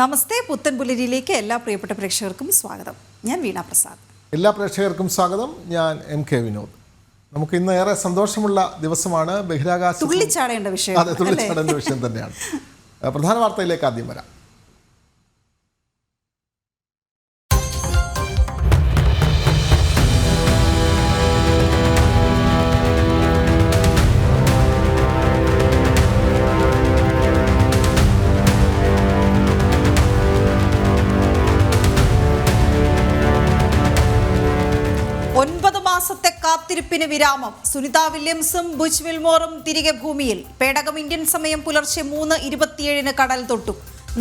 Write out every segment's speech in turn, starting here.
നമസ്തേ, പുത്തൻപുലരിയിലേക്ക് എല്ലാ പ്രിയപ്പെട്ട പ്രേക്ഷകർക്കും സ്വാഗതം. ഞാൻ വീണ പ്രസാദ്. എല്ലാ പ്രേക്ഷകർക്കും സ്വാഗതം. ഞാൻ MK വിനോദ്. നമുക്ക് ഇന്ന് ഏറെ സന്തോഷമുള്ള ദിവസമാണ്. ബഹിരാകാശ തുള്ളിച്ചാടേണ്ട വിഷയം. അതെ, തുള്ളിച്ചാടേണ്ട വിഷയം തന്നെയാണ്. പ്രധാന വാർത്തയിലേക്ക് ആദ്യം വരാം. കാത്തിരിപ്പിന് വിരാമം. സുനിത വില്യംസും ബുച്ച് വിൽമോറും തിരികെ ഭൂമിയിൽ. പേടകം ഇന്ത്യൻ സമയം പുലർച്ചെ 3:27 കടൽ തൊട്ടു.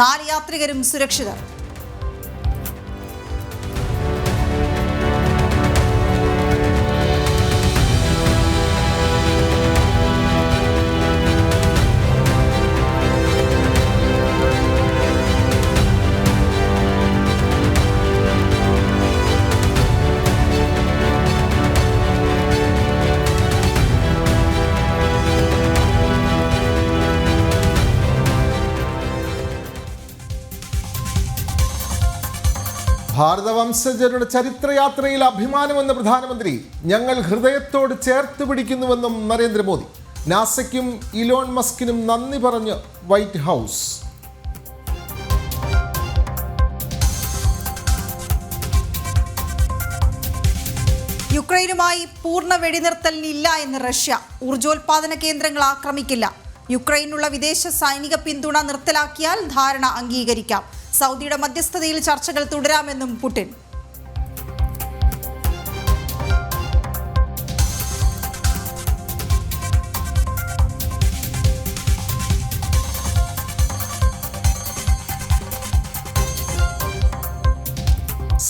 4 യാത്രികരും സുരക്ഷിതർ. ഭാരതവംശജരുടെ ചരിത്രയാത്രയിൽ അഭിമാനമെന്ന് പ്രധാനമന്ത്രി. ഞങ്ങൾ ഹൃദയത്തോട് ചേർത്ത് പിടിക്കുന്നുവെന്നും നരേന്ദ്രമോദി. നാസയ്ക്കും ഇലോൺ മസ്കിനും നന്ദി പറഞ്ഞ് വൈറ്റ് ഹൗസ്. യുക്രൈനുമായി പൂർണ്ണ വെടിനിർത്തലിനില്ല എന്ന് റഷ്യ. ഊർജോൽപാദന കേന്ദ്രങ്ങൾ ആക്രമിക്കില്ല. യുക്രൈനുള്ള വിദേശ സൈനിക പിന്തുണ നിർത്തലാക്കിയാൽ ധാരണ അംഗീകരിക്കാം. സൗദിയുടെ മധ്യസ്ഥതയിൽ ചർച്ചകൾ തുടരാമെന്നും പുടിൻ.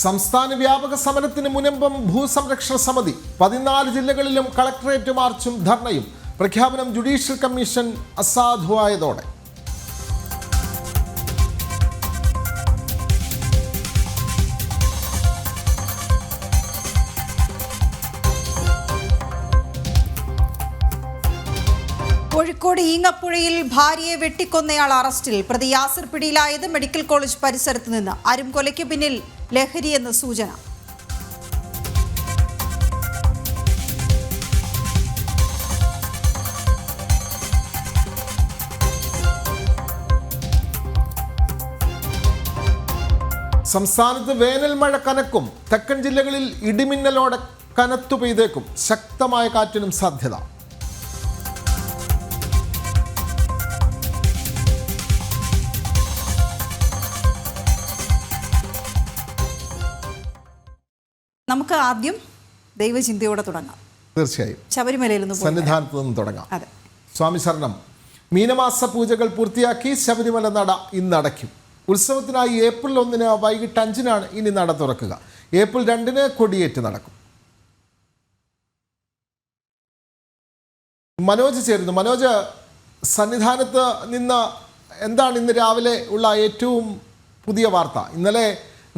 സംസ്ഥാന വ്യാപക സമരത്തിന് മുനമ്പം ഭൂസംരക്ഷണ സമിതി. 14 ജില്ലകളിലും കളക്ടറേറ്റ് മാർച്ചും ധർണയും. പ്രഖ്യാപനം ജുഡീഷ്യൽ കമ്മീഷൻ അസാധുവായതോടെ. കോഴിക്കോട് ഈങ്ങപ്പുഴയിൽ ഭാര്യയെ വെട്ടിക്കൊന്നയാൾ അറസ്റ്റിൽ. പ്രതി യാസിർ പിടിയിലായത് മെഡിക്കൽ കോളേജ് പരിസരത്ത് നിന്ന്. ആരും കൊലയ്ക്ക് പിന്നിൽ ലഹരിയെന്ന് സൂചന. സംസ്ഥാനത്ത് വേനൽ മഴ കനക്കും. തെക്കൻ ജില്ലകളിൽ ഇടിമിന്നലോടെ കനത്തു പെയ്തേക്കും. ശക്തമായ കാറ്റിനും സാധ്യത. നമുക്ക് ആദ്യം ദൈവചിന്തയോടെ തുടങ്ങാം. തീർച്ചയായും ശബരിമലയിൽ നിന്ന് സന്നിധാനത്ത് നിന്ന് തുടങ്ങാം. അതെ, സ്വാമി ശരണം. മീനമാസ പൂജകൾ പൂർത്തിയാക്കി ശബരിമല നട ഇന്ന് അടയ്ക്കും. ഉത്സവത്തിനായി ഏപ്രിൽ 1 വൈകിട്ട് 5 ഇനി നട തുറക്കുക. ഏപ്രിൽ 2 കൊടിയേറ്റ് നടക്കും. മനോജ് ചേരുന്നു. മനോജ്, സന്നിധാനത്ത് നിന്ന് എന്താണ് ഇന്ന് രാവിലെ ഉള്ള ഏറ്റവും പുതിയ വാർത്ത? ഇന്നലെ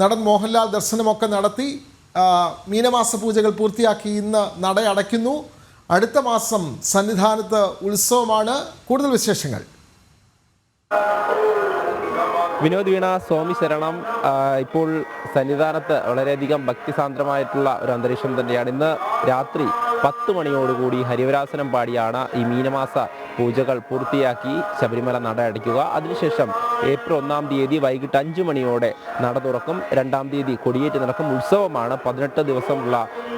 നടൻ മോഹൻലാൽ ദർശനമൊക്കെ നടത്തി. മീനമാസ പൂജകൾ പൂർത്തിയാക്കി ഇന്ന് നട അടയ്ക്കുന്നു. അടുത്ത മാസം സന്നിധാനത്ത് ഉത്സവമാണ്. കൂടുതൽ വിശേഷങ്ങൾ. വിനോദ്, വീണ, സ്വാമി ശരണം. ഇപ്പോൾ സന്നിധാനത്ത് വളരെയധികം ഭക്തിസാന്ദ്രമായിട്ടുള്ള ഒരു അന്തരീക്ഷം തന്നെയാണ്. ഇന്ന് രാത്രി 10 മണിയോടുകൂടി ഹരിവരാസനം പാടിയാണ് ഈ മീനമാസ പൂജകൾ പൂർത്തിയാക്കി ശബരിമല നട അടയ്ക്കുക. അതിനുശേഷം ഏപ്രിൽ 1 വൈകിട്ട് 5 മണിയോടെ നട തുറക്കും. 2 തീയതി കൊടിയേറ്റ് നടക്കും. ഉത്സവമാണ്, 18 ദിവസമുള്ള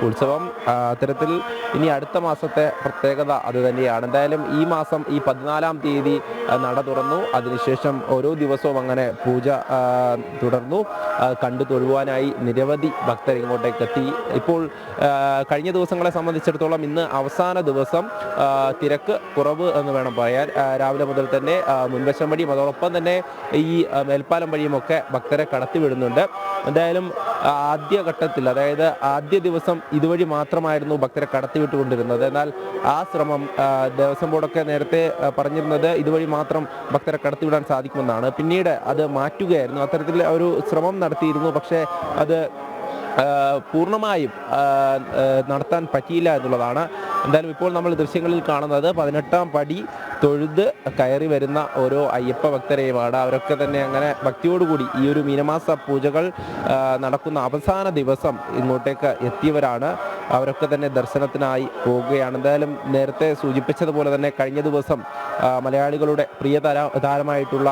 ഉത്സവം. അത്തരത്തിൽ ഇനി അടുത്ത മാസത്തെ പ്രത്യേകത അതുതന്നെയാണ്. എന്തായാലും ഈ മാസം ഈ 14 തീയതി നട തുറന്നു. അതിനുശേഷം ഓരോ ദിവസവും അങ്ങനെ പൂജ തുടർന്നു. കണ്ടു തൊഴുവാനായി നിരവധി ഭക്തർ ഇങ്ങോട്ടേക്ക് എത്തി. ഇപ്പോൾ കഴിഞ്ഞ ദിവസങ്ങളെ സംബന്ധിച്ചിടത്തോളം ഇന്ന് അവസാന ദിവസം തിരക്ക് കുറവ് എന്ന് വേണം പറയാൻ. രാവിലെ മുതൽ തന്നെ മുൻവശം വഴിയും അതോടൊപ്പം തന്നെ ഈ മേൽപ്പാലം വഴിയുമൊക്കെ ഭക്തരെ കടത്തിവിടുന്നുണ്ട്. എന്തായാലും ആദ്യഘട്ടത്തിൽ, അതായത് ആദ്യ ദിവസം ഇതുവഴി മാത്രമായിരുന്നു ഭക്തരെ കടത്തിവിട്ടുകൊണ്ടിരുന്നത്. എന്നാൽ ആ ശ്രമം ദേവസ്വം ബോർഡൊക്കെ നേരത്തെ പറഞ്ഞിരുന്നത് ഇതുവഴി മാത്രം ഭക്തരെ കടത്തിവിടാൻ സാധിക്കുമെന്നാണ്. പിന്നീട് അത് മാറ്റുകയായിരുന്നു. അത്തരത്തിൽ ഒരു ശ്രമം നടത്തിയിരുന്നു. പക്ഷേ അത് പൂർണ്ണമായും നടത്താൻ പറ്റിയില്ല എന്നുള്ളതാണ്. എന്തായാലും ഇപ്പോൾ നമ്മൾ ദൃശ്യങ്ങളിൽ കാണുന്നത് 18-ാം പടി തൊഴുത് കയറി വരുന്ന ഓരോ അയ്യപ്പ ഭക്തരെയുമാണ്. അവരൊക്കെ തന്നെ അങ്ങനെ ഭക്തിയോടുകൂടി ഈ ഒരു മീനമാസ പൂജകൾ നടക്കുന്ന അവസാന ദിവസം ഇങ്ങോട്ടേക്ക് എത്തിയവരാണ്. അവരൊക്കെ തന്നെ ദർശനത്തിനായി പോവുകയാണ്. എന്തായാലും നേരത്തെ സൂചിപ്പിച്ചതുപോലെ തന്നെ കഴിഞ്ഞ ദിവസം മലയാളികളുടെ പ്രിയ താരമായിട്ടുള്ള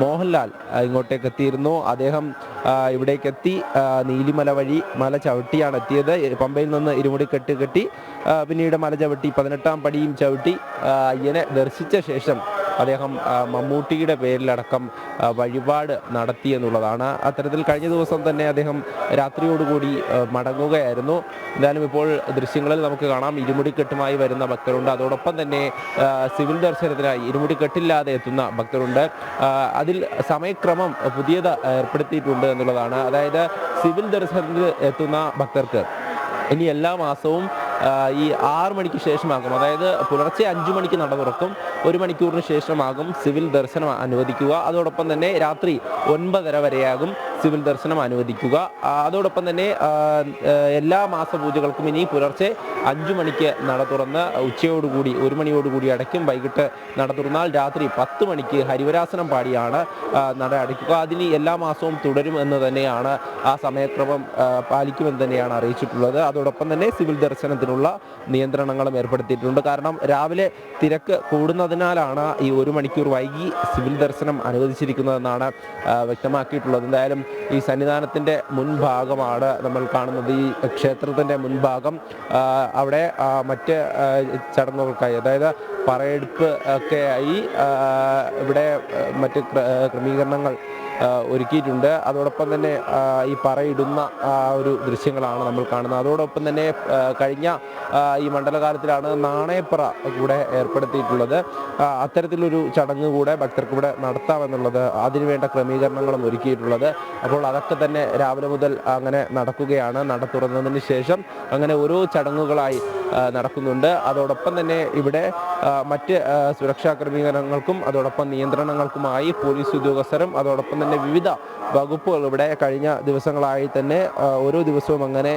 മോഹൻലാൽ ഇങ്ങോട്ടേക്ക് എത്തിയിരുന്നു. അദ്ദേഹം ഇവിടേക്കെത്തി നീലിമല വഴി മല ചവിട്ടിയാണ് എത്തിയത്. പമ്പയിൽ നിന്ന് ഇരുമുടിക്കെട്ട് കെട്ടി പിന്നീട് മല ചവിട്ടി 18-ാം പടിയും ചവിട്ടി അയ്യനെ ദർശിച്ച ശേഷം അദ്ദേഹം മമ്മൂട്ടിയുടെ പേരിലടക്കം വഴിപാട് നടത്തി എന്നുള്ളതാണ്. അത്തരത്തിൽ കഴിഞ്ഞ ദിവസം തന്നെ അദ്ദേഹം രാത്രിയോടുകൂടി മടങ്ങുകയായിരുന്നു. എന്തായാലും ഇപ്പോൾ ദൃശ്യങ്ങളിൽ നമുക്ക് കാണാം ഇരുമുടിക്കെട്ടുമായി വരുന്ന ഭക്തരുണ്ട്. അതോടൊപ്പം തന്നെ സിവിൽ ദർശനത്തിനായി ഇരുമുടിക്കെട്ടില്ലാതെ എത്തുന്ന ഭക്തരുണ്ട്. അതിൽ സമയക്രമം പുതിയത് ഏർപ്പെടുത്തിയിട്ടുണ്ട് എന്നുള്ളതാണ്. അതായത് സിവിൽ ദർശനത്തിൽ എത്തുന്ന ഭക്തർക്ക് ഇനി എല്ലാ മാസവും ഈ 6 മണിക്ക് ശേഷമാകും, അതായത് പുലർച്ചെ 5 മണിക്ക് നട തുറക്കും, 1 മണിക്കൂറിന് ശേഷമാകും സിവിൽ ദർശനം അനുവദിക്കുക. അതോടൊപ്പം തന്നെ രാത്രി 9:30 വരെയാകും സിവിൽ ദർശനം അനുവദിക്കുക. അതോടൊപ്പം തന്നെ എല്ലാ മാസപൂജകൾക്കും ഇനി പുലർച്ചെ 5 മണിക്ക് നട തുറന്ന് ഉച്ചയോടുകൂടി 1 മണിയോടുകൂടി അടയ്ക്കും. വൈകിട്ട് നട തുറന്നാൽ രാത്രി 10 മണിക്ക് ഹരിവരാസനം പാടിയാണ് നട അടയ്ക്കുക. അതിന് എല്ലാ മാസവും തുടരും എന്ന് തന്നെയാണ്, ആ സമയക്രമം പാലിക്കുമെന്ന് തന്നെയാണ് അറിയിച്ചിട്ടുള്ളത്. അതോടൊപ്പം തന്നെ സിവിൽ ദർശനത്തിനുള്ള നിയന്ത്രണങ്ങളും ഏർപ്പെടുത്തിയിട്ടുണ്ട്. കാരണം രാവിലെ തിരക്ക് കൂടുന്നതിനാലാണ് ഈ 1 മണിക്കൂർ വൈകി സിവിൽ ദർശനം അനുവദിച്ചിരിക്കുന്നതെന്നാണ് വ്യക്തമാക്കിയിട്ടുള്ളത്. എന്തായാലും ഈ സന്നിധാനത്തിൻ്റെ മുൻഭാഗമാണ് നമ്മൾ കാണുന്നത്, ഈ ക്ഷേത്രത്തിൻ്റെ മുൻഭാഗം. അവിടെ മറ്റ് ചടങ്ങുകൾക്കായി, അതായത് പറയെടുപ്പ് ഒക്കെയായി ഇവിടെ മറ്റ് ക്രമീകരണങ്ങൾ ഒരുക്കിയിട്ടുണ്ട്. അതോടൊപ്പം തന്നെ ഈ പറയിടുന്ന ഒരു ദൃശ്യങ്ങളാണ് നമ്മൾ കാണുന്നത്. അതോടൊപ്പം തന്നെ കഴിഞ്ഞ ഈ മണ്ഡലകാലത്തിലാണ് നാണയപ്പറ കൂടെ ഏർപ്പെടുത്തിയിട്ടുള്ളത്. അത്തരത്തിലൊരു ചടങ്ങ് കൂടെ ഭക്തർക്ക് ഇവിടെ നടത്താമെന്നുള്ളത്, അതിനുവേണ്ട ക്രമീകരണങ്ങളും ഒരുക്കിയിട്ടുള്ളത്. അപ്പോൾ അതൊക്കെ തന്നെ രാവിലെ മുതൽ അങ്ങനെ നടക്കുകയാണ്. നട തുറന്നതിന് ശേഷം അങ്ങനെ ഓരോ ചടങ്ങുകളായി നടക്കുന്നുണ്ട്. അതോടൊപ്പം തന്നെ ഇവിടെ മറ്റ് സുരക്ഷാ ക്രമീകരണങ്ങൾക്കും അതോടൊപ്പം നിയന്ത്രണങ്ങൾക്കുമായി പോലീസ് ഉദ്യോഗസ്ഥരും അതോടൊപ്പം തന്നെ വിവിധ വകുപ്പുകൾ ഇവിടെ കഴിഞ്ഞ ദിവസങ്ങളായി തന്നെ ഓരോ ദിവസവും അങ്ങനെ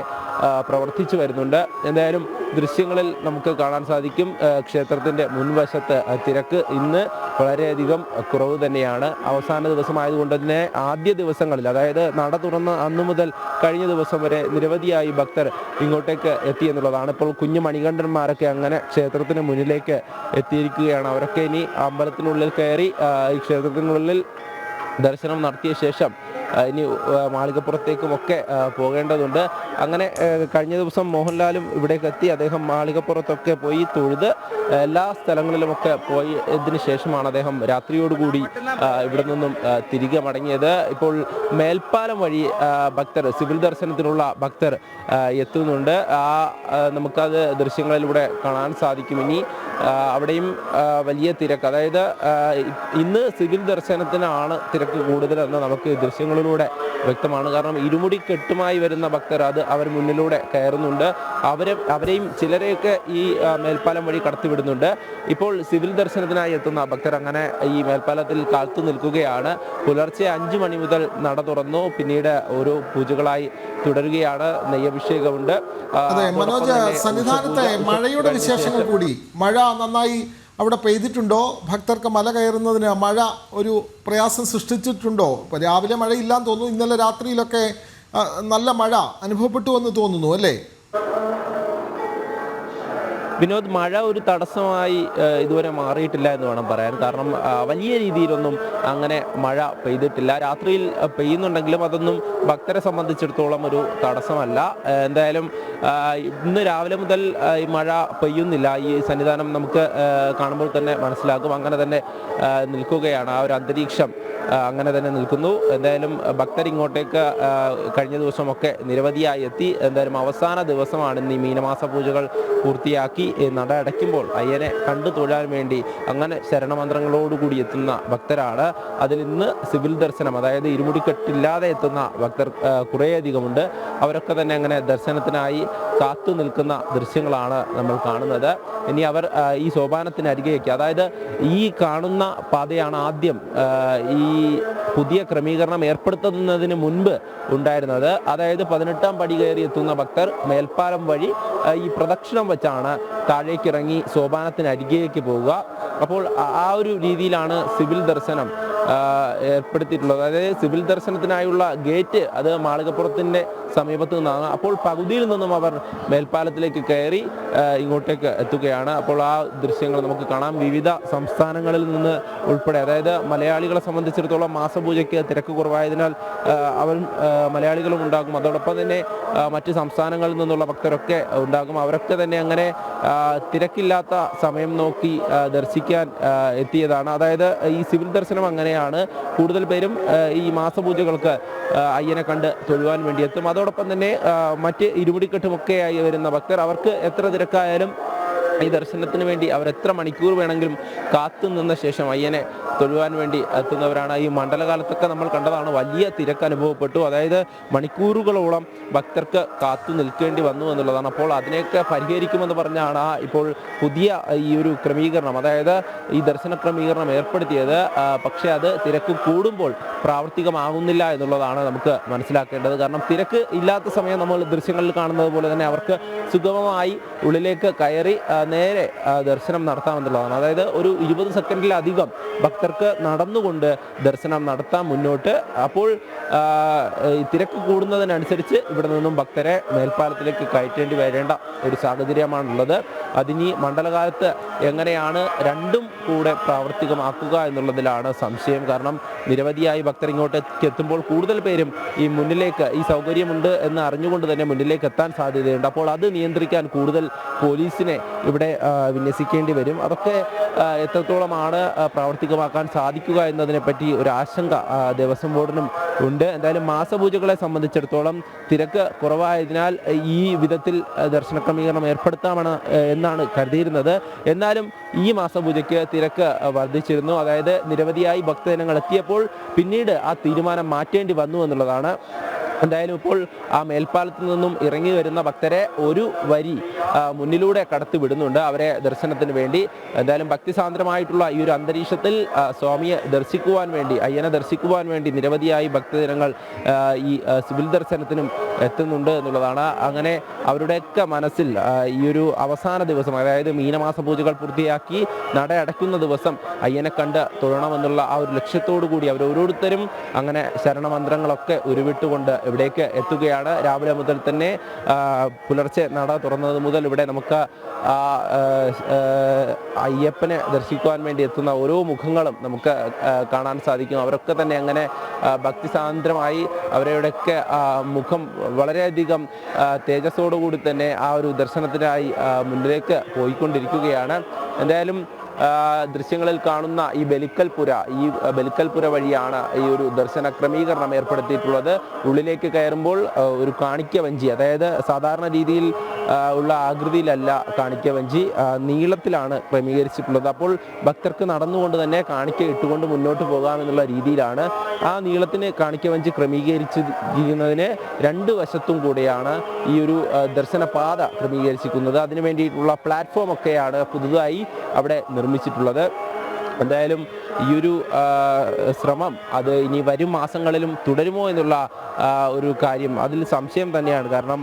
പ്രവർത്തിച്ചു വരുന്നുണ്ട്. എന്തായാലും ദൃശ്യങ്ങളിൽ നമുക്ക് കാണാൻ സാധിക്കും ക്ഷേത്രത്തിൻ്റെ മുൻവശത്ത് തിരക്ക് ഇന്ന് വളരെയധികം കുറവ് തന്നെയാണ്. അവസാന ദിവസമായതുകൊണ്ട് തന്നെ ആദ്യ ദിവസങ്ങളിൽ, അതായത് നട തുറന്ന അന്നു മുതൽ കഴിഞ്ഞ ദിവസം വരെ നിരവധിയായി ഭക്തർ ഇങ്ങോട്ടേക്ക് എത്തി എന്നുള്ളതാണ്. ഇപ്പോൾ കുഞ്ഞു മണികണ്ഠന്മാരൊക്കെ അങ്ങനെ ക്ഷേത്രത്തിന് മുന്നിലേക്ക് എത്തിയിരിക്കുകയാണ്. അവരൊക്കെ ഇനി അമ്പലത്തിനുള്ളിൽ കയറി ഈ ക്ഷേത്രത്തിനുള്ളിൽ ദർശനം നടത്തിയ ശേഷം ഇനി മാളികപ്പുറത്തേക്കുമൊക്കെ പോകേണ്ടതുണ്ട്. അങ്ങനെ കഴിഞ്ഞ ദിവസം മോഹൻലാലും ഇവിടേക്ക് എത്തി. അദ്ദേഹം മാളികപ്പുറത്തൊക്കെ പോയി തൊഴുത് എല്ലാ സ്ഥലങ്ങളിലുമൊക്കെ പോയതിനു ശേഷമാണ് അദ്ദേഹം രാത്രിയോടുകൂടി ഇവിടെ നിന്നും തിരികെ മടങ്ങിയത്. ഇപ്പോൾ മേൽപ്പാലം വഴി ഭക്തർ, സിവിൽ ദർശനത്തിനുള്ള ഭക്തർ എത്തുന്നുണ്ട്. നമുക്കത് ദൃശ്യങ്ങളിലൂടെ കാണാൻ സാധിക്കും. ഇനി അവിടെയും വലിയ തിരക്ക്, അതായത് ഇന്ന് സിവിൽ ദർശനത്തിനാണ് തിരക്ക് കൂടുതലെന്ന് നമുക്ക് ദൃശ്യങ്ങളിലൂടെ വ്യക്തമാണ്. കാരണം ഇരുമുടിക്കെട്ടുമായി വരുന്ന ഭക്തർ അവർ മുന്നിലൂടെ കയറുന്നുണ്ട്. അവരെയും ചിലരെയൊക്കെ ഈ മേൽപ്പാലം വഴി കടത്തിവിടുന്നുണ്ട്. ഇപ്പോൾ സിവിൽ ദർശനത്തിനായി എത്തുന്ന ഭക്തർ അങ്ങനെ ഈ മേൽപ്പാലത്തിൽ കാത്തു നിൽക്കുകയാണ്. പുലർച്ചെ 5 മണി മുതൽ നട തുറന്നു. പിന്നീട് ഓരോ പൂജകളായി തുടരുകയാണ്. നെയ്യഭിഷേകമുണ്ട്. മനോജ്, സന്നിധാനത്തെ മഴയുടെ വിശേഷങ്ങൾ കൂടി, മഴ നന്നായി അവിടെ പെയ്തിട്ടുണ്ടോ? ഭക്തർക്ക് മല കയറുന്നതിന് മഴ ഒരു പ്രയാസം സൃഷ്ടിച്ചിട്ടുണ്ടോ? ഇപ്പോൾ രാവിലെ മഴയില്ലാന്ന് തോന്നുന്നു, ഇന്നലെ രാത്രിയിലൊക്കെ നല്ല മഴ അനുഭവപ്പെട്ടു എന്ന് തോന്നുന്നു അല്ലേ? വിനോദ്, മഴ ഒരു തടസ്സമായി ഇതുവരെ മാറിയിട്ടില്ല എന്ന് വേണം പറയാൻ. കാരണം വലിയ രീതിയിലൊന്നും അങ്ങനെ മഴ പെയ്തിട്ടില്ല. രാത്രിയിൽ പെയ്യുന്നുണ്ടെങ്കിലും അതൊന്നും ഭക്തരെ സംബന്ധിച്ചിടത്തോളം ഒരു തടസ്സമല്ല. എന്തായാലും ഇന്ന് രാവിലെ മുതൽ ഈ മഴ പെയ്യുന്നില്ല. ഈ സന്നിധാനം നമുക്ക് കാണുമ്പോൾ തന്നെ മനസ്സിലാകും. അങ്ങനെ തന്നെ നിൽക്കുകയാണ്, ആ ഒരു അന്തരീക്ഷം അങ്ങനെ തന്നെ നിൽക്കുന്നു. എന്തായാലും ഭക്തർ ഇങ്ങോട്ടേക്ക് കഴിഞ്ഞ ദിവസമൊക്കെ നിരവധിയായി എത്തി. എന്തായാലും അവസാന ദിവസമാണ് ഇന്ന് ഈ മീനമാസ പൂജകൾ പൂർത്തിയാക്കി നട അടയ്ക്കുമ്പോൾ അയ്യനെ കണ്ടു തൊഴാൻ വേണ്ടി അങ്ങനെ ശരണമന്ത്രങ്ങളോടുകൂടി എത്തുന്ന ഭക്തരാണ്. അതിൽ ഇന്ന് സിവിൽ ദർശനം, അതായത് ഇരുമുടിക്കെട്ടില്ലാതെ എത്തുന്ന ഭക്തർ കുറേയധികമുണ്ട്. അവരൊക്കെ തന്നെ അങ്ങനെ ദർശനത്തിനായി കാത്തു നിൽക്കുന്ന ദൃശ്യങ്ങളാണ് നമ്മൾ കാണുന്നത്. ഇനി അവർ ഈ സോപാനത്തിനരികേക്ക്, അതായത് ഈ കാണുന്ന പാതയാണ് ആദ്യം ഈ പുതിയ ക്രമീകരണം ഏർപ്പെടുത്തുന്നതിന് മുൻപ് ഉണ്ടായിരുന്നത്. അതായത് 18ാം പടി കയറി എത്തുന്ന ഭക്തർ മേൽപ്പാലം വഴി ഈ പ്രദക്ഷിണം വെച്ചാണ് താഴേക്കിറങ്ങി സോപാനത്തിനരികേക്ക് പോവുക. അപ്പോൾ ആ ഒരു രീതിയിലാണ് സിവിൽ ദർശനം ഏർപ്പെടുത്തിയിട്ടുള്ളത്. അതായത് സിവിൽ ദർശനത്തിനായുള്ള ഗേറ്റ് അത് മാളികപ്പുറത്തിൻ്റെ സമീപത്ത് നിന്നാണ്. അപ്പോൾ പകുതിയിൽ നിന്നും അവർ മേൽപ്പാലത്തിലേക്ക് കയറി ഇങ്ങോട്ടേക്ക് എത്തുകയാണ്. അപ്പോൾ ആ ദൃശ്യങ്ങൾ നമുക്ക് കാണാം. വിവിധ സംസ്ഥാനങ്ങളിൽ നിന്ന് ഉൾപ്പെടെ, അതായത് മലയാളികളെ സംബന്ധിച്ചിടത്തോളം മാസപൂജയ്ക്ക് തിരക്ക് കുറവായതിനാൽ മലയാളികളും ഉണ്ടാകും. അതോടൊപ്പം തന്നെ മറ്റ് സംസ്ഥാനങ്ങളിൽ നിന്നുള്ള ഭക്തരൊക്കെ ഉണ്ടാകും. അവരൊക്കെ തന്നെ അങ്ങനെ തിരക്കില്ലാത്ത സമയം നോക്കി ദർശിക്കാൻ എത്തിയതാണ്. അതായത് ഈ സിവിൽ ദർശനം അങ്ങനെയാണ്. കൂടുതൽ പേരും ഈ മാസപൂജകൾക്ക് അയ്യനെ കണ്ട് തൊഴുവാൻ വേണ്ടി എത്തും. അതോടൊപ്പം തന്നെ മറ്റ് ഇരുമുടിക്കെട്ടുമൊക്കെയായി വരുന്ന ഭക്തർ, അവർക്ക് എത്ര തിരക്കായാലും ഈ ദർശനത്തിന് വേണ്ടി അവരെത്ര മണിക്കൂർ വേണമെങ്കിലും കാത്തു നിന്ന ശേഷം അയ്യനെ തൊഴുവാൻ വേണ്ടി എത്തുന്നവരാണ്. ഈ മണ്ഡലകാലത്തൊക്കെ നമ്മൾ കണ്ടതാണ്, വലിയ തിരക്ക് അനുഭവപ്പെട്ടു. അതായത് മണിക്കൂറുകളോളം ഭക്തർക്ക് കാത്തു നിൽക്കേണ്ടി വന്നു എന്നുള്ളതാണ്. അപ്പോൾ അതിനെയൊക്കെ പരിഹരിക്കുമെന്ന് പറഞ്ഞാണ് ഇപ്പോൾ പുതിയ ഈ ഒരു ക്രമീകരണം, അതായത് ഈ ദർശന ക്രമീകരണം ഏർപ്പെടുത്തിയത്. പക്ഷേ അത് തിരക്ക് കൂടുമ്പോൾ പ്രാവർത്തികമാകുന്നില്ല എന്നുള്ളതാണ് നമുക്ക് മനസ്സിലാക്കേണ്ടത്. കാരണം തിരക്ക് ഇല്ലാത്ത സമയം നമ്മൾ ദൃശ്യങ്ങളിൽ കാണുന്നത് പോലെ തന്നെ അവർക്ക് സുഗമമായി ഉള്ളിലേക്ക് കയറി നേരെ ദർശനം നടത്താമെന്നുള്ളതാണ്. അതായത് ഒരു 20 സെക്കൻഡിലധികം ഭക്തർക്ക് നടന്നുകൊണ്ട് ദർശനം നടത്താം മുന്നോട്ട്. അപ്പോൾ തിരക്ക് കൂടുന്നതിനനുസരിച്ച് ഇവിടെ നിന്നും ഭക്തരെ മേൽപ്പാലത്തിലേക്ക് കയറ്റേണ്ടി വരേണ്ട ഒരു സാഹചര്യമാണുള്ളത്. അതിനി മണ്ഡലകാലത്ത് എങ്ങനെയാണ് രണ്ടും കൂടെ പ്രാവർത്തികമാക്കുക എന്നുള്ളതിലാണ് സംശയം. കാരണം നിരവധിയായി ഭക്തർ ഇങ്ങോട്ടേക്ക് എത്തുമ്പോൾ കൂടുതൽ പേരും ഈ മുന്നിലേക്ക്, ഈ സൗകര്യമുണ്ട് എന്ന് അറിഞ്ഞുകൊണ്ട് തന്നെ മുന്നിലേക്ക് എത്താൻ സാധ്യതയുണ്ട്. അപ്പോൾ അത് നിയന്ത്രിക്കാൻ കൂടുതൽ പോലീസിനെ ഇവിടെ വിന്യസിക്കേണ്ടി വരും. അതൊക്കെ എത്രത്തോളമാണ് പ്രാവർത്തികമാക്കാൻ സാധിക്കുക എന്നതിനെപ്പറ്റി ഒരു ആശങ്ക ദേവസ്വം ബോർഡിനും ഉണ്ട്. എന്തായാലും മാസപൂജകളെ സംബന്ധിച്ചിടത്തോളം തിരക്ക് കുറവായതിനാൽ ഈ വിധത്തിൽ ദർശന ക്രമീകരണം എന്നാണ് കരുതിയിരുന്നത്. എന്നാലും ഈ മാസപൂജയ്ക്ക് തിരക്ക് വർദ്ധിച്ചിരുന്നു. അതായത് നിരവധിയായി ഭക്തജനങ്ങൾ എത്തിയപ്പോൾ പിന്നീട് ആ തീരുമാനം മാറ്റേണ്ടി വന്നു എന്നുള്ളതാണ്. എന്തായാലും ഇപ്പോൾ ആ മേൽപ്പാലത്തിൽ നിന്നും ഇറങ്ങി വരുന്ന ഭക്തരെ ഒരു വരി മുന്നിലൂടെ കടത്തി വിടുന്നുണ്ട് അവരെ ദർശനത്തിന് വേണ്ടി. എന്തായാലും ഭക്തിസാന്ദ്രമായിട്ടുള്ള ഈ ഒരു അന്തരീക്ഷത്തിൽ സ്വാമിയെ ദർശിക്കുവാൻ വേണ്ടി, അയ്യനെ ദർശിക്കുവാൻ വേണ്ടി നിരവധിയായി ഭക്തജനങ്ങൾ ഈ സിവിൽ ദർശനത്തിനും എത്തുന്നുണ്ട് എന്നുള്ളതാണ്. അങ്ങനെ അവരുടെയൊക്കെ മനസ്സിൽ ഈ ഒരു അവസാന ദിവസം, അതായത് മീനമാസ പൂജകൾ പൂർത്തിയാക്കി നട അടയ്ക്കുന്ന ദിവസം അയ്യനെ കണ്ട് തൊഴണമെന്നുള്ള ആ ഒരു ലക്ഷ്യത്തോടു കൂടി അവരോരോരുത്തരും അങ്ങനെ ശരണമന്ത്രങ്ങളൊക്കെ ഉരുവിട്ടുകൊണ്ട് ഇവിടേക്ക് എത്തുകയാണ്. രാവിലെ മുതൽ തന്നെ പുലർച്ചെ നട തുറന്നത് മുതൽ ഇവിടെ നമുക്ക് അയ്യപ്പനെ ദർശിക്കുവാൻ വേണ്ടി എത്തുന്ന ഓരോ മുഖങ്ങളും നമുക്ക് കാണാൻ സാധിക്കും. അവരൊക്കെ തന്നെ അങ്ങനെ ഭക്തിസാന്ദ്രമായി അവരുടെയൊക്കെ മുഖം വളരെയധികം തേജസ്സോടുകൂടി തന്നെ ആ ഒരു ദർശനത്തിനായി മുന്നിലേക്ക് പോയിക്കൊണ്ടിരിക്കുകയാണ്. എന്തായാലും ദൃശ്യങ്ങളിൽ കാണുന്ന ഈ ബലിക്കൽപുര വഴിയാണ് ഈ ഒരു ദർശന ക്രമീകരണം ഏർപ്പെടുത്തിയിട്ടുള്ളത്. ഉള്ളിലേക്ക് കയറുമ്പോൾ ഒരു കാണിക്ക വഞ്ചി, അതായത് സാധാരണ രീതിയിൽ ഉള്ള ആകൃതിയിലല്ല കാണിക്ക വഞ്ചി, നീളത്തിലാണ് ക്രമീകരിച്ചിട്ടുള്ളത്. അപ്പോൾ ഭക്തർക്ക് നടന്നുകൊണ്ട് തന്നെ കാണിക്ക ഇട്ടുകൊണ്ട് മുന്നോട്ട് പോകാമെന്നുള്ള രീതിയിലാണ് ആ നീളത്തിന് കാണിക്ക വഞ്ചി ക്രമീകരിച്ചിരിക്കുന്നതിന് 2 വശത്തും കൂടെയാണ് ഈ ഒരു ദർശന പാത ക്രമീകരിച്ചിരിക്കുന്നത്. അതിനു വേണ്ടിയിട്ടുള്ള പ്ലാറ്റ്ഫോം ഒക്കെയാണ് പുതുതായി അവിടെ നിർമ്മിച്ചിട്ടുള്ളത്. എന്തായാലും ഈ ഒരു ശ്രമം അത് ഇനി വരും മാസങ്ങളിലും തുടരുമോ എന്നുള്ള ഒരു കാര്യം അതിൽ സംശയം തന്നെയാണ്. കാരണം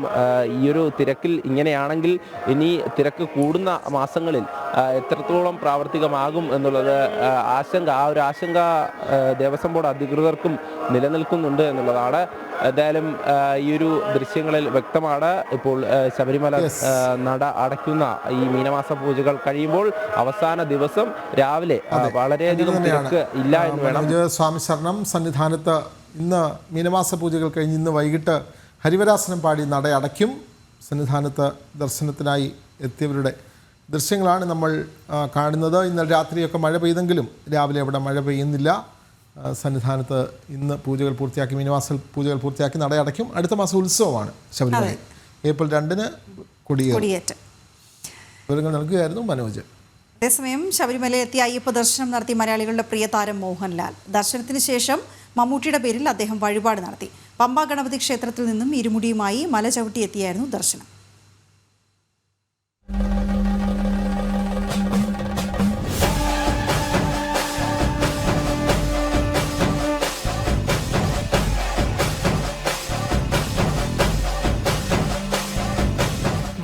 ഈ ഒരു തിരക്കിൽ ഇങ്ങനെയാണെങ്കിൽ ഇനി തിരക്ക് കൂടുന്ന മാസങ്ങളിൽ എത്രത്തോളം പ്രാവർത്തികമാകും എന്നുള്ളത് ആ ഒരു ആശങ്ക ദേവസ്വം ബോർഡ് അധികൃതർക്കും നിലനിൽക്കുന്നുണ്ട് എന്നുള്ളതാണ്. എന്തായാലും ഈ ഒരു ദൃശ്യങ്ങളിൽ വ്യക്തമാണ്. ഇപ്പോൾ ശബരിമല നട അടയ്ക്കുന്ന ഈ മീനമാസ പൂജകൾ കഴിയുമ്പോൾ അവസാന ദിവസം രാവിലെ വളരെയധികം തിരക്ക് ഇല്ല എന്ന് വേണം. സ്വാമി ശരണം സന്നിധാനത്ത് ഇന്ന് മീനമാസ പൂജകൾ കഴിഞ്ഞ് ഇന്ന് വൈകിട്ട് ഹരിവരാസനം പാടി നട അടയ്ക്കും. സന്നിധാനത്ത് ദർശനത്തിനായി എത്തിയവരുടെ ദൃശ്യങ്ങളാണ് നമ്മൾ കാണുന്നത്. ഇന്നലെ രാത്രിയൊക്കെ മഴ പെയ്തെങ്കിലും രാവിലെ അവിടെ മഴ പെയ്യുന്നില്ല. സന്നിധാനത്ത് ഇന്ന് പൂജകൾ പൂർത്തിയാക്കി, മീനമാസ പൂജകൾ പൂർത്തിയാക്കി നട അടയ്ക്കും. അടുത്ത മാസം ഉത്സവമാണ് ശബരിമല. ഏപ്രിൽ 2 കൊടിയേറ്റ്. വിവരങ്ങൾ നൽകുകയായിരുന്നു മനോജ്. അതേസമയം ശബരിമലയെത്തി അയ്യപ്പ ദർശനം നടത്തി മലയാളികളുടെ പ്രിയ താരം മോഹൻലാൽ. ദർശനത്തിന് ശേഷം മമ്മൂട്ടിയുടെ പേരിൽ അദ്ദേഹം വഴിപാട് നടത്തി. പമ്പ ഗണപതി ക്ഷേത്രത്തിൽ നിന്നും ഇരുമുടിയുമായി മല ചവിട്ടിയെത്തിയായിരുന്നു ദർശനം.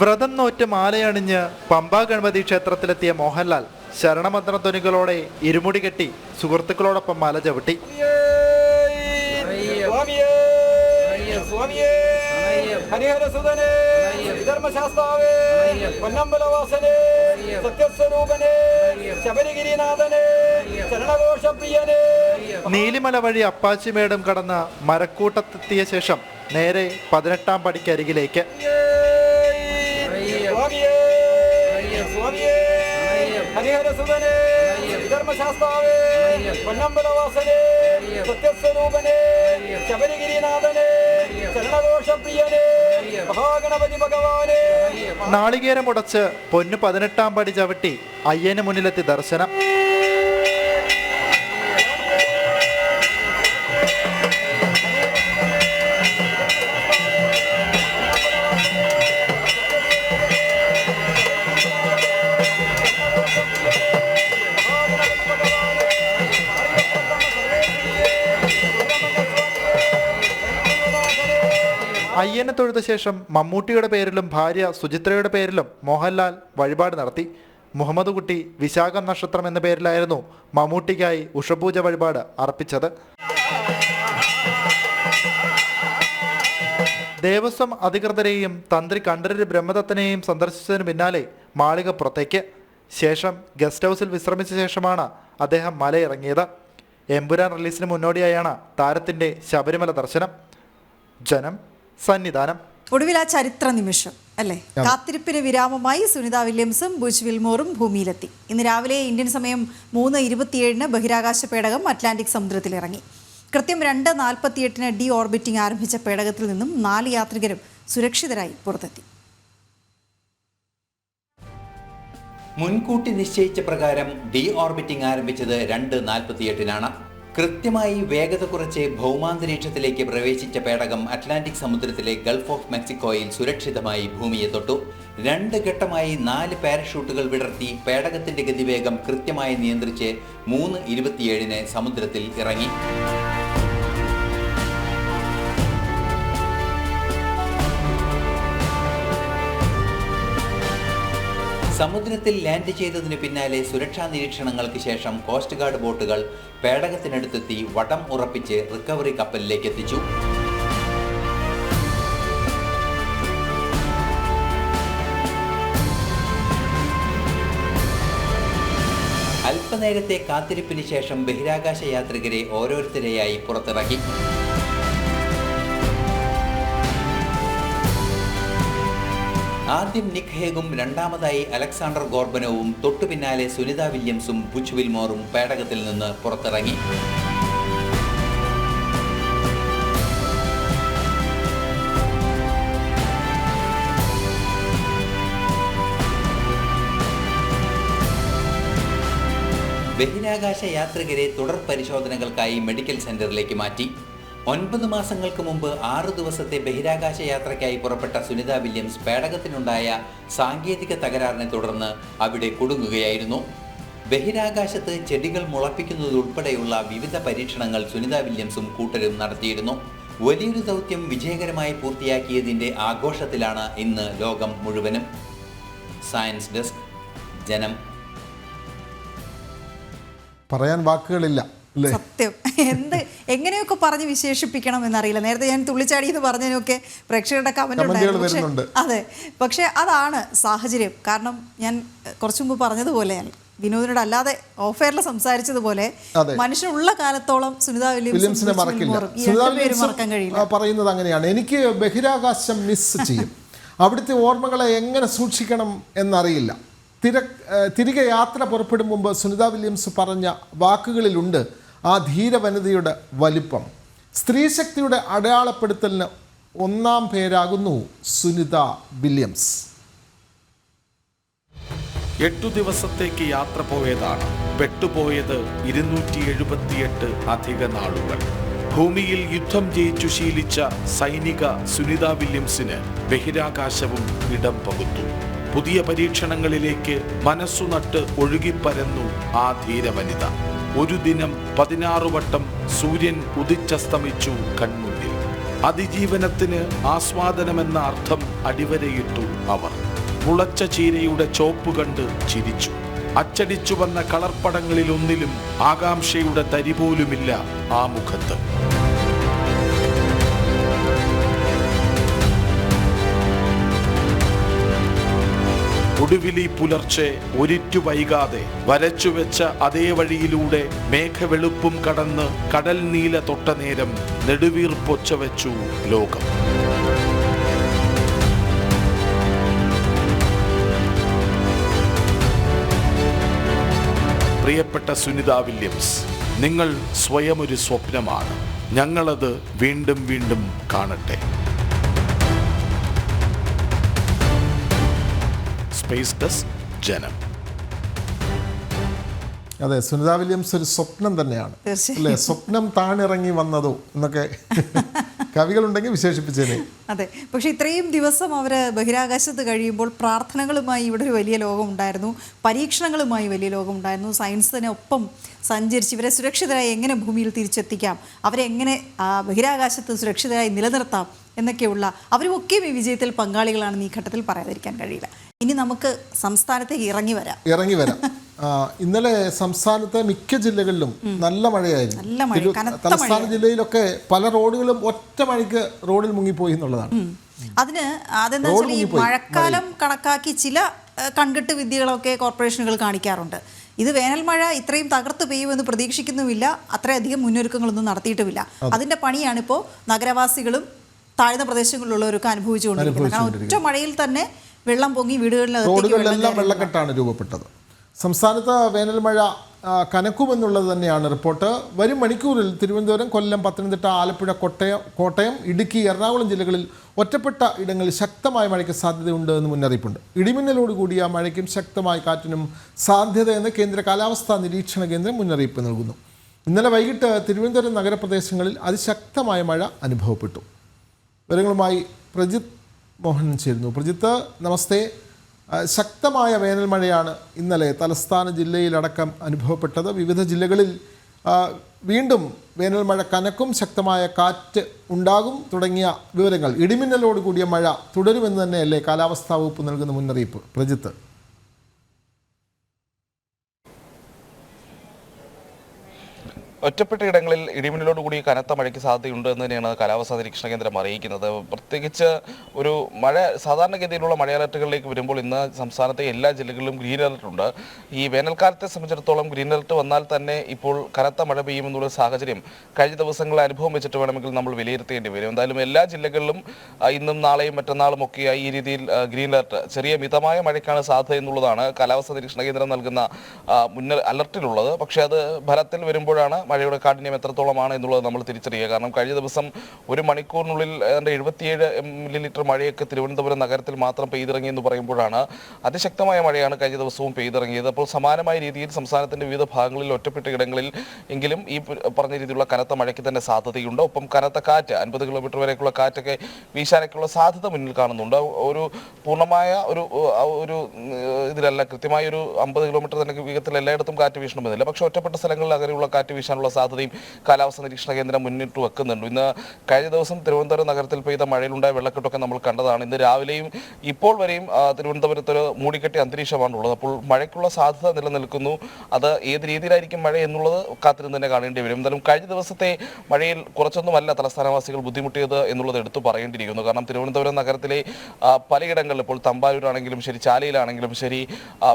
വ്രതം നോറ്റ് മാലയണിഞ്ഞ് പമ്പാ ഗണപതി ക്ഷേത്രത്തിലെത്തിയ മോഹൻലാൽ ശരണമന്ത്രധ്വനികളോടെ ഇരുമുടി കെട്ടി സുഹൃത്തുക്കളോടൊപ്പം മല ചവിട്ടി. നീലിമല വഴി അപ്പാച്ചിമേടും കടന്ന് മരക്കൂട്ടത്തെത്തിയ ശേഷം നേരെ 18ാം പടിക്കരികിലേക്ക്. നാളികേരമുടച്ച് പൊന്നു 18ാം പടി ചവിട്ടി അയ്യന് മുന്നിലെത്തി ദർശനം. അയ്യനെ തൊഴുത ശേഷം മമ്മൂട്ടിയുടെ പേരിലും ഭാര്യ സുചിത്രയുടെ പേരിലും മോഹൻലാൽ വഴിപാട് നടത്തി. മുഹമ്മദ് കുട്ടി വിശാഖം നക്ഷത്രം എന്ന പേരിലായിരുന്നു മമ്മൂട്ടിക്കായി ഉഷപൂജ വഴിപാട് അർപ്പിച്ചത്. ദേവസ്വം അധികൃതരെയും തന്ത്രി കണ്ഠരര് ബ്രഹ്മദത്തനെയും സന്ദർശിച്ചതിന് പിന്നാലെ മാളികപ്പുറത്തേക്ക്. ശേഷം ഗസ്റ്റ് ഹൗസിൽ വിശ്രമിച്ച ശേഷമാണ് അദ്ദേഹം മലയിറങ്ങിയത്. എമ്പുരാൻ റിലീസിന് മുന്നോടിയായാണ് താരത്തിന്റെ ശബരിമല ദർശനം. ജനം, സന്നിധാനം. ഒടുവിൽ ആ ചരിത്ര നിമിഷം അല്ലേ? കാത്തിരിപ്പിന് വിരാമമായി സുനിത വില്യംസും ബുച്ച് വിൽമോറും ഭൂമിയിലെത്തി. ഇന്ന് രാവിലെ ഇന്ത്യൻ സമയം 3:27 ബഹിരാകാശ പേടകം അറ്റ്ലാന്റിക് സമുദ്രത്തിലിറങ്ങി. കൃത്യം 2:48 ഡി ഓർബിറ്റിംഗ് ആരംഭിച്ച പേടകത്തിൽ നിന്നും 4 യാത്രികരും സുരക്ഷിതരായി പുറത്തെത്തി. മുൻകൂട്ടി നിശ്ചയിച്ച പ്രകാരം ഡി ഓർബിറ്റിംഗ് ആരംഭിച്ചത് 2:48 കൃത്യമായി വേഗത കുറച്ച് ഭൗമാന്തരീക്ഷത്തിലേക്ക് പ്രവേശിച്ച പേടകം അറ്റ്ലാന്റിക് സമുദ്രത്തിലെ ഗൾഫ് ഓഫ് മെക്സിക്കോയിൽ സുരക്ഷിതമായി ഭൂമിയെ തൊട്ടു. 2 ഘട്ടമായി 4 പാരഷൂട്ടുകൾ വിടർത്തി പേടകത്തിന്റെ ഗതിവേഗം കൃത്യമായി നിയന്ത്രിച്ച് 3:27 സമുദ്രത്തിൽ ഇറങ്ങി. സമുദ്രത്തിൽ ലാൻഡ് ചെയ്തതിന് പിന്നാലെ സുരക്ഷാ നിരീക്ഷണങ്ങൾക്ക് ശേഷം കോസ്റ്റ് ഗാർഡ് ബോട്ടുകൾ പേടകത്തിനടുത്തെത്തി വടം ഉറപ്പിച്ച് റിക്കവറി കപ്പലിലേക്ക് എത്തിച്ചു. അല്പനേരത്തെ കാത്തിരിപ്പിന് ശേഷം ബഹിരാകാശ യാത്രികരെ ഓരോരുത്തരെയായി പുറത്തിറക്കി. ആദ്യം നിക് ഹേഗും രണ്ടാമതായി അലക്സാണ്ടർ ഗോർബനോവും തൊട്ടു പിന്നാലെ സുനിത വില്യംസും ബുച്ച് വിൽമോറും പേടകത്തിൽ നിന്ന് പുറത്തിറങ്ങി. ബഹിരാകാശ യാത്രികരെ തുടർ പരിശോധനകൾക്കായി മെഡിക്കൽ സെന്ററിലേക്ക് മാറ്റി. 9 മാസങ്ങൾക്ക് മുമ്പ് 6 ദിവസത്തെ ബഹിരാകാശ യാത്രയ്ക്കായി പുറപ്പെട്ട സുനിത വില്യംസ് പേടകത്തിനുണ്ടായ സാങ്കേതിക തകരാറിനെ തുടർന്ന് അവിടെ കുടുങ്ങുകയായിരുന്നു. ബഹിരാകാശത്ത് ചെടികൾ മുളപ്പിക്കുന്നതുൾപ്പെടെയുള്ള വിവിധ പരീക്ഷണങ്ങൾ സുനിത വില്യംസും കൂട്ടരും നടത്തിയിരുന്നു. വലിയൊരു ദൗത്യം വിജയകരമായി പൂർത്തിയാക്കിയതിൻ്റെ ആഘോഷത്തിലാണ് ഇന്ന് ലോകം മുഴുവനും. സയൻസ് ഡെസ്ക്, ജനം. പറയാൻ വാക്കുകളില്ല. സത്യം, എങ്ങനെയൊക്കെ പറഞ്ഞ് വിശേഷിപ്പിക്കണം എന്നറിയില്ല. നേരത്തെ ഞാൻ തുള്ളിച്ചാടി എന്ന് പറഞ്ഞതിനൊക്കെ പ്രേക്ഷകരുടെ കമന്റ് ഉണ്ടായിരുന്നു. അതെ, പക്ഷെ അതാണ് സാഹചര്യം. കാരണം ഞാൻ കുറച്ചു മുമ്പ് പറഞ്ഞതുപോലെ, വിനോദിനോട് അല്ലാതെ ഓഫെയറിൽ സംസാരിച്ചതുപോലെ, മനുഷ്യനുള്ള കാലത്തോളം സുനിത വില്യംസിനെ മറക്കാൻ കഴിയില്ല. പറയുന്നത് അങ്ങനെയാണ്. എനിക്ക് ബഹിരാകാശം മിസ് ചെയ്യും. അവിടുത്തെ ഓർമ്മകളെ എങ്ങനെ സൂക്ഷിക്കണം എന്നറിയില്ല. തിരികെ യാത്ര പുറപ്പെടും മുമ്പ് സുനിത വില്യംസ് പറഞ്ഞ വാക്കുകളിലുണ്ട് ആ ധീര വനിതയുടെ വലിപ്പം. സ്ത്രീശക്തിയുടെ അടയാളപ്പെടുത്തലിന് 1-ാം പേരാകുന്നു സുനിത വില്യംസ്. 8 ദിവസത്തേക്ക് യാത്ര പോയതാണ്. പെട്ടുപോയത് 278 അധിക നാളുകൾ. ഭൂമിയിൽ യുദ്ധം ജയിച്ചു ശീലിച്ച സൈനിക സുനിത വില്യംസിന് ബഹിരാകാശവും ഇടം പകുത്തു. പുതിയ പരീക്ഷണങ്ങളിലേക്ക് മനസ്സു നട്ട് ഒഴുകിപ്പരന്നു ആ ധീരവനിത. ഒരു ദിനം 16 വട്ടം സൂര്യൻ ഉദിച്ചസ്തമിച്ചു കൺമുന്നിൽ. അതിജീവനത്തിന് ആസ്വാദനമെന്ന അർത്ഥം അടിവരയിട്ടു അവർ. മുളച്ച ചീരയുടെ ചോപ്പ് കണ്ട് ചിരിച്ചു. അച്ചടിച്ചു വന്ന കളർപ്പടങ്ങളിലൊന്നിലും ആകാംക്ഷയുടെ തരി പോലുമില്ല ആ മുഖത്ത്. ഒടുവിലി പുലർച്ചെ ഒരിറ്റു വൈകാതെ വരച്ചുവെച്ച അതേ വഴിയിലൂടെ മേഘവെളുപ്പും കടന്ന് കടൽ നീല തൊട്ട നേരം നെടുവീർപ്പൊച്ച വെച്ചു ലോകം. പ്രിയപ്പെട്ട സുനിത വില്യംസ്, നിങ്ങൾ സ്വയം ഒരു സ്വപ്നമാണ്. ഞങ്ങളത് വീണ്ടും വീണ്ടും കാണട്ടെ. സ്പേസ് ഡെസ്ക്, ജനം. അതെ, സുനിത വില്യംസ് ഒരു സ്വപ്നം തന്നെയാണ് തീർച്ചയായും. അല്ലേ? സ്വപ്നം താണിറങ്ങി വന്നതോ എന്നൊക്കെ കവികളുണ്ടെങ്കിൽ വിശേഷിപ്പിച്ചേനെ. അതെ, പക്ഷേ ഇത്രയും ദിവസം അവർ ബഹിരാകാശത്ത് കഴിയുമ്പോൾ പ്രാർത്ഥനകളുമായി ഇവിടെ ഒരു വലിയ ലോകം ഉണ്ടായിരുന്നു, പരീക്ഷണങ്ങളുമായി വലിയ ലോകം ഉണ്ടായിരുന്നു. സയൻസിനൊപ്പം സഞ്ചരിച്ച് ഇവരെ സുരക്ഷിതരായി എങ്ങനെ ഭൂമിയിൽ തിരിച്ചെത്തിക്കാം, അവരെ എങ്ങനെ ബഹിരാകാശത്ത് സുരക്ഷിതരായി നിലനിർത്താം എന്നൊക്കെയുള്ള അവരുമൊക്കെയും ഈ വിജയത്തിൽ പങ്കാളികളാണെന്ന് ഈ ഘട്ടത്തിൽ പറയാതിരിക്കാൻ കഴിയില്ല. ഇനി നമുക്ക് സംസ്ഥാനത്തേക്ക് ഇറങ്ങി വരാം. ഇന്നലെ സംസ്ഥാനത്തെ മിക്ക ജില്ലകളിലും നല്ല മഴയായിരുന്നു. നല്ല മഴ, കനത്ത തലസ്ഥാന ജില്ലയിലൊക്കെ പല റോഡുകളും ഒറ്റ മഴയ്ക്ക് റോഡിൽ മുങ്ങിപ്പോയി എന്നുള്ളതാണ്. അതെന്താ വെച്ചാൽ ഈ മഴക്കാലം കണക്കാക്കി ചില കൺകെട്ട് വിദ്യകളൊക്കെ കോർപ്പറേഷനുകൾ കാണിക്കാറുണ്ട്. ഇത് വേനൽ മഴ ഇത്രയും തകർത്ത് പെയ്യുമെന്ന് പ്രതീക്ഷിക്കുന്നുമില്ല, അത്രയധികം മുന്നൊരുക്കങ്ങളൊന്നും നടത്തിയിട്ടുമില്ല. അതിൻ്റെ പണിയാണിപ്പോൾ നഗരവാസികളും താഴ്ന്ന പ്രദേശങ്ങളിലുള്ളവരൊക്കെ അനുഭവിച്ചുകൊണ്ടിരിക്കുന്നത്. കാരണം ഒറ്റ മഴയിൽ തന്നെ വെള്ളം പൊങ്ങി റോഡുകളിലെല്ലാം വെള്ളക്കെട്ടാണ് രൂപപ്പെട്ടത്. സംസ്ഥാനത്ത് വേനൽ മഴ കനക്കുമെന്നുള്ളത് തന്നെയാണ് റിപ്പോർട്ട്. വരും മണിക്കൂറിൽ തിരുവനന്തപുരം, കൊല്ലം, പത്തനംതിട്ട, ആലപ്പുഴ, കോട്ടയം, ഇടുക്കി, എറണാകുളം ജില്ലകളിൽ ഒറ്റപ്പെട്ട ഇടങ്ങളിൽ ശക്തമായ മഴയ്ക്ക് സാധ്യതയുണ്ട് എന്ന് മുന്നറിയിപ്പുണ്ട്. ഇടിമിന്നലോട് കൂടിയ മഴയ്ക്കും ശക്തമായ കാറ്റിനും സാധ്യതയെന്ന് കേന്ദ്ര കാലാവസ്ഥാ നിരീക്ഷണ കേന്ദ്രം മുന്നറിയിപ്പ് നൽകുന്നു. ഇന്നലെ വൈകിട്ട് തിരുവനന്തപുരം നഗരപ്രദേശങ്ങളിൽ അതിശക്തമായ മഴ അനുഭവപ്പെട്ടു. വിവരങ്ങളുമായി പ്രജിത്ത് മോഹൻ ചേരുന്നു. പ്രജിത്ത്, നമസ്തേ. ശക്തമായ വേനൽ മഴയാണ് ഇന്നലെ തലസ്ഥാന ജില്ലയിലടക്കം അനുഭവപ്പെട്ടത്. വിവിധ ജില്ലകളിൽ വീണ്ടും വേനൽ മഴ കനക്കും, ശക്തമായ കാറ്റ് ഉണ്ടാകും തുടങ്ങിയ വിവരങ്ങൾ. ഇടിമിന്നലോട് കൂടിയ മഴ തുടരുമെന്ന് തന്നെയല്ലേ കാലാവസ്ഥാ വകുപ്പ് നൽകുന്ന മുന്നറിയിപ്പ്? പ്രജിത്ത്. ഒറ്റപ്പെട്ട ഇടങ്ങളിൽ ഇടിമിന്നലോടുകൂടി കനത്ത മഴയ്ക്ക് സാധ്യതയുണ്ട് എന്ന് തന്നെയാണ് കാലാവസ്ഥാ നിരീക്ഷണ കേന്ദ്രം അറിയിക്കുന്നത്. പ്രത്യേകിച്ച് ഒരു മഴ സാധാരണഗതിയിലുള്ള മഴ അലർട്ടുകളിലേക്ക് വരുമ്പോൾ ഇന്ന് സംസ്ഥാനത്തെ എല്ലാ ജില്ലകളിലും ഗ്രീൻ അലർട്ടുണ്ട്. ഈ വേനൽക്കാലത്തെ സംബന്ധിച്ചിടത്തോളം ഗ്രീൻ അലർട്ട് വന്നാൽ തന്നെ ഇപ്പോൾ കനത്ത മഴ പെയ്യുമെന്നുള്ള സാഹചര്യം കഴിഞ്ഞ ദിവസങ്ങളിൽ അനുഭവം വെച്ചിട്ട് വേണമെങ്കിൽ നമ്മൾ വിലയിരുത്തേണ്ടി വരും. എന്തായാലും എല്ലാ ജില്ലകളിലും ഇന്നും നാളെയും മറ്റന്നാളും ഒക്കെയായി ഈ രീതിയിൽ ഗ്രീൻ അലർട്ട്, ചെറിയ മിതമായ മഴയ്ക്കാണ് സാധ്യത എന്നുള്ളതാണ് കാലാവസ്ഥാ നിരീക്ഷണ കേന്ദ്രം നൽകുന്ന അലർട്ടിലുള്ളത്. പക്ഷേ അത് ഫലത്തിൽ വരുമ്പോഴാണ് മഴയുടെ കാഠിന്യം എത്രത്തോളമാണ് എന്നുള്ളത് നമ്മൾ തിരിച്ചറിയുക. കാരണം കഴിഞ്ഞ ദിവസം ഒരു മണിക്കൂറിനുള്ളിൽ ഏതാണ്ട് 77 മില്ലിമീറ്റർ മഴയൊക്കെ തിരുവനന്തപുരം നഗരത്തിൽ മാത്രം പെയ്തിറങ്ങി എന്ന് പറയുമ്പോഴാണ് അതിശക്തമായ മഴയാണ് കഴിഞ്ഞ ദിവസവും പെയ്തിറങ്ങിയത്. അപ്പോൾ സമാനമായ രീതിയിൽ സംസ്ഥാനത്തിന്റെ വിവിധ ഭാഗങ്ങളിൽ ഒറ്റപ്പെട്ട ഇടങ്ങളിൽ എങ്കിലും ഈ പറഞ്ഞ രീതിയിലുള്ള കനത്ത മഴയ്ക്ക് തന്നെ സാധ്യതയുണ്ട്. ഒപ്പം കനത്ത കാറ്റ്, 50 കിലോമീറ്റർ വരെയൊക്കെയുള്ള കാറ്റൊക്കെ വീശാനൊക്കെയുള്ള സാധ്യത മുന്നിൽ കാണുന്നുണ്ട്. ഒരു പൂർണ്ണമായ ഒരു ഇതിലല്ല, കൃത്യമായ ഒരു 50 കിലോമീറ്റർ തന്നെ വേഗത്തിൽ എല്ലായിടത്തും കാറ്റ് വീശണമെന്നില്ല. പക്ഷേ ഒറ്റപ്പെട്ട സ്ഥലങ്ങളിൽ അങ്ങനെയുള്ള കാറ്റ് വീശാനുള്ള സാധ്യതയും കാലാവസ്ഥാ നിരീക്ഷണ കേന്ദ്രം മുന്നിട്ട് വെക്കുന്നുണ്ട്. ഇന്ന് കഴിഞ്ഞ ദിവസം തിരുവനന്തപുരം നഗരത്തിൽ പെയ്ത മഴയിലുണ്ടായ വെള്ളക്കെട്ടൊക്കെ നമ്മൾ കണ്ടതാണ്. ഇന്ന് രാവിലെയും ഇപ്പോൾ വരെയും തിരുവനന്തപുരത്ത് ഒരു മൂടിക്കെട്ടിയ അന്തരീക്ഷമാണുള്ളത്. അപ്പോൾ മഴയ്ക്കുള്ള സാധ്യത നിലനിൽക്കുന്നു. അത് ഏത് രീതിയിലായിരിക്കും മഴ എന്നുള്ളത് കാത്തിരുന്ന് തന്നെ കാണേണ്ടി വരും. എന്തായാലും കഴിഞ്ഞ ദിവസത്തെ മഴയിൽ കുറച്ചൊന്നുമല്ല തലസ്ഥാനവാസികൾ ബുദ്ധിമുട്ടിയത് എന്നുള്ളത് എടുത്തു പറയേണ്ടിയിരിക്കുന്നു. കാരണം തിരുവനന്തപുരം നഗരത്തിലെ പലയിടങ്ങളിലും, ഇപ്പോൾ തമ്പാനൂരാണെങ്കിലും ശരി, ചാലയിലാണെങ്കിലും ശരി,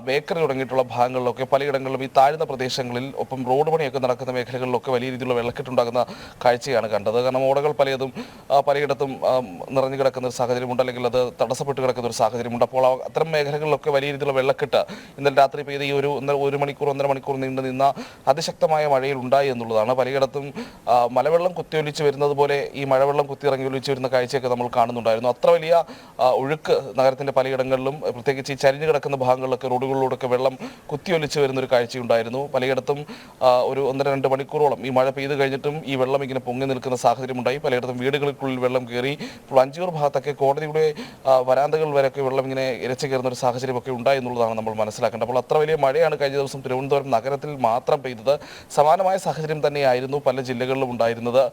ബേക്കറി തുടങ്ങിയിട്ടുള്ള ഭാഗങ്ങളിലൊക്കെ പലയിടങ്ങളിലും ഈ താഴ്ന്ന പ്രദേശങ്ങളിൽ ഒപ്പം റോഡ് പണിയൊക്കെ നടക്കുന്ന മേഖലകളിലൊക്കെ വലിയ രീതിയിലുള്ള വെള്ളക്കെട്ടുണ്ടാകുന്ന കാഴ്ചയാണ് കണ്ടത്. കാരണം ഓടകൾ പലയിടത്തും നിറഞ്ഞു കിടക്കുന്ന ഒരു സാഹചര്യമുണ്ട്, അല്ലെങ്കിൽ അത് തടസ്സപ്പെട്ട് കിടക്കുന്ന ഒരു സാഹചര്യമുണ്ട്. അപ്പോൾ അത്തരം മേഖലകളിലൊക്കെ വലിയ രീതിയിലുള്ള വെള്ളക്കെട്ട് ഇന്നലെ രാത്രി പെയ്ത ഈ ഒരു മണിക്കൂർ 1.5 മണിക്കൂർ നീണ്ടു നിന്ന അതിശക്തമായ മഴയിൽ ഉണ്ടായി എന്നുള്ളതാണ്. പലയിടത്തും മലവെള്ളം കുത്തിയൊലിച്ച് വരുന്നത് പോലെ ഈ മഴവെള്ളം കുത്തിയിറങ്ങി ഒലിച്ച് വരുന്ന കാഴ്ചയൊക്കെ നമ്മൾ കാണുന്നുണ്ടായിരുന്നു. അത്ര വലിയ ഒഴുക്ക് നഗരത്തിന്റെ പലയിടങ്ങളിലും, പ്രത്യേകിച്ച് ഈ ചരിഞ്ഞു കിടക്കുന്ന ഭാഗങ്ങളിലൊക്കെ റോഡുകളിലൂടെയൊക്കെ വെള്ളം കുത്തിയൊലിച്ച് വരുന്ന ഒരു കാഴ്ചയുണ്ടായിരുന്നു. പലയിടത്തും ഒരു 1-2 മണിക്കൂർ മണിക്കൂറോളം ഈ മഴ പെയ്ത് കഴിഞ്ഞിട്ടും ഈ വെള്ളം ഇങ്ങനെ പൊങ്ങി നിൽക്കുന്ന സാഹചര്യമുണ്ടായി. പലയിടത്തും വീടുകൾക്കുള്ളിൽ വെള്ളം കയറി. ഇപ്പോൾ അഞ്ചൂർ ഭാഗത്തൊക്കെ കോടതിയുടെ വരാന്തകൾ വരെയൊക്കെ വെള്ളം ഇങ്ങനെ ഇരച്ചു കയറുന്ന ഒരു സാഹചര്യമൊക്കെ ഉണ്ടായി എന്നുള്ളതാണ് നമ്മൾ മനസ്സിലാക്കേണ്ടത്. അപ്പോൾ അത്ര വലിയ മഴയാണ് കഴിഞ്ഞ ദിവസം തിരുവനന്തപുരം നഗരത്തിൽ മാത്രം പെയ്തത്. സമാനമായ സാഹചര്യം തന്നെയായിരുന്നു പല ജില്ലകളിലും ഉണ്ടായിരുന്നത്.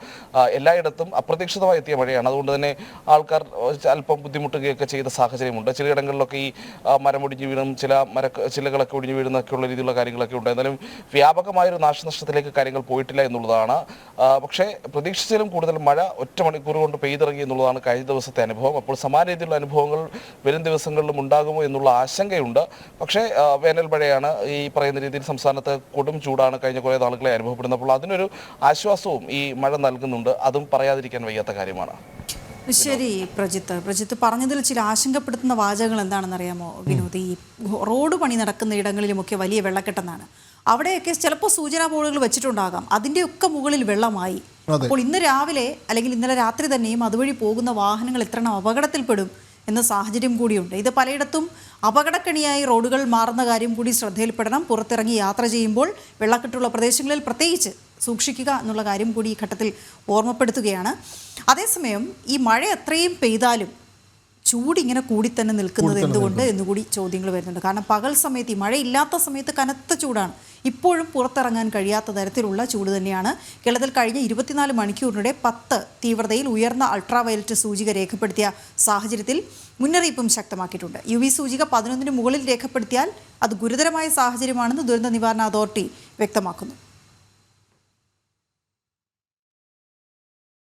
എല്ലായിടത്തും അപ്രതീക്ഷിതമായി എത്തിയ മഴയാണ്. അതുകൊണ്ട് തന്നെ ആൾക്കാർ അല്പം ബുദ്ധിമുട്ടുകയൊക്കെ ചെയ്ത സാഹചര്യമുണ്ട്. ചിലയിടങ്ങളിലൊക്കെ ഈ മരമൊടിഞ്ഞു വീണും ചിലകളൊക്കെ ഒടിഞ്ഞു വീഴുന്നൊക്കെയുള്ള രീതിയിലുള്ള കാര്യങ്ങളൊക്കെ ഉണ്ട്. എന്നാലും വ്യാപകമായൊരു നാശനഷ്ടത്തിലേക്ക് കാര്യങ്ങൾ പോയിട്ടില്ല എന്നുള്ളതാണ്. പക്ഷേ പ്രതീക്ഷിച്ചാലും കൂടുതൽ മഴ ഒറ്റ മണിക്കൂർ കൊണ്ട് പെയ്തിറങ്ങി എന്നുള്ളതാണ് കഴിഞ്ഞ ദിവസത്തെ അനുഭവം. അപ്പോൾ സമാന രീതിയിലുള്ള അനുഭവങ്ങൾ വരും ദിവസങ്ങളിലും ഉണ്ടാകുമോ എന്നുള്ള ആശങ്കയുണ്ട്. പക്ഷേ വേനൽ മഴയാണ്. ഈ പറയുന്ന രീതിയിൽ സംസ്ഥാനത്ത് കൊടും ചൂടാണ് കഴിഞ്ഞ കുറേ നാളുകളെ അനുഭവപ്പെടുന്നത്. അപ്പോൾ അതിനൊരു ആശ്വാസവും ഈ മഴ നൽകുന്നുണ്ട്. അതും പറയാതിരിക്കാൻ വയ്യാത്ത കാര്യമാണ്. ശരി പ്രജിത്ത് പറഞ്ഞതിൽ ചില ആശങ്കപ്പെടുത്തുന്ന വാചകങ്ങൾ എന്താണെന്ന് അറിയാമോ വിനോദ്? ഈ റോഡ് പണി നടക്കുന്ന ഇടങ്ങളിലുമൊക്കെ വലിയ വെള്ളക്കെട്ടെന്നാണ്. അവിടെയൊക്കെ ചിലപ്പോൾ സൂചനാ ബോർഡുകൾ വെച്ചിട്ടുണ്ടാകാം. അതിൻ്റെയൊക്കെ മുകളിൽ വെള്ളമായി. അപ്പോൾ ഇന്ന് രാവിലെ അല്ലെങ്കിൽ ഇന്നലെ രാത്രി തന്നെയും അതുവഴി പോകുന്ന വാഹനങ്ങൾ എത്ര അപകടത്തിൽപ്പെടും എന്ന സാഹചര്യം കൂടിയുണ്ട്. ഇത് പലയിടത്തും അപകടക്കണിയായി റോഡുകൾ മാറുന്ന കാര്യം കൂടി ശ്രദ്ധയിൽപ്പെടണം. പുറത്തിറങ്ങി യാത്ര ചെയ്യുമ്പോൾ വെള്ളക്കെട്ടുള്ള പ്രദേശങ്ങളിൽ പ്രത്യേകിച്ച് സൂക്ഷിക്കുക എന്നുള്ള കാര്യം കൂടി ഈ ഘട്ടത്തിൽ ഓർമ്മപ്പെടുത്തുകയാണ്. അതേസമയം ഈ മഴ എത്രയും പെയ്താലും ചൂടിങ്ങനെ കൂടി തന്നെ നിൽക്കുന്നത് എന്തുകൊണ്ട് എന്നുകൂടി ചോദ്യങ്ങൾ വരുന്നുണ്ട്. കാരണം പകൽ സമയത്ത് ഈ മഴയില്ലാത്ത സമയത്ത് കനത്ത ചൂടാണ്. ഇപ്പോഴും പുറത്തിറങ്ങാൻ കഴിയാത്ത തരത്തിലുള്ള ചൂട് തന്നെയാണ്. കേരളത്തിൽ കഴിഞ്ഞ 24 മണിക്കൂറിനിടെ 10 തീവ്രതയിൽ ഉയർന്ന അൾട്രാവയലറ്റ് സൂചിക രേഖപ്പെടുത്തിയ സാഹചര്യത്തിൽ മുന്നറിയിപ്പും ശക്തമാക്കിയിട്ടുണ്ട്. UV സൂചിക 11 മുകളിൽ രേഖപ്പെടുത്തിയാൽ അത് ഗുരുതരമായ സാഹചര്യമാണെന്ന് ദുരന്ത നിവാരണ അതോറിറ്റി വ്യക്തമാക്കുന്നു.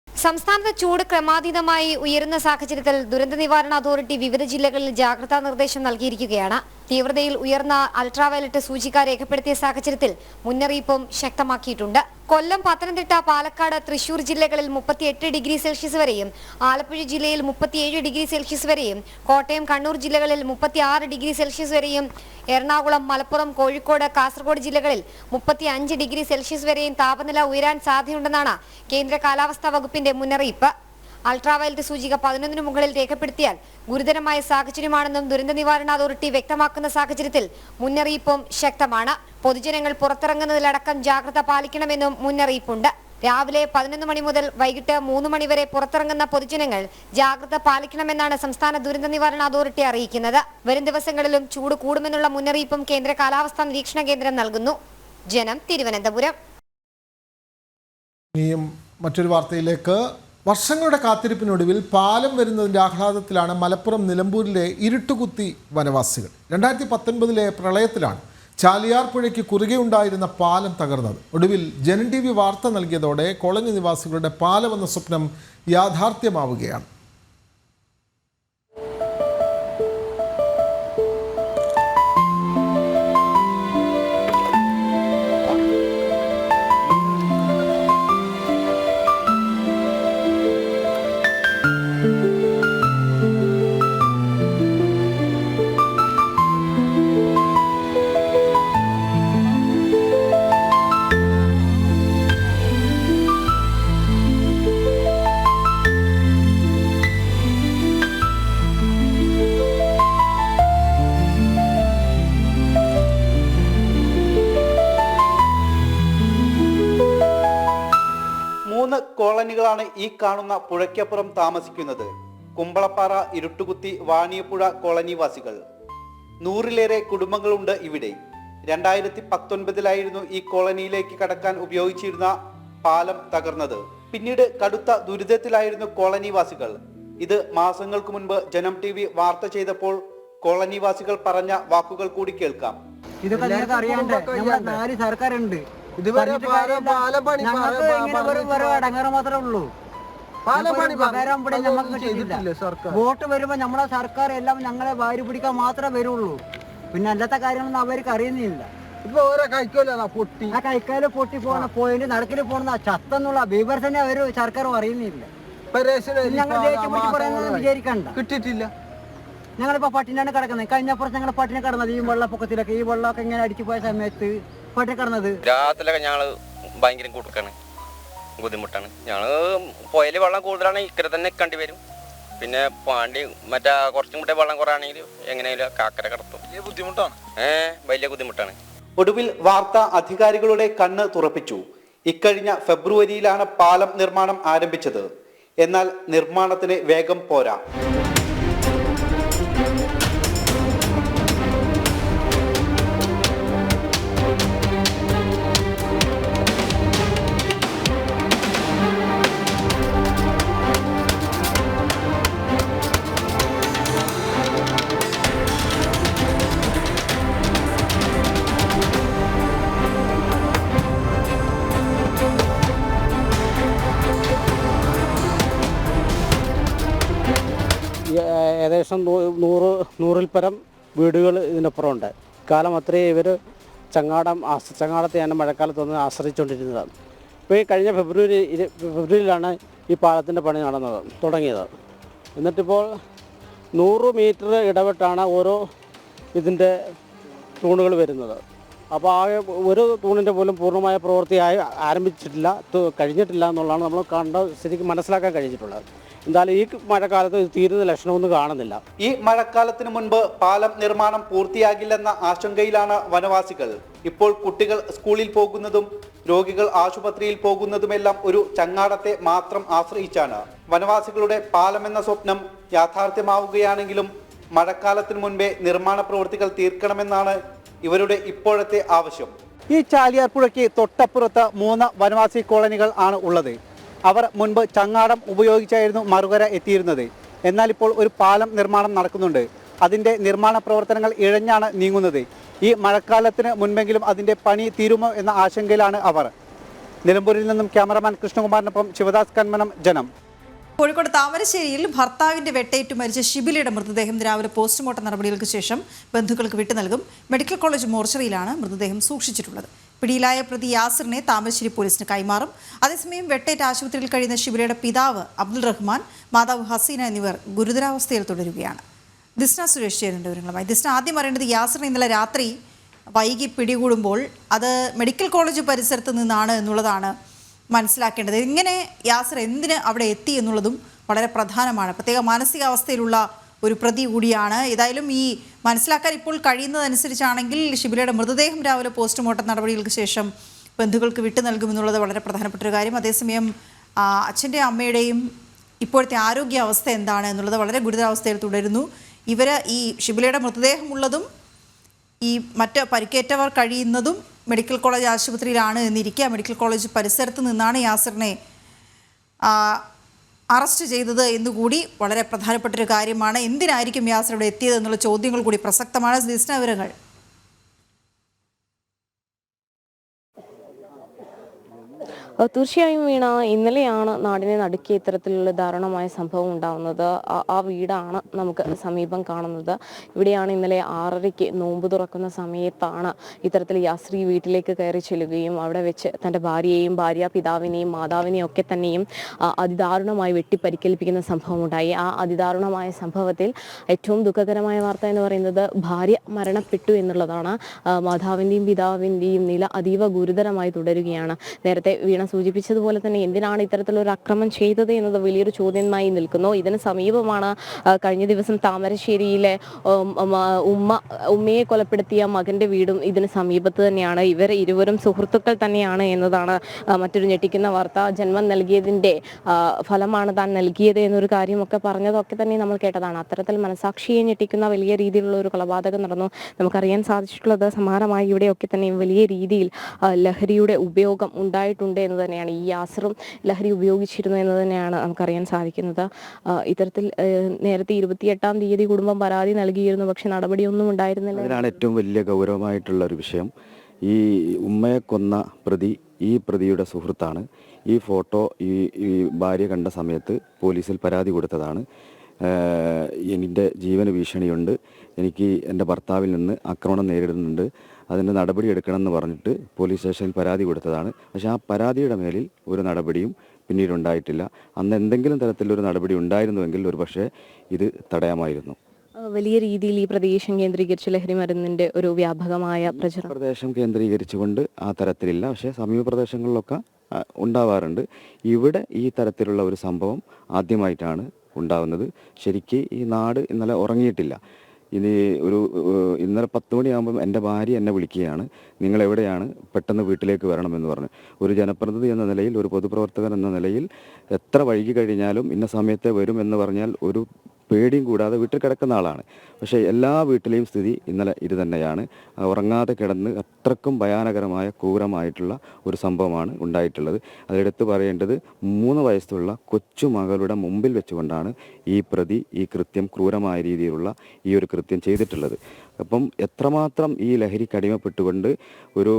സംസ്ഥാനത്ത് ചൂട് ക്രമാതീതമായി ഉയരുന്ന സാഹചര്യത്തിൽ ദുരന്ത നിവാരണ അതോറിറ്റി വിവിധ ജില്ലകളിൽ ജാഗ്രതാ നിർദ്ദേശം നൽകിയിരിക്കുകയാണ്. തീവ്രതയിൽ ഉയർന്ന അൾട്രാവയലറ്റ് സൂചിക രേഖപ്പെടുത്തിയ സാഹചര്യത്തിൽ മുന്നറിയിപ്പും ശക്തമാക്കിയിട്ടുണ്ട്. കൊല്ലം, പത്തനംതിട്ട, പാലക്കാട്, തൃശൂർ ജില്ലകളിൽ 38 ഡിഗ്രി സെൽഷ്യസ് വരെയും, ആലപ്പുഴ ജില്ലയിൽ 37 ഡിഗ്രി സെൽഷ്യസ് വരെയും, കോട്ടയം, കണ്ണൂർ ജില്ലകളിൽ 36 ഡിഗ്രി സെൽഷ്യസ് വരെയും, എറണാകുളം, മലപ്പുറം, കോഴിക്കോട്, കാസർഗോഡ് ജില്ലകളിൽ 35 ഡിഗ്രി സെൽഷ്യസ് വരെയും താപനില ഉയരാൻ സാധ്യതയുണ്ടെന്നാണ് കേന്ദ്ര കാലാവസ്ഥാ വകുപ്പിന്റെ മുന്നറിയിപ്പ്. അൾട്രാവയലറ്റ് സൂചിക 11 മുകളിൽ രേഖപ്പെടുത്തിയാൽ ഗുരുതരമായ സാഹചര്യമാണെന്നും ദുരന്ത നിവാരണ അതോറിറ്റി വ്യക്തമാക്കുന്ന സാഹചര്യത്തിൽ മുന്നറിയിപ്പും ശക്തമാണ്. പൊതുജനങ്ങൾ പുറത്തിറങ്ങുന്നതിലടക്കം ജാഗ്രത പാലിക്കണമെന്നും മുന്നറിയിപ്പുണ്ട്. രാവിലെ 11 മണി മുതൽ വൈകിട്ട് 3 മണി വരെ പുറത്തിറങ്ങുന്ന പൊതുജനങ്ങൾ ജാഗ്രത പാലിക്കണമെന്നാണ് സംസ്ഥാന ദുരന്ത നിവാരണ അതോറിറ്റി അറിയിക്കുന്നത്. വരും ദിവസങ്ങളിലും ചൂട് കൂടുമെന്നുള്ള മുന്നറിയിപ്പും കേന്ദ്ര കാലാവസ്ഥാ നിരീക്ഷണ കേന്ദ്രം നൽകുന്നു. ജനം, തിരുവനന്തപുരം. ഇനിയും മറ്റൊരു വാർത്തയിലേക്ക്. വർഷങ്ങളുടെ കാത്തിരിപ്പിനൊടുവിൽ പാലം വരുന്നതിൻ്റെ ആഹ്ലാദത്തിലാണ് മലപ്പുറം നിലമ്പൂരിലെ ഇരുട്ടുകുത്തി വനവാസികൾ. 2019 പ്രളയത്തിലാണ് ചാലിയാർ പുഴയ്ക്ക് കുറുകെ ഉണ്ടായിരുന്ന പാലം തകർന്നത്. ഒടുവിൽ ജനം TV വാർത്ത നൽകിയതോടെ കോളനി നിവാസികളുടെ പാലം എന്ന സ്വപ്നം യാഥാർത്ഥ്യമാവുകയാണ്. കോളനികളാണ് ഈ കാണുന്ന പുഴയ്ക്കപ്പുറം താമസിക്കുന്നത്. കുമ്പളപ്പാറ, ഇരുട്ടുകുത്തി, വാണിയപ്പുഴ കോളനിവാസികൾ. 100-ലേറെ കുടുംബങ്ങളുണ്ട് ഇവിടെ. 2019 ഈ കോളനിയിലേക്ക് കടക്കാൻ ഉപയോഗിച്ചിരുന്ന പാലം തകർന്നത്. പിന്നീട് കടുത്ത ദുരിതത്തിലായിരുന്നു കോളനിവാസികൾ. ഇത് മാസങ്ങൾക്ക് മുൻപ് ജനം TV വാർത്ത ചെയ്തപ്പോൾ കോളനിവാസികൾ പറഞ്ഞ വാക്കുകൾ കൂടി കേൾക്കാം. ഇതൊക്കെ നിങ്ങൾക്ക് അറിയാണ്ട് നമ്മുടെ നാല് സർക്കാരുണ്ട്. അടങ്ങാറ് മാത്രമേ ഉള്ളൂ. വോട്ട് വരുമ്പോ നമ്മളെ സർക്കാർ എല്ലാം ഞങ്ങളെ വാരി പിടിക്കാൻ മാത്രമേ വരുള്ളൂ. പിന്നെ അല്ലാത്ത കാര്യങ്ങളൊന്നും അവർക്ക് അറിയുന്നില്ല. ആ കൈക്കാല് പൊട്ടി പോണ പോയിന്റ് നടക്കിൽ പോണ ചത്തെന്നുള്ള വിവരം അവര് സർക്കാർ അറിയുന്നില്ല. ഞങ്ങൾ വിചാരിക്കണ്ട കിട്ടിയിട്ടില്ല. ഞങ്ങളിപ്പോ പട്ടിനാണ് കിടക്കുന്നത്. കഴിഞ്ഞപ്പുറത്ത് ഞങ്ങൾ പട്ടിണി കിടന്നത് ഈ വെള്ളപ്പൊക്കത്തിലൊക്കെ. ഈ വെള്ളമൊക്കെ ഇങ്ങനെ അടിച്ചു പോയ സമയത്ത് പട്ടിണി കിടന്നത്. രാത്രിയിലൊക്കെ ഞങ്ങള് ഭയങ്കര കൊടുക്കാണ്, ബുദ്ധിമുട്ടാണ്. ഞങ്ങള് പുഴയില് വെള്ളം കൂടുതലാണ്, ഇക്കരെ തന്നെ നിൽക്കേണ്ടി വരും. പിന്നെ പാണ്ടി മറ്റേ കുറച്ചും കൂടെ വെള്ളം കുറയാണെങ്കിൽ എങ്ങനെയാലും കാക്കര കടത്തും. ബുദ്ധിമുട്ടാണ്, വലിയ ബുദ്ധിമുട്ടാണ്. ഒടുവിൽ വാർത്ത അധികാരികളുടെ കണ്ണ് തുറപ്പിച്ചു. ഇക്കഴിഞ്ഞ ഫെബ്രുവരിയിലാണ് പാലം നിർമ്മാണം ആരംഭിച്ചത്. എന്നാൽ നിർമ്മാണത്തിന് വേഗം പോരാ. ഏകദേശം 100-ൽ പരം വീടുകൾ ഇതിനപ്പുറമുണ്ട്. കാലം അത്രയും ഇവർ ചങ്ങാടത്തെയാണ് മഴക്കാലത്തൊന്ന് ആശ്രയിച്ചുകൊണ്ടിരുന്നത്. ഇപ്പോൾ ഈ കഴിഞ്ഞ ഫെബ്രുവരിയിലാണ് ഈ പാലത്തിൻ്റെ പണി തുടങ്ങിയത്. എന്നിട്ടിപ്പോൾ 100 മീറ്റർ ഇടവിട്ടാണ് ഓരോ ഇതിൻ്റെ തൂണുകൾ വരുന്നത്. അപ്പോൾ ആകെ ഒരു തൂണിൻ്റെ പോലും പൂർണ്ണമായ പ്രവൃത്തി കഴിഞ്ഞിട്ടില്ല എന്നുള്ളതാണ് നമ്മൾ ശരിക്കും മനസ്സിലാക്കാൻ കഴിഞ്ഞിട്ടുള്ളത്. എന്തായാലും ഈ മഴക്കാലത്ത് തീരുന്ന ലക്ഷണമൊന്നും കാണുന്നില്ല. ഈ മഴക്കാലത്തിന് മുൻപ് പാലം നിർമ്മാണം പൂർത്തിയാകില്ലെന്ന ആശങ്കയിലാണ് വനവാസികൾ. ഇപ്പോൾ കുട്ടികൾ സ്കൂളിൽ പോകുന്നതും രോഗികൾ ആശുപത്രിയിൽ പോകുന്നതുമെല്ലാം ഒരു ചങ്ങാടത്തെ മാത്രം ആശ്രയിച്ചാണ്. വനവാസികളുടെ പാലമെന്ന സ്വപ്നം യാഥാർത്ഥ്യമാവുകയാണെങ്കിലും മഴക്കാലത്തിന് മുൻപേ നിർമ്മാണ പ്രവൃത്തികൾ തീർക്കണമെന്നാണ് ഇവരുടെ ഇപ്പോഴത്തെ ആവശ്യം. ഈ ചാലിയാർപ്പുഴയ്ക്ക് തൊട്ടപ്പുറത്ത് 3 വനവാസി കോളനികൾ ആണ് ഉള്ളത്. അവർ മുൻപ് ചങ്ങാടം ഉപയോഗിച്ചായിരുന്നു മറുകര എത്തിയിരുന്നത്. എന്നാൽ ഇപ്പോൾ ഒരു പാലം നിർമ്മാണം നടക്കുന്നുണ്ട്. അതിൻ്റെ നിർമ്മാണ പ്രവർത്തനങ്ങൾ ഇഴഞ്ഞാണ് നീങ്ങുന്നത്. ഈ മഴക്കാലത്തിന് മുൻപെങ്കിലും അതിൻ്റെ പണി തീരുമോ എന്ന ആശങ്കയിലാണ് അവർ. നിലമ്പൂരിൽ നിന്നും ക്യാമറമാൻ കൃഷ്ണകുമാറിനൊപ്പം ശിവദാസ് കന്മനം, ജനം. കോഴിക്കോട് താമരശ്ശേരിയിൽ ഭർത്താവിന്റെ വെട്ടേറ്റു മരിച്ച ഷിബിലയുടെ മൃതദേഹം രാവിലെ പോസ്റ്റ്മോർട്ടം നടപടികൾക്ക് ശേഷം ബന്ധുക്കൾക്ക് വിട്ടു നൽകും. മെഡിക്കൽ കോളേജ് മോർച്ചറിയിലാണ് മൃതദേഹം സൂക്ഷിച്ചിട്ടുള്ളത്. പിടിയിലായ പ്രതി യാസിറിനെ താമരശ്ശേരി പോലീസിന് കൈമാറും. അതേസമയം വെട്ടേറ്റ് ആശുപത്രിയിൽ കഴിയുന്ന ഷിബിലയുടെ പിതാവ് അബ്ദുൾ റഹ്മാൻ, മാതാവ് ഹസീന എന്നിവർ ഗുരുതരാവസ്ഥയിൽ തുടരുകയാണ്. ദിസ്ന സുരേഷ് ചേരുന്നുണ്ട് വിവരങ്ങളുമായി. ദിസ്ന, ആദ്യം അറിയേണ്ടത് യാസിറിനെ ഇന്നലെ രാത്രി വൈകി പിടികൂടുമ്പോൾ അത് മെഡിക്കൽ കോളേജ് പരിസരത്ത് നിന്നാണ് എന്നുള്ളതാണ് മനസ്സിലാക്കേണ്ടത്. ഇങ്ങനെ യാസിർ എന്തിന് അവിടെ എത്തി എന്നുള്ളതും വളരെ പ്രധാനമാണ്. പ്രത്യേക മാനസികാവസ്ഥയിലുള്ള ഒരു പ്രതി കൂടിയാണ്. ഏതായാലും ഈ മനസ്സിലാക്കാൻ ഇപ്പോൾ കഴിയുന്നതനുസരിച്ചാണെങ്കിൽ ഷിബിലയുടെ മൃതദേഹം രാവിലെ പോസ്റ്റ്മോർട്ടം നടപടികൾക്ക് ശേഷം ബന്ധുക്കൾക്ക് വിട്ടു നൽകുമെന്നുള്ളത് വളരെ പ്രധാനപ്പെട്ട ഒരു കാര്യം. അതേസമയം അച്ഛൻ്റെയും അമ്മയുടെയും ഇപ്പോഴത്തെ ആരോഗ്യാവസ്ഥ എന്താണ് എന്നുള്ളത് വളരെ ഗുരുതരാവസ്ഥയിൽ തുടരുന്നു. ഇവർ ഈ ഷിബിലയുടെ മൃതദേഹമുള്ളതും ഈ മറ്റ് പരിക്കേറ്റവർ കഴിയുന്നതും മെഡിക്കൽ കോളേജ് ആശുപത്രിയിലാണ് എന്നിരിക്കുക. മെഡിക്കൽ കോളേജ് പരിസരത്ത് നിന്നാണ് യാസിറിനെ അറസ്റ്റ് ചെയ്തത് എന്നുകൂടി വളരെ പ്രധാനപ്പെട്ടൊരു കാര്യമാണ്. എന്തിനായിരിക്കും യാസിർ ഇവിടെ എത്തിയത് എന്നുള്ള ചോദ്യങ്ങൾ കൂടി പ്രസക്തമാണ്. ദിസ്ന, വിവരങ്ങൾ. തീർച്ചയായും വീണ, ഇന്നലെയാണ് നാടിനെ നടുക്കിയ ഇത്തരത്തിലുള്ള ദാരുണമായ സംഭവം ഉണ്ടാകുന്നത്. ആ വീടാണ് നമുക്ക് സമീപം കാണുന്നത്. ഇവിടെയാണ് ഇന്നലെ 6:30 നോമ്പ് തുറക്കുന്ന സമയത്താണ് ഇത്തരത്തിൽ യാസ്രി വീട്ടിലേക്ക് കയറി ചെല്ലുകയും അവിടെ വെച്ച് തൻ്റെ ഭാര്യയെയും പിതാവിനെയും മാതാവിനെയും ഒക്കെ തന്നെയും അതിദാരുണമായി വെട്ടിപ്പരിക്കേൽപ്പിക്കുന്ന സംഭവം ഉണ്ടായി. ആ അതിദാരുണമായ സംഭവത്തിൽ ഏറ്റവും ദുഃഖകരമായ വാർത്ത എന്ന് പറയുന്നത് ഭാര്യ മരണപ്പെട്ടു എന്നുള്ളതാണ്. മാതാവിൻ്റെയും പിതാവിൻ്റെയും നില അതീവ ഗുരുതരമായി തുടരുകയാണ്. നേരത്തെ വീണ സൂചിപ്പിച്ചതുപോലെ തന്നെ എന്തിനാണ് ഇത്തരത്തിലൊരു അക്രമം ചെയ്തത് എന്നത് വലിയൊരു ചോദ്യമായി നിൽക്കുന്നു. ഇതിന് സമീപമാണ് കഴിഞ്ഞ ദിവസം താമരശ്ശേരിയിലെ ഉമ്മയെ കൊലപ്പെടുത്തിയ മകന്റെ വീടും ഇതിന് സമീപത്ത് തന്നെയാണ്. ഇവർ ഇരുവരും സുഹൃത്തുക്കൾ തന്നെയാണ് എന്നതാണ് മറ്റൊരു ഞെട്ടിക്കുന്ന വാർത്ത. ജന്മം നൽകിയതിൻ്റെ ഫലമാണ് താൻ നൽകിയത് എന്നൊരു കാര്യമൊക്കെ പറഞ്ഞതൊക്കെ തന്നെ നമ്മൾ കേട്ടതാണ്. അത്തരത്തിൽ മനസാക്ഷിയെ ഞെട്ടിക്കുന്ന വലിയ രീതിയിലുള്ള ഒരു കൊലപാതകം നടന്നു. നമുക്കറിയാൻ സാധിച്ചിട്ടുള്ളത് സമാനമായി ഇവിടെയൊക്കെ തന്നെ വലിയ രീതിയിൽ ലഹരിയുടെ ഉപയോഗം ഉണ്ടായിട്ടുണ്ട് എന്ന് തന്നെയാണ്. ഈ യാസിറും ലഹരി ഉപയോഗിച്ചിരുന്നു എന്ന് തന്നെയാണ് നമുക്കറിയാൻ സാധിക്കുന്നത്. ഇത്തരത്തിൽ നേരത്തെ 28-ാം തീയതി കുടുംബം പരാതി നൽകിയിരുന്നു. പക്ഷെ നടപടിയൊന്നും ഉണ്ടായിരുന്നില്ല. അതിനാണ് ഏറ്റവും വലിയ ഗൗരവമായിട്ടുള്ള ഒരു വിഷയം. ഈ ഉമ്മയെ കൊന്ന പ്രതി ഈ പ്രതിയുടെ സുഹൃത്താണ്. ഈ ഫോട്ടോ ഈ ഭാര്യ കണ്ട സമയത്ത് പോലീസിൽ പരാതി കൊടുത്തതാണ്. എൻ്റെ ജീവന് ഭീഷണിയുണ്ട്, എനിക്ക് എൻ്റെ ഭർത്താവിൽ നിന്ന് ആക്രമണം നേരിടുന്നുണ്ട്, അതിൻ്റെ നടപടി എടുക്കണമെന്ന് പറഞ്ഞിട്ട് പോലീസ് സ്റ്റേഷനിൽ പരാതി കൊടുത്തതാണ്. പക്ഷേ ആ പരാതിയുടെ മേലിൽ ഒരു നടപടിയും പിന്നീട് ഉണ്ടായിട്ടില്ല. അന്ന് എന്തെങ്കിലും തരത്തിലൊരു നടപടി ഉണ്ടായിരുന്നുവെങ്കിൽ ഒരു പക്ഷേ ഇത് തടയാമായിരുന്നു. വലിയ രീതിയിൽ ഈ പ്രദേശം കേന്ദ്രീകരിച്ച് ലഹരി മരുന്നിൻ്റെ ഒരു വ്യാപകമായ പ്രദേശം കേന്ദ്രീകരിച്ചുകൊണ്ട് ആ തരത്തിലില്ല. പക്ഷേ സമീപ പ്രദേശങ്ങളിലൊക്കെ ഉണ്ടാവാറുണ്ട്. ഇവിടെ ഈ തരത്തിലുള്ള ഒരു സംഭവം ആദ്യമായിട്ടാണ് ഉണ്ടാവുന്നത്. ശരിക്ക് ഈ നാട് ഇന്നലെ ഉറങ്ങിയിട്ടില്ല. ഇന്നലെ 10 മണിയാകുമ്പം എൻ്റെ ഭാര്യ എന്നെ വിളിക്കുകയാണ്, നിങ്ങൾ എവിടെയാണ്, പെട്ടെന്ന് വീട്ടിലേക്ക് വരണമെന്ന് പറഞ്ഞു. ഒരു ജനപ്രതിനിധി എന്ന നിലയിൽ, ഒരു പൊതുപ്രവർത്തകൻ എന്ന നിലയിൽ എത്ര വൈകി കഴിഞ്ഞാലും ഇന്ന സമയത്തെ വരും എന്ന് പറഞ്ഞാൽ ഒരു പേടിയും കൂടാതെ വീട്ടിൽ കിടക്കുന്ന ആളാണ്. പക്ഷേ എല്ലാ വീട്ടിലെയും സ്ഥിതി ഇന്നലെ ഇത് തന്നെയാണ്. ഉറങ്ങാതെ കിടന്ന് അത്രക്കും ഭയാനകരമായ ക്രൂരമായിട്ടുള്ള ഒരു സംഭവമാണ് ഉണ്ടായിട്ടുള്ളത്. അതിലെടുത്ത് പറയേണ്ടത് 3 വയസ്സുള്ള കൊച്ചുമകളുടെ മുമ്പിൽ വെച്ചുകൊണ്ടാണ് ഈ പ്രതി ഈ കൃത്യം, ക്രൂരമായ രീതിയിലുള്ള ഈ ഒരു കൃത്യം ചെയ്തിട്ടുള്ളത്. അപ്പം എത്രമാത്രം ഈ ലഹരിക്ക് അടിമപ്പെട്ടുകൊണ്ട് ഒരു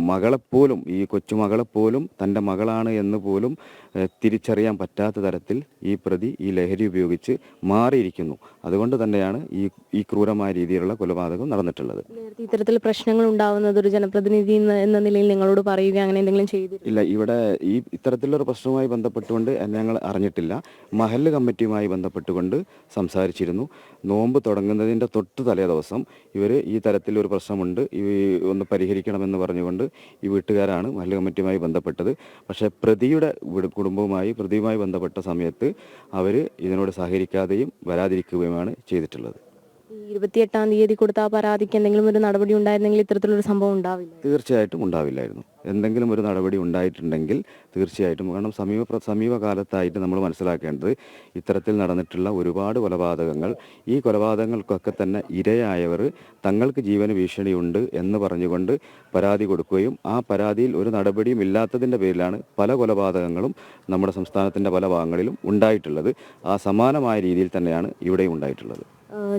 മകളെപ്പോലും, ഈ കൊച്ചുമകളെപ്പോലും തൻ്റെ മകളാണ് എന്ന് പോലും തിരിച്ചറിയാൻ പറ്റാത്ത തരത്തിൽ ഈ പ്രതി ഈ ലഹരി ഉപയോഗിച്ച് മാറിയിരിക്കുന്നു. അതുകൊണ്ട് തന്നെയാണ് ഈ ക്രൂരമായ രീതിയിലുള്ള കൊലപാതകം നടന്നിട്ടുള്ളത്. ഇത്തരത്തിൽ പ്രശ്നങ്ങൾ ഉണ്ടാവുന്നത് ഒരു ജനപ്രതിനിധി എന്ന നിലയിൽ നിങ്ങളോട് പറയുക, അങ്ങനെ എന്തെങ്കിലും ചെയ്തിരുന്നു? ഇല്ല, ഇവിടെ ഇത്തരത്തിലൊരു പ്രശ്നവുമായി ബന്ധപ്പെട്ടുകൊണ്ട് ഞങ്ങൾ അറിഞ്ഞിട്ടില്ല. മഹല്ല് കമ്മിറ്റിയുമായി ബന്ധപ്പെട്ടുകൊണ്ട് സംസാരിച്ചിരുന്നു. നോമ്പ് തുടങ്ങുന്നതിൻ്റെ തൊട്ട് തലേ ദിവസം ഇവർ ഈ തരത്തിലൊരു പ്രശ്നമുണ്ട്, ഒന്ന് പരിഹരിക്കണമെന്ന് പറഞ്ഞുകൊണ്ട് ഈ വീട്ടുകാരാണ് മഹല്ല് കമ്മിറ്റിയുമായി ബന്ധപ്പെട്ടത്. പക്ഷേ പ്രതിയുടെ പ്രതിയുമായി ബന്ധപ്പെട്ട സമയത്ത് അവർ ഇതിനോട് സഹകരിക്കാതെയും വരാതിരിക്കുകയുമാണ് ചെയ്തിട്ടുള്ളത്. 28-ാം തീയതി കൊടുത്ത ആ പരാതിക്ക് എന്തെങ്കിലും ഒരു നടപടി ഉണ്ടായിരുന്നെങ്കിൽ ഇത്തരത്തിലൊരു സംഭവം ഉണ്ടാവില്ല? തീർച്ചയായിട്ടും ഉണ്ടാവില്ലായിരുന്നു. എന്തെങ്കിലും ഒരു നടപടി ഉണ്ടായിട്ടുണ്ടെങ്കിൽ തീർച്ചയായിട്ടും. കാരണം സമീപകാലത്തായിട്ട് നമ്മൾ മനസ്സിലാക്കേണ്ടത് ഇത്തരത്തിൽ നടന്നിട്ടുള്ള ഒരുപാട് കൊലപാതകങ്ങൾ, ഈ കൊലപാതകങ്ങൾക്കൊക്കെ തന്നെ ഇരയായവർ തങ്ങൾക്ക് ജീവന് ഭീഷണിയുണ്ട് എന്ന് പറഞ്ഞുകൊണ്ട് പരാതി കൊടുക്കുകയും ആ പരാതിയിൽ ഒരു നടപടിയും ഇല്ലാത്തതിൻ്റെ പേരിലാണ് പല കൊലപാതകങ്ങളും നമ്മുടെ സംസ്ഥാനത്തിൻ്റെ പല ഭാഗങ്ങളിലും ഉണ്ടായിട്ടുള്ളത്. ആ സമാനമായ രീതിയിൽ തന്നെയാണ് ഇവിടെയും ഉണ്ടായിട്ടുള്ളത്.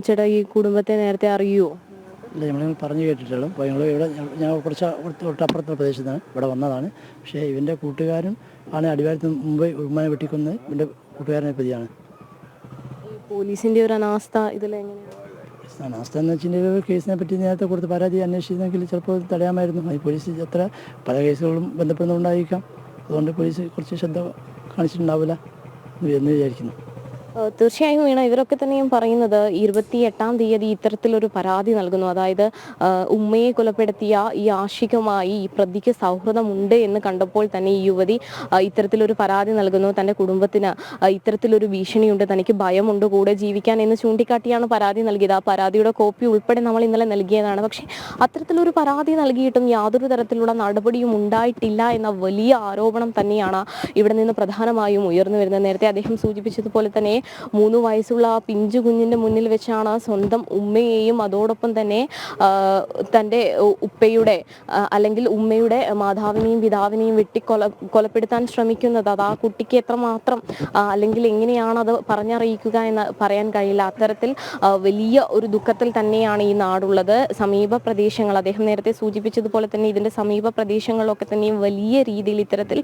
ചേട്ടാ, ഈ കുടുംബത്തെ നേരത്തെ അറിയുമോ? ഇല്ല, നമ്മൾ പറഞ്ഞു കേട്ടിട്ടുള്ളൂ. അപ്പോൾ ഞങ്ങൾ ഇവിടെ ഞാൻ കുറച്ച് തൊട്ടപ്പുറത്തുള്ള പ്രദേശത്താണ് ഇവിടെ വന്നതാണ്. പക്ഷേ ഇവൻ്റെ കൂട്ടുകാരൻ ആണ് അടിവാരത്തിന് മുമ്പ് ഉമ്മനെ വെട്ടിക്കൊന്ന് ഇവൻ്റെ കൂട്ടുകാരനെ പ്രതിയാണ്. പോലീസിൻ്റെ ഒരു അനാസ്ഥ ഇതിലെങ്ങനെയാണ്? അനാസ്ഥ എന്ന് വെച്ചിട്ടുണ്ടെങ്കിൽ കേസിനെ പറ്റി നേരത്തെ കൊടുത്ത് പരാതി അന്വേഷിച്ചെങ്കിൽ ചിലപ്പോൾ തടയാമായിരുന്നു. അത് പോലീസ് അത്ര പല കേസുകളും ബന്ധപ്പെടുന്നുണ്ടായിരിക്കാം. അതുകൊണ്ട് പോലീസ് കുറച്ച് ശ്രദ്ധ കാണിച്ചിട്ടുണ്ടാവില്ല എന്ന് വിചാരിക്കുന്നു. തീർച്ചയായും വീണ, ഇവരൊക്കെ തന്നെയും പറയുന്നത് 28-ാം തീയതി ഇത്തരത്തിലൊരു പരാതി നൽകുന്നു. അതായത് ഉമ്മയെ കൊലപ്പെടുത്തിയ ഈ ആഷികുമായി ഈ പ്രതിക്ക് സൗഹൃദമുണ്ട് എന്ന് കണ്ടപ്പോൾ തന്നെ ഈ യുവതി ഇത്തരത്തിലൊരു പരാതി നൽകുന്നു. തൻ്റെ കുടുംബത്തിന് ഇത്തരത്തിലൊരു ഭീഷണിയുണ്ട്, തനിക്ക് ഭയമുണ്ട് കൂടെ ജീവിക്കാൻ എന്ന് ചൂണ്ടിക്കാട്ടിയാണ് പരാതി നൽകിയത്. ആ പരാതിയുടെ കോപ്പി ഉൾപ്പെടെ നമ്മൾ ഇന്നലെ നൽകിയതാണ്. പക്ഷേ അത്തരത്തിലൊരു പരാതി നൽകിയിട്ടും യാതൊരു തരത്തിലുള്ള നടപടിയും ഉണ്ടായിട്ടില്ല എന്ന വലിയ ആരോപണം തന്നെയാണ് ഇവിടെ നിന്ന് പ്രധാനമായും ഉയർന്നു വരുന്നത്. നേരത്തെ അദ്ദേഹം സൂചിപ്പിച്ചതുപോലെ തന്നെ 3 വയസ്സുള്ള ആ പിഞ്ചു കുഞ്ഞിൻ്റെ മുന്നിൽ വെച്ചാണ് സ്വന്തം ഉമ്മയെയും അതോടൊപ്പം തന്നെ തൻ്റെ ഉപ്പയുടെ അല്ലെങ്കിൽ ഉമ്മയുടെ മാതാവിനെയും പിതാവിനെയും കൊലപ്പെടുത്താൻ ശ്രമിക്കുന്നത്. അത് ആ കുട്ടിക്ക് എത്രമാത്രം അല്ലെങ്കിൽ എങ്ങനെയാണ് അത് പറഞ്ഞറിയിക്കുക എന്ന് പറയാൻ കഴിയില്ല. അത്തരത്തിൽ വലിയ ഒരു ദുഃഖത്തിൽ തന്നെയാണ് ഈ നാടുള്ളത്. സമീപ പ്രദേശങ്ങൾ, അദ്ദേഹം നേരത്തെ സൂചിപ്പിച്ചതുപോലെ തന്നെ ഇതിൻ്റെ സമീപ പ്രദേശങ്ങളിലൊക്കെ തന്നെയും വലിയ രീതിയിൽ ഇത്തരത്തിൽ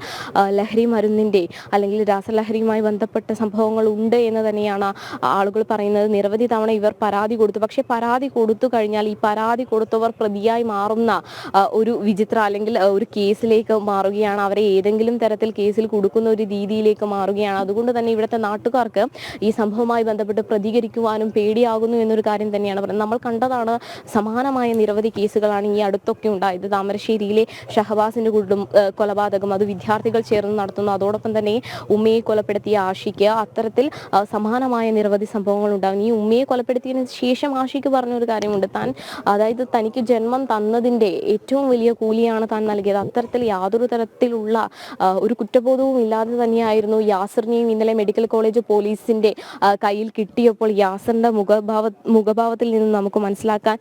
ലഹരി മരുന്നിൻ്റെ അല്ലെങ്കിൽ രാസലഹരിയുമായി ബന്ധപ്പെട്ട സംഭവങ്ങൾ ഉണ്ട് എന്ന് തന്നെയാണ് ആളുകൾ പറയുന്നത്. നിരവധി തവണ ഇവർ പരാതി കൊടുത്തു. പക്ഷേ പരാതി കൊടുത്തു കഴിഞ്ഞാൽ ഈ പരാതി കൊടുത്തവർ പ്രതിയായി മാറുന്ന ഒരു വിചിത്ര അല്ലെങ്കിൽ ഒരു കേസിലേക്ക് മാറുകയാണ്. അവരെ ഏതെങ്കിലും തരത്തിൽ കേസിൽ കൊടുക്കുന്ന ഒരു രീതിയിലേക്ക് മാറുകയാണ്. അതുകൊണ്ട് തന്നെ ഇവിടുത്തെ നാട്ടുകാർക്ക് ഈ സംഭവവുമായി ബന്ധപ്പെട്ട് പ്രതികരിക്കുവാനും പേടിയാകുന്നു എന്നൊരു കാര്യം തന്നെയാണ് പറയുന്നത്. നമ്മൾ കണ്ടതാണ്, സമാനമായ നിരവധി കേസുകളാണ് ഈ അടുത്തൊക്കെ ഉണ്ടായത്. താമരശ്ശേരിയിലെ ഷഹബാസിന്റെ കൊലപാതകം, അത് വിദ്യാർത്ഥികൾ ചേർന്ന് നടത്തുന്നു. അതോടൊപ്പം തന്നെ ഉമ്മയെ കൊലപ്പെടുത്തിയ ആഷിക്ക്, അത്തരത്തിൽ സമാനമായ നിരവധി സംഭവങ്ങൾ ഉണ്ടാകും. ഈ ഉമ്മയെ കൊലപ്പെടുത്തിയതിന് ശേഷം ആഷിക്ക് പറഞ്ഞൊരു കാര്യമുണ്ട്, അതായത് തനിക്ക് ജന്മം തന്നതിൻ്റെ ഏറ്റവും വലിയ കൂലിയാണ് താൻ നൽകിയത്. അത്തരത്തിൽ യാതൊരു തരത്തിലുള്ള ഒരു കുറ്റബോധവും ഇല്ലാതെ തന്നെയായിരുന്നു യാസിറിനെയും ഇന്നലെ മെഡിക്കൽ കോളേജ് പോലീസിന്റെ കയ്യിൽ കിട്ടിയപ്പോൾ യാസിറിന്റെ മുഖഭാവത്തിൽ നിന്ന് നമുക്ക് മനസ്സിലാക്കാൻ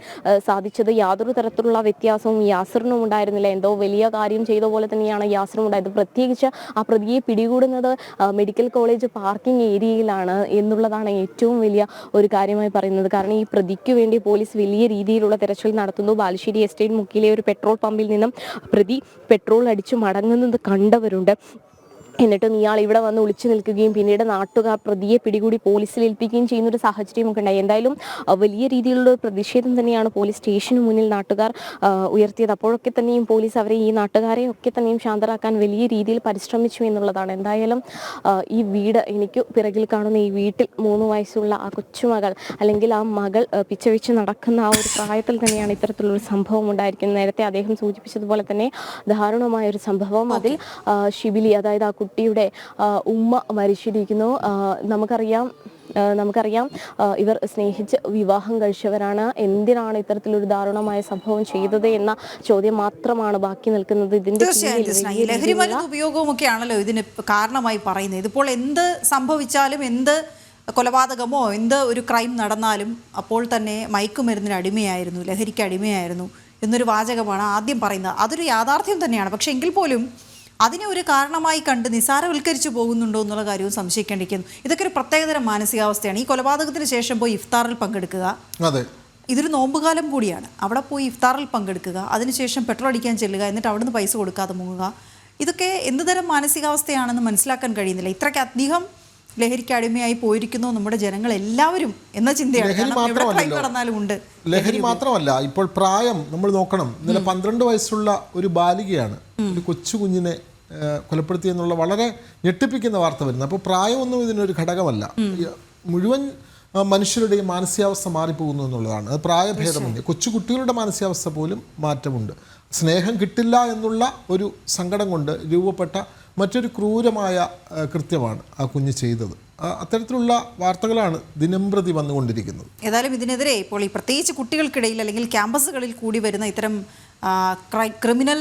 സാധിച്ചത് യാതൊരു തരത്തിലുള്ള വ്യത്യാസവും യാസിറിനും ഉണ്ടായിരുന്നില്ല. എന്തോ വലിയ കാര്യം ചെയ്ത പോലെ തന്നെയാണ് യാസിറും ഉണ്ടായത്. പ്രത്യേകിച്ച് ആ പ്രതിയെ പിടികൂടുന്നത് മെഡിക്കൽ കോളേജ് പാർക്കിംഗ് ഏരിയയിലാണ് എന്നുള്ളതാണ് ഏറ്റവും വലിയ ഒരു കാര്യമായി പറയുന്നത്. കാരണം ഈ പ്രതിക്ക് വേണ്ടി പോലീസ് വലിയ രീതിയിലുള്ള തെരച്ചിൽ നടത്തുന്നു. ബാലുശ്ശേരി എസ്റ്റേറ്റ് മുക്കിലെ ഒരു പെട്രോൾ പമ്പിൽ നിന്നും പ്രതി പെട്രോൾ അടിച്ചു മടങ്ങുന്നത് കണ്ടവരുണ്ട്. എന്നിട്ടും ഇയാൾ ഇവിടെ വന്ന് ഒളിച്ചു നിൽക്കുകയും പിന്നീട് നാട്ടുകാർ പ്രതിയെ പിടികൂടി പോലീസിൽ ഏൽപ്പിക്കുകയും ചെയ്യുന്നൊരു സാഹചര്യമൊക്കെ ഉണ്ടായി. എന്തായാലും വലിയ രീതിയിലുള്ള പ്രതിഷേധം തന്നെയാണ് പോലീസ് സ്റ്റേഷന് മുന്നിൽ നാട്ടുകാർ ഉയർത്തിയത്. അപ്പോഴൊക്കെ തന്നെയും പോലീസ് ഈ നാട്ടുകാരെ ഒക്കെ തന്നെയും ശാന്തരാക്കാൻ വലിയ രീതിയിൽ പരിശ്രമിച്ചു എന്നുള്ളതാണ്. എന്തായാലും ഈ വീട്, എനിക്ക് പിറകിൽ കാണുന്ന ഈ വീട്ടിൽ 3 വയസ്സുള്ള ആ കൊച്ചുമകൾ അല്ലെങ്കിൽ ആ മകൾ പിച്ചവെച്ച് നടക്കുന്ന ആ ഒരു പ്രായത്തിൽ തന്നെയാണ് ഇത്തരത്തിലുള്ളൊരു സംഭവം ഉണ്ടായിരിക്കുന്നത്. നേരത്തെ അദ്ദേഹം സൂചിപ്പിച്ചതുപോലെ തന്നെ ദാരുണമായ ഒരു സംഭവം. അതിൽ ഷിബിലി, അതായത് ആ കുട്ടിയുടെ ഉമ്മ മരിച്ചിരിക്കുന്നു. നമുക്കറിയാം നമുക്കറിയാം ഇവർ സ്നേഹിച്ച് വിവാഹം കഴിച്ചവരാണ്. എന്തിനാണ് ഇത്തരത്തിലൊരു ദാരുണമായ സംഭവം ചെയ്തത് എന്ന ചോദ്യം മാത്രമാണ് ബാക്കി നിൽക്കുന്നത്. ഇതിന്റെ ലഹരി മരുന്ന് ഉപയോഗവും ഒക്കെയാണല്ലോ ഇതിന് കാരണമായി പറയുന്നത്. ഇതിപ്പോൾ എന്ത് സംഭവിച്ചാലും, എന്ത് കൊലപാതകമോ എന്ത് ഒരു ക്രൈം നടന്നാലും അപ്പോൾ തന്നെ മയക്കുമരുന്നിന് അടിമയായിരുന്നു, ലഹരിക്ക് അടിമയായിരുന്നു എന്നൊരു വാചകമാണ് ആദ്യം പറയുന്നത്. അതൊരു യാഥാർത്ഥ്യം തന്നെയാണ്. പക്ഷേ എങ്കിൽ പോലും അതിനെ ഒരു കാരണമായി കണ്ട് നിസാരവൽക്കരിച്ചു പോകുന്നുണ്ടോ എന്നുള്ള കാര്യവും സംശയിക്കേണ്ടിയിരിക്കുന്നു. ഇതൊക്കെ ഒരു പ്രത്യേകതരം മാനസികാവസ്ഥയാണ്. ഈ കൊലപാതകത്തിന് ശേഷം പോയി ഇഫ്താറിൽ പങ്കെടുക്കുക, ഇതൊരു നോമ്പുകാലം കൂടിയാണ്. അവിടെ പോയി ഇഫ്താറിൽ പങ്കെടുക്കുക, അതിനുശേഷം പെട്രോൾ അടിക്കാൻ ചെല്ലുക, എന്നിട്ട് അവിടുന്ന് പൈസ കൊടുക്കാതെ മുങ്ങുക. ഇതൊക്കെ എന്തുതരം മാനസികാവസ്ഥയാണെന്ന് മനസ്സിലാക്കാൻ കഴിയുന്നില്ല. ഇത്രയ്ക്ക് അധികം ലഹരിക്ക് അടിമയായി പോയിരിക്കുന്നു നമ്മുടെ ജനങ്ങൾ എല്ലാവരും എന്ന ചിന്തയാണ്. ലഹരി മാത്രമല്ല, ഇപ്പോൾ പ്രായം നമ്മൾ നോക്കണം. ഇന്നലെ 12 വയസ്സുള്ള ഒരു ബാലികയാണ് ഒരു കൊച്ചു കുഞ്ഞിനെ കൊലപ്പെടുത്തിയെന്നുള്ള വളരെ ഞെട്ടിപ്പിക്കുന്ന വാർത്ത വരുന്നത്. അപ്പോൾ പ്രായമൊന്നും ഇതിനൊരു ഘടകമല്ല. മുഴുവൻ മനുഷ്യരുടെയും മാനസികാവസ്ഥ മാറിപ്പോകുന്നു എന്നുള്ളതാണ്. അത് പ്രായഭേദമുണ്ട്. കൊച്ചുകുട്ടികളുടെ മാനസികാവസ്ഥ പോലും മാറ്റമുണ്ട്. സ്നേഹം കിട്ടില്ല എന്നുള്ള ഒരു സങ്കടം കൊണ്ട് രൂപപ്പെട്ട മറ്റൊരു ക്രൂരമായ കൃത്യമാണ് ആ കുഞ്ഞ് ചെയ്തത്. അത്തരത്തിലുള്ള വാർത്തകളാണ് ദിനംപ്രതി വന്നുകൊണ്ടിരിക്കുന്നത്. ഏതായാലും ഇതിനെതിരെ ഇപ്പോൾ ഈ പ്രത്യേകിച്ച് കുട്ടികൾക്കിടയിൽ അല്ലെങ്കിൽ ക്യാമ്പസുകളിൽ കൂടി വരുന്ന ഇത്തരം ക്രിമിനൽ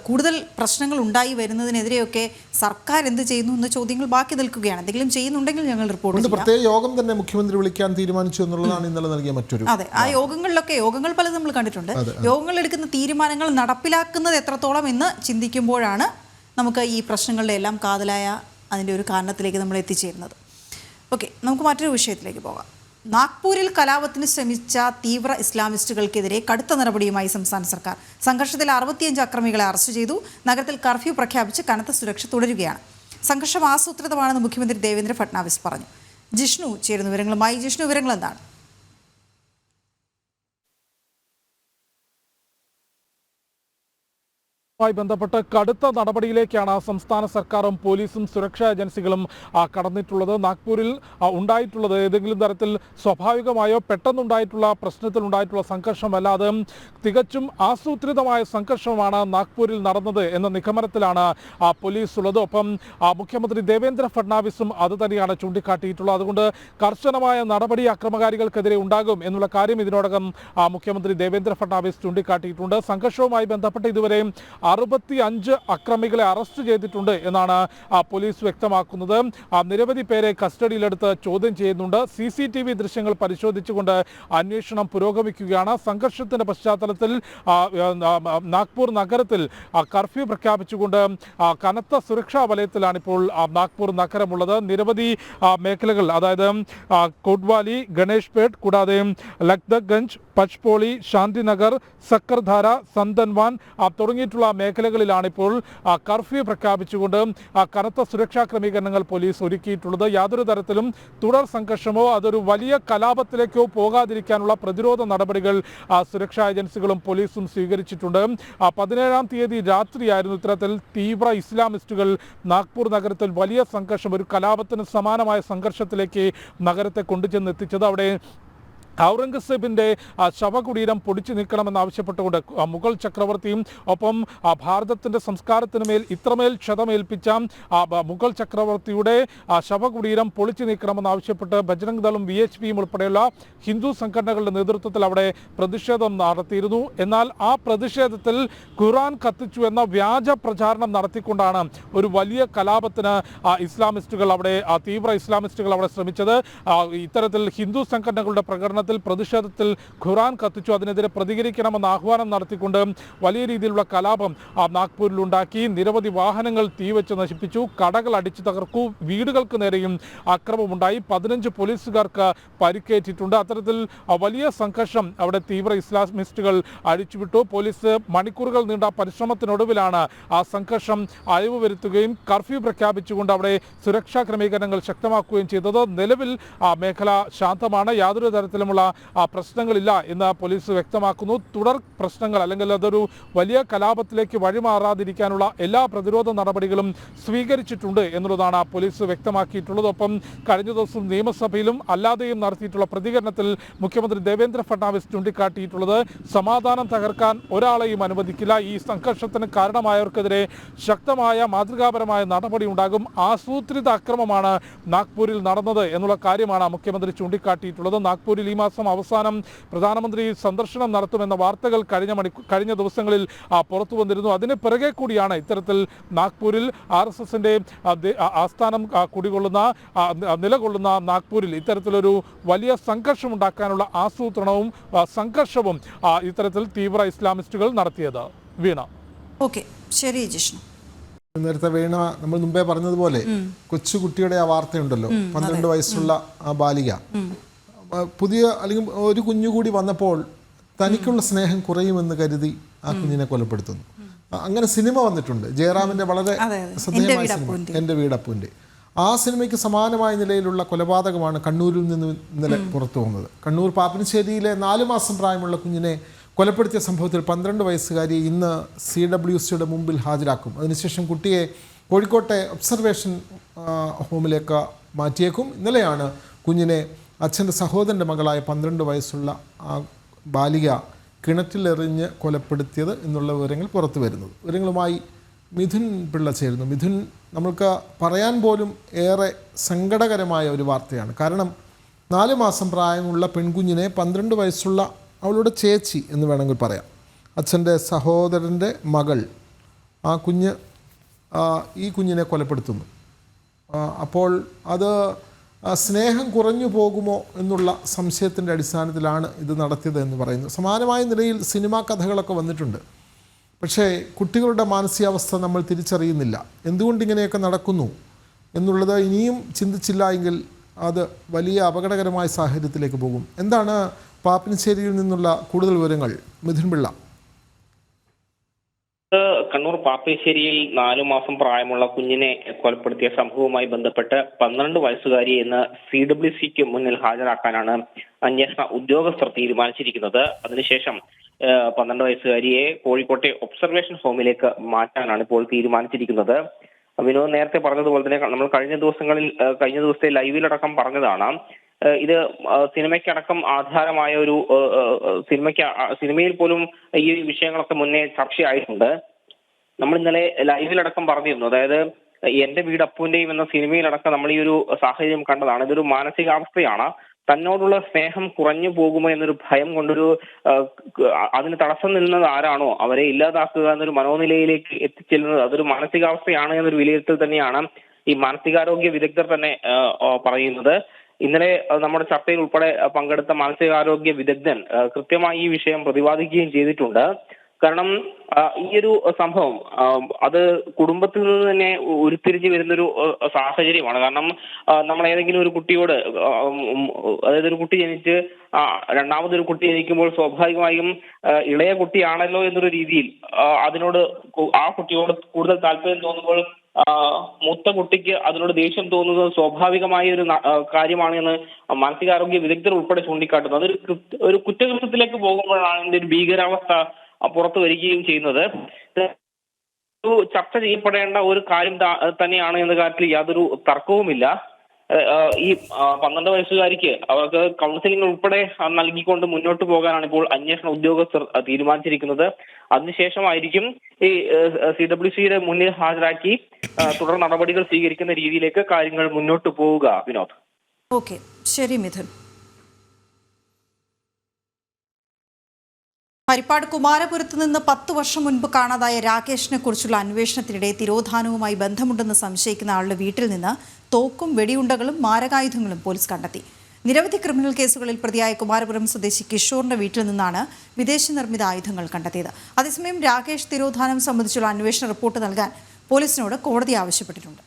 കൂടുതൽ പ്രശ്നങ്ങൾ ഉണ്ടായി വരുന്നതിനെതിരെയൊക്കെ സർക്കാർ എന്ത് ചെയ്യുന്നു എന്ന ചോദ്യങ്ങൾ ബാക്കി നിൽക്കുകയാണ്. എന്തെങ്കിലും ചെയ്യുന്നുണ്ടെങ്കിൽ ഞങ്ങൾ റിപ്പോർട്ട് ചെയ്യാം. പ്രത്യേക യോഗം തന്നെ മുഖ്യമന്ത്രി വിളിക്കാൻ തീരുമാനിച്ചു എന്നുള്ളതാണ് ഇന്നലെ നൽകിയ മറ്റൊരു. അതെ, ആ യോഗങ്ങൾ പലതും നമ്മൾ കണ്ടിട്ടുണ്ട്. യോഗങ്ങൾ എടുക്കുന്ന തീരുമാനങ്ങൾ നടപ്പിലാക്കുന്നത് എത്രത്തോളം എന്ന് ചിന്തിക്കുമ്പോഴാണ് നമുക്ക് ഈ പ്രശ്നങ്ങളുടെ എല്ലാം കാതലായ അതിൻ്റെ ഒരു കാരണത്തിലേക്ക് നമ്മൾ എത്തിച്ചേരുന്നത്. ഓക്കെ, നമുക്ക് മറ്റൊരു വിഷയത്തിലേക്ക് പോകാം. നാഗ്പൂരിൽ കലാപത്തിന് ശ്രമിച്ച തീവ്ര ഇസ്ലാമിസ്റ്റുകൾക്കെതിരെ കടുത്ത നടപടിയുമായി സംസ്ഥാന സർക്കാർ. സംഘർഷത്തിൽ 65 അക്രമികളെ അറസ്റ്റ് ചെയ്തു. നഗരത്തിൽ കർഫ്യൂ പ്രഖ്യാപിച്ച് കനത്ത സുരക്ഷ തുടരുകയാണ്. സംഘർഷം ആസൂത്രിതമാണെന്ന് മുഖ്യമന്ത്രി ദേവേന്ദ്ര ഫട്നാവിസ് പറഞ്ഞു. ജിഷ്ണു ചേരുന്ന വിവരങ്ങളുമായി. ജിഷ്ണു, വിവരങ്ങൾ എന്താണ്? ബന്ധപ്പെട്ട് കടുത്ത നടപടിയിലേക്കാണ് സംസ്ഥാന സർക്കാരും പോലീസും സുരക്ഷാ ഏജൻസികളും കടന്നിട്ടുള്ളത്. നാഗ്പൂരിൽ ഉണ്ടായിട്ടുള്ളത് ഏതെങ്കിലും തരത്തിൽ സ്വാഭാവികമായോ പെട്ടെന്നുണ്ടായിട്ടുള്ള പ്രശ്നത്തിലുണ്ടായിട്ടുള്ള സംഘർഷമല്ലാതെ തികച്ചും ആസൂത്രിതമായ സംഘർഷമാണ് നാഗ്പൂരിൽ നടന്നത് എന്ന നിഗമനത്തിലാണ് പോലീസ് ഉള്ളത്. ഒപ്പം മുഖ്യമന്ത്രി ദേവേന്ദ്ര ഫട്നാവിസും അത് തന്നെയാണ് ചൂണ്ടിക്കാട്ടിയിട്ടുള്ളത്. അതുകൊണ്ട് കർശനമായ നടപടി അക്രമകാരികൾക്കെതിരെ ഉണ്ടാകും എന്നുള്ള കാര്യം ഇതിനോടകം മുഖ്യമന്ത്രി ദേവേന്ദ്ര ഫട്നാവിസ് ചൂണ്ടിക്കാട്ടിയിട്ടുണ്ട്. സംഘർഷവുമായി ബന്ധപ്പെട്ട് ഇതുവരെ 65 അക്രമികളെ അറസ്റ്റ് ചെയ്തിട്ടുണ്ട് എന്നാണ് പോലീസ് വ്യക്തമാക്കുന്നത്. നിരവധി പേരെ കസ്റ്റഡിയിലെടുത്ത് ചോദ്യം ചെയ്യുന്നുണ്ട്. CCTV ദൃശ്യങ്ങൾ പരിശോധിച്ചുകൊണ്ട് അന്വേഷണം പുരോഗമിക്കുകയാണ്. സംഘർഷത്തിന്റെ പശ്ചാത്തലത്തിൽ നാഗ്പൂർ നഗരത്തിൽ കർഫ്യൂ പ്രഖ്യാപിച്ചുകൊണ്ട് കനത്ത സുരക്ഷാ വലയത്തിലാണ് ഇപ്പോൾ നാഗ്പൂർ നഗരമുള്ളത്. നിരവധി മേഖലകൾ, അതായത് കോട്ട്വാലി, ഗണേഷ്പേട്ട്, കൂടാതെ ലക്ദഗഞ്ച്, പച്പോളി, ശാന്തിനഗർ, സക്കർധാര, സന്തൻവാൻ തുടങ്ങിയിട്ടുള്ള മേഖലകളിലാണ് ഇപ്പോൾ കർഫ്യൂ പ്രഖ്യാപിച്ചുകൊണ്ട് കനത്ത സുരക്ഷാ ക്രമീകരണങ്ങൾ പോലീസ് ഒരുക്കിയിട്ടുള്ളത്. യാതൊരു തരത്തിലും തുടർ സംഘർഷമോ അതൊരു വലിയ കലാപത്തിലേക്കോ പോകാതിരിക്കാനുള്ള പ്രതിരോധ നടപടികൾ സുരക്ഷാ ഏജൻസികളും പോലീസും സ്വീകരിച്ചിട്ടുണ്ട്. 17-ാം തീയതി രാത്രിയായിരുന്നു ഇത്തരത്തിൽ തീവ്ര ഇസ്ലാമിസ്റ്റുകൾ നാഗ്പൂർ നഗരത്തിൽ വലിയ സംഘർഷം, ഒരു കലാപത്തിന് സമാനമായ സംഘർഷത്തിലേക്ക് നഗരത്തെ കൊണ്ടുചെന്നെത്തിച്ചത്. അവിടെ ഔറംഗസേബിൻ്റെ ശവകുടീരം പൊടിച്ചു നീക്കണമെന്നാവശ്യപ്പെട്ടുകൊണ്ട് മുഗൾ ചക്രവർത്തിയും ഒപ്പം ഭാരതത്തിൻ്റെ സംസ്കാരത്തിന് മേൽ ഇത്രമേൽ ക്ഷതമേൽപ്പിച്ച മുഗൾ ചക്രവർത്തിയുടെ ശവകുടീരം പൊളിച്ചു നീക്കണമെന്നാവശ്യപ്പെട്ട് ബജ്രംഗ് ദളും VHPയും ഉൾപ്പെടെയുള്ള ഹിന്ദു സംഘടനകളുടെ നേതൃത്വത്തിൽ അവിടെ പ്രതിഷേധം നടത്തിയിരുന്നു. എന്നാൽ ആ പ്രതിഷേധത്തിൽ ഖുർആൻ കത്തിച്ചു എന്ന വ്യാജ പ്രചാരണം നടത്തിക്കൊണ്ടാണ് ഒരു വലിയ കലാപത്തിന് ഇസ്ലാമിസ്റ്റുകൾ അവിടെ തീവ്ര ഇസ്ലാമിസ്റ്റുകൾ അവിടെ ശ്രമിച്ചത്. ഇത്തരത്തിൽ ഹിന്ദു സംഘടനകളുടെ പ്രതിഷേധത്തിൽ ഖുർആൻ കത്തിച്ചു, അതിനെതിരെ പ്രതികരിക്കണമെന്ന് ആഹ്വാനം നടത്തിക്കൊണ്ട് വലിയ രീതിയിലുള്ള കലാപം നാഗ്പൂരിലുണ്ടാക്കി. നിരവധി വാഹനങ്ങൾ തീവെച്ച് നശിപ്പിച്ചു, കടകൾ അടിച്ചു തകർക്കൂ, വീടുകൾക്ക് നേരെയും ആക്രമണമുണ്ടായി. 15 പോലീസുകാർക്ക് പരിക്കേറ്റിട്ടുണ്ട്. അത്തരത്തിൽ വലിയ സംഘർഷം അവിടെ തീവ്ര ഇസ്ലാമിസ്റ്റുകൾ അഴിച്ചുവിട്ടു. പോലീസ് മണിക്കൂറുകൾ നീണ്ട പരിശ്രമത്തിനൊടുവിലാണ് ആ സംഘർഷം അയവ് വരുത്തുകയും കർഫ്യൂ പ്രഖ്യാപിച്ചുകൊണ്ട് അവിടെ സുരക്ഷാ ക്രമീകരണങ്ങൾ ശക്തമാക്കുകയും ചെയ്തത്. നിലവിൽ മേഖല ശാന്തമാണ്. യാതൊരു തരത്തിലുമുള്ള തരത്തിലുള്ള പ്രശ്നങ്ങളില്ല എന്ന് പോലീസ് വ്യക്തമാക്കുന്നു. തുടർ പ്രശ്നങ്ങൾ അല്ലെങ്കിൽ അതൊരു വലിയ കലാപത്തിലേക്ക് വഴിമാറാതിരിക്കാനുള്ള എല്ലാ പ്രതിരോധ നടപടികളും സ്വീകരിച്ചിട്ടുണ്ട് എന്നുള്ളതാണ് പോലീസ് വ്യക്തമാക്കിയിട്ടുള്ളത്. ഒപ്പം കഴിഞ്ഞ ദിവസം നിയമസഭയിലും അല്ലാതെയും നടത്തിയിട്ടുള്ള പ്രതികരണത്തിൽ മുഖ്യമന്ത്രി ദേവേന്ദ്ര ഫഡ്നാവിസ് ചൂണ്ടിക്കാട്ടിയിട്ടുള്ളത് സമാധാനം തകർക്കാൻ ഒരാളെയും അനുവദിക്കില്ല. ഈ സംഘർഷത്തിന് കാരണമായവർക്കെതിരെ ശക്തമായ മാതൃകാപരമായ നടപടി ഉണ്ടാകും. ആസൂത്രിത അക്രമമാണ് നാഗ്പൂരിൽ നടന്നത് എന്നുള്ള കാര്യമാണ് മുഖ്യമന്ത്രി ചൂണ്ടിക്കാട്ടിയിട്ടുള്ളത്. നാഗ്പൂരിൽ ഈ മാസം അവസാനം പ്രധാനമന്ത്രി സന്ദർശനം നടത്തുമെന്ന വാർത്തകൾ കഴിഞ്ഞ ദിവസങ്ങളിൽ പുറത്തു വന്നിരുന്നു. അതിന് പിറകെ കൂടിയാണ് ഇത്തരത്തിൽ നാഗ്പൂരിൽ RSSന്റെ ആസ്ഥാനം നിലകൊള്ളുന്ന നാഗ്പൂരിൽ ഇത്തരത്തിലൊരു വലിയ സംഘർഷം ഉണ്ടാക്കാനുള്ള ആസൂത്രണവും സംഘർഷവും ഇത്തരത്തിൽ തീവ്ര ഇസ്ലാമിസ്റ്റുകൾ നടത്തിയത്. വീണ. ഓക്കെ, ശരി ജിഷ്ണു. നേരത്തെ വീണ നമ്മൾ മുമ്പേ പറഞ്ഞതുപോലെ കൊച്ചുകുട്ടിയുടെ ആ വാർത്തയുണ്ടല്ലോ, 12 വയസ്സുള്ള ആ ബാലിക പുതിയ അല്ലെങ്കിൽ ഒരു കുഞ്ഞുകൂടി വന്നപ്പോൾ തനിക്കുള്ള സ്നേഹം കുറയുമെന്ന് കരുതി ആ കുഞ്ഞിനെ കൊലപ്പെടുത്തുന്നു. അങ്ങനെ സിനിമ വന്നിട്ടുണ്ട്, ജയറാമിന്റെ വളരെ ശ്രദ്ധേയമായ സിനിമ എൻ്റെ വീടപ്പൂൻ്റെ. ആ സിനിമയ്ക്ക് സമാനമായ നിലയിലുള്ള കൊലപാതകമാണ് കണ്ണൂരിൽ നിന്ന് ഇന്നലെ പുറത്തു വന്നത്. കണ്ണൂർ പാപ്പിനിശ്ശേരിയിലെ 4 മാസം പ്രായമുള്ള കുഞ്ഞിനെ കൊലപ്പെടുത്തിയ സംഭവത്തിൽ 12 വയസ്സുകാരിയെ ഇന്ന് CWCയുടെ മുമ്പിൽ ഹാജരാക്കും. അതിനുശേഷം കുട്ടിയെ കോഴിക്കോട്ടെ ഒബ്സർവേഷൻ ഹോമിലേക്ക് മാറ്റിയേക്കും. ഇന്നലെയാണ് കുഞ്ഞിനെ അച്ഛൻ്റെ സഹോദരൻ്റെ മകളായ 12 വയസ്സുള്ള ആ ബാലിക കിണറ്റിലെറിഞ്ഞ് കൊലപ്പെടുത്തിയത് എന്നുള്ള വിവരങ്ങൾ പുറത്തു വരുന്നത്. വിവരങ്ങളുമായി മിഥുൻ പിള്ള ചേരുന്നു. മിഥുൻ, നമ്മൾക്ക് പറയാൻ പോലും ഏറെ സങ്കടകരമായ ഒരു വാർത്തയാണ്. കാരണം 4 മാസം പ്രായമുള്ള പെൺകുഞ്ഞിനെ 12 വയസ്സുള്ള അവളുടെ ചേച്ചി എന്ന് വേണമെങ്കിൽ പറയാം, അച്ഛൻ്റെ സഹോദരൻ്റെ മകൾ, ആ കുഞ്ഞ് ഈ കുഞ്ഞിനെ കൊലപ്പെടുത്തുന്നു. അപ്പോൾ അത് സ്നേഹം കുറഞ്ഞു പോകുമോ എന്നുള്ള സംശയത്തിൻ്റെ അടിസ്ഥാനത്തിലാണ് ഇത് നടത്തിയത് എന്ന് പറയുന്നു. സമാനമായ നിലയിൽ സിനിമാ കഥകളൊക്കെ വന്നിട്ടുണ്ട്. പക്ഷേ കുട്ടികളുടെ മാനസികാവസ്ഥ നമ്മൾ തിരിച്ചറിയുന്നില്ല. എന്തുകൊണ്ടിങ്ങനെയൊക്കെ നടക്കുന്നു എന്നുള്ളത് ഇനിയും ചിന്തിച്ചില്ല എങ്കിൽ അത് വലിയ അപകടകരമായ സാഹചര്യത്തിലേക്ക് പോകും. എന്താണ് പാപ്പിനിശ്ശേരിയിൽ നിന്നുള്ള കൂടുതൽ വിവരങ്ങൾ? മിഥുൻ പിള്ള. കണ്ണൂർ പാപ്പിനിശ്ശേരിയിൽ 4 മാസം പ്രായമുള്ള കുഞ്ഞിനെ കൊലപ്പെടുത്തിയ സംഭവവുമായി ബന്ധപ്പെട്ട് 12 വയസ്സുകാരിയെ ഇന്ന് CWCക്ക് മുന്നിൽ ഹാജരാക്കാനാണ് അന്വേഷണ ഉദ്യോഗസ്ഥർ തീരുമാനിച്ചിരിക്കുന്നത്. അതിനുശേഷം 12 വയസ്സുകാരിയെ കോഴിക്കോട്ടെ ഒബ്സർവേഷൻ ഹോമിലേക്ക് മാറ്റാനാണ് ഇപ്പോൾ തീരുമാനിച്ചിരിക്കുന്നത്. വിനോദ് നേരത്തെ പറഞ്ഞതുപോലെ തന്നെ നമ്മൾ കഴിഞ്ഞ ദിവസത്തെ ലൈവിലടക്കം പറഞ്ഞതാണ്, ഇത് സിനിമയ്ക്കടക്കം ആധാരമായ ഒരു സിനിമയിൽ പോലും ഈ വിഷയങ്ങളൊക്കെ മുന്നേ ചർച്ചയായിട്ടുണ്ട്. നമ്മൾ ഇന്നലെ ലൈവിലടക്കം പറഞ്ഞിരുന്നു. അതായത് എൻ്റെ വീട് അപ്പൂൻ്റെയും എന്ന സിനിമയിലടക്കം നമ്മൾ ഈ ഒരു സാഹചര്യം കണ്ടതാണ്. ഇതൊരു മാനസികാവസ്ഥയാണ്. തന്നോടുള്ള സ്നേഹം കുറഞ്ഞു പോകുമോ എന്നൊരു ഭയം കൊണ്ടൊരു അതിന് തടസ്സം നിന്നത് ആരാണോ അവരെ ഇല്ലാതാക്കുക എന്നൊരു മനോനിലയിലേക്ക് എത്തിച്ചെല്ലുന്നത് അതൊരു മാനസികാവസ്ഥയാണ് എന്നൊരു വിലയിരുത്തൽ തന്നെയാണ് ഈ മാനസികാരോഗ്യ വിദഗ്ധർ തന്നെ പറയുന്നത്. ഇന്നലെ നമ്മുടെ ചർച്ചയിൽ ഉൾപ്പെടെ പങ്കെടുത്ത മാനസികാരോഗ്യ വിദഗ്ധൻ കൃത്യമായി ഈ വിഷയം പ്രതിപാദിക്കുകയും ചെയ്തിട്ടുണ്ട്. കാരണം ഈ ഒരു സംഭവം അത് കുടുംബത്തിൽ നിന്ന് തന്നെ ഉരുത്തിരിഞ്ഞു വരുന്നൊരു സാഹചര്യമാണ്. കാരണം നമ്മൾ ഏതെങ്കിലും ഒരു കുട്ടിയോട്, അതായത് ഒരു കുട്ടി ജനിച്ച് രണ്ടാമതൊരു കുട്ടി ജനിക്കുമ്പോൾ സ്വാഭാവികമായും ഇളയ കുട്ടിയാണല്ലോ എന്നൊരു രീതിയിൽ അതിനോട് ആ കുട്ടിയോട് കൂടുതൽ താല്പര്യം തോന്നുമ്പോൾ മൂത്ത കുട്ടിക്ക് അതിനോട് ദേഷ്യം തോന്നുന്നത് സ്വാഭാവികമായ ഒരു കാര്യമാണ് എന്ന് മാനസികാരോഗ്യ വിദഗ്ധർ ഉൾപ്പെടെ ചൂണ്ടിക്കാട്ടുന്നു. അതൊരു ഒരു കുറ്റകൃത്യത്തിലേക്ക് പോകുമ്പോഴാണ് ഇതിന്റെ ഒരു ഭീകരാവസ്ഥ പുറത്തു വരികയും ചെയ്യുന്നത്. ചർച്ച ചെയ്യപ്പെടേണ്ട ഒരു കാര്യം തന്നെയാണ് എന്ന കാര്യത്തിൽ യാതൊരു തർക്കവുമില്ല. ഈ 12 വയസ്സുകാരിക്ക് അവർക്ക് കൗൺസിലിംഗ് ഉൾപ്പെടെ നൽകിക്കൊണ്ട് മുന്നോട്ട് പോകാനാണ് ഇപ്പോൾ അന്വേഷണ ഉദ്യോഗസ്ഥർ തീരുമാനിച്ചിരിക്കുന്നത്. അതിനുശേഷമായിരിക്കും ഈ CWCയുടെ മുന്നിൽ ഹാജരാക്കി തുടർ നടപടികൾ സ്വീകരിക്കുന്ന രീതിയിലേക്ക് കാര്യങ്ങൾ മുന്നോട്ട് പോവുക. വിനോദ്. ഓക്കെ, ശരി മിഥുൻ. ഹരിപ്പാട് കുമാരപുരത്ത് നിന്ന് 10 വർഷം മുൻപ് കാണാതായ രാകേഷിനെ കുറിച്ചുള്ള അന്വേഷണത്തിനിടെ തിരോധാനവുമായി ബന്ധമുണ്ടെന്ന് സംശയിക്കുന്ന ആളുടെ വീട്ടിൽ നിന്ന് തോക്കും വെടിയുണ്ടകളും മാരകായുധങ്ങളും പോലീസ് കണ്ടെത്തി. നിരവധി ക്രിമിനൽ കേസുകളിൽ പ്രതിയായ കുമാരപുരം സ്വദേശി കിഷോറിന്റെ വീട്ടിൽ നിന്നാണ് വിദേശ നിർമ്മിത ആയുധങ്ങൾ കണ്ടെത്തിയത്. അതേസമയം രാകേഷ് തിരോധാനം സംബന്ധിച്ചുള്ള അന്വേഷണ റിപ്പോർട്ട് നൽകാൻ പോലീസിനോട് കോടതി ആവശ്യപ്പെട്ടിട്ടുണ്ട്.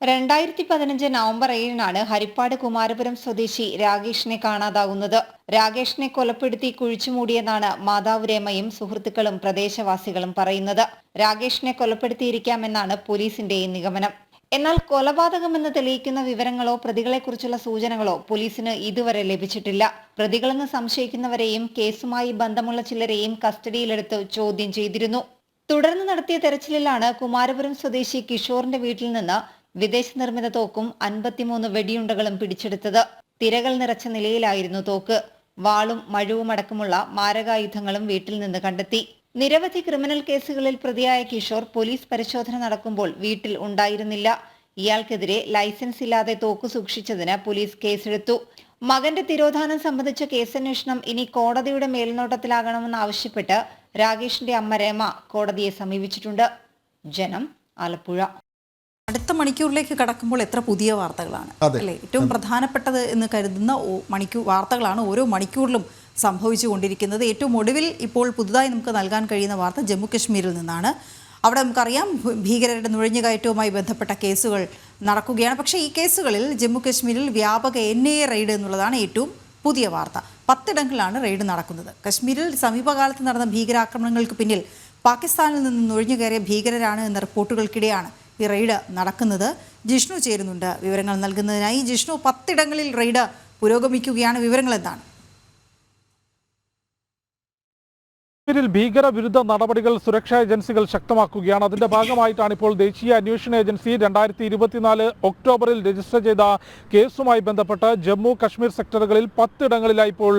2015 നവംബർ 7-നാണ് ഹരിപ്പാട് കുമാരപുരം സ്വദേശി രാകേഷിനെ കാണാതാകുന്നത്. രാകേഷിനെ കൊലപ്പെടുത്തി കുഴിച്ചുമൂടിയെന്നാണ് മാതാവ് രമയും സുഹൃത്തുക്കളും പ്രദേശവാസികളും പറയുന്നത്. രാകേഷിനെ കൊലപ്പെടുത്തിയിരിക്കാമെന്നാണ് പോലീസിന്റെ നിഗമനം. എന്നാൽ കൊലപാതകമെന്ന് തെളിയിക്കുന്ന വിവരങ്ങളോ പ്രതികളെക്കുറിച്ചുള്ള സൂചനകളോ പോലീസിന് ഇതുവരെ ലഭിച്ചിട്ടില്ല. പ്രതികളെന്ന് സംശയിക്കുന്നവരെയും കേസുമായി ബന്ധമുള്ള ചിലരെയും കസ്റ്റഡിയിലെടുത്ത് ചോദ്യം ചെയ്തിരുന്നു. തുടർന്ന് നടത്തിയ തെരച്ചിലിലാണ് കുമാരപുരം സ്വദേശി കിഷോറിന്റെ വീട്ടിൽ നിന്ന് വിദേശ നിർമ്മിത തോക്കും 53 വെടിയുണ്ടകളും പിടിച്ചെടുത്തത്. തിരകൾ നിറച്ച നിലയിലായിരുന്നു തോക്ക്. വാളും മഴുവും അടക്കമുള്ള മാരകായുധങ്ങളും വീട്ടിൽ നിന്ന് കണ്ടെത്തി. നിരവധി ക്രിമിനൽ കേസുകളിൽ പ്രതിയായ കിഷോർ പോലീസ് പരിശോധന നടക്കുമ്പോൾ വീട്ടിൽ ഉണ്ടായിരുന്നില്ല. ഇയാൾക്കെതിരെ ലൈസൻസ് ഇല്ലാതെ തോക്ക് സൂക്ഷിച്ചതിന് പോലീസ് കേസെടുത്തു. മകന്റെ തിരോധാനം സംബന്ധിച്ച കേസന്വേഷണം ഇനി കോടതിയുടെ മേൽനോട്ടത്തിലാകണമെന്നാവശ്യപ്പെട്ട് രാകേഷിന്റെ അമ്മ രമ കോടതിയെ സമീപിച്ചിട്ടുണ്ട്. ജനം, ആലപ്പുഴ. അടുത്ത മണിക്കൂറിലേക്ക് കടക്കുമ്പോൾ എത്ര പുതിയ വാർത്തകളാണ് അല്ലേ? ഏറ്റവും പ്രധാനപ്പെട്ടത് എന്ന് കരുതുന്ന വാർത്തകളാണ് ഓരോ മണിക്കൂറിലും സംഭവിച്ചുകൊണ്ടിരിക്കുന്നത്. ഏറ്റവും ഒടുവിൽ ഇപ്പോൾ പുതുതായി നമുക്ക് നൽകാൻ കഴിയുന്ന വാർത്ത ജമ്മു കശ്മീരിൽ നിന്നാണ്. അവിടെ നമുക്കറിയാം ഭീകരരുടെ നുഴഞ്ഞുകയറ്റവുമായി ബന്ധപ്പെട്ട കേസുകൾ നടക്കുകയാണ്. പക്ഷേ ഈ കേസുകളിൽ ജമ്മു കശ്മീരിൽ വ്യാപക NIA റെയ്ഡ് എന്നുള്ളതാണ് ഏറ്റവും പുതിയ വാർത്ത. 10 ഇടങ്ങളിലാണ് റെയ്ഡ് നടക്കുന്നത്. കശ്മീരിൽ സമീപകാലത്ത് നടന്ന ഭീകരാക്രമണങ്ങൾക്ക് പിന്നിൽ പാകിസ്ഥാനിൽ നിന്ന് നുഴഞ്ഞുകയറിയ ഭീകരരാണ് എന്ന റിപ്പോർട്ടുകൾക്കിടെയാണ് ഈ റെയ്ഡ് നടക്കുന്നത്. ജിഷ്ണു ചേരുന്നുണ്ട് വിവരങ്ങൾ നൽകുന്നതിനായി. ജിഷ്ണു, 10 ഇടങ്ങളിൽ റെയ്ഡ് പുരോഗമിക്കുകയാണ്. വിവരങ്ങൾ എന്താണ്? കശ്മീരിൽ ഭീകരവിരുദ്ധ നടപടികൾ സുരക്ഷാ ഏജൻസികൾ ശക്തമാക്കുകയാണ്. അതിന്റെ ഭാഗമായിട്ടാണ് ഇപ്പോൾ ദേശീയ അന്വേഷണ ഏജൻസി 2024 ഒക്ടോബറിൽ രജിസ്റ്റർ ചെയ്ത കേസുമായി ബന്ധപ്പെട്ട് ജമ്മു കശ്മീർ സെക്ടറുകളിൽ 10 ഇടങ്ങളിലായി ഇപ്പോൾ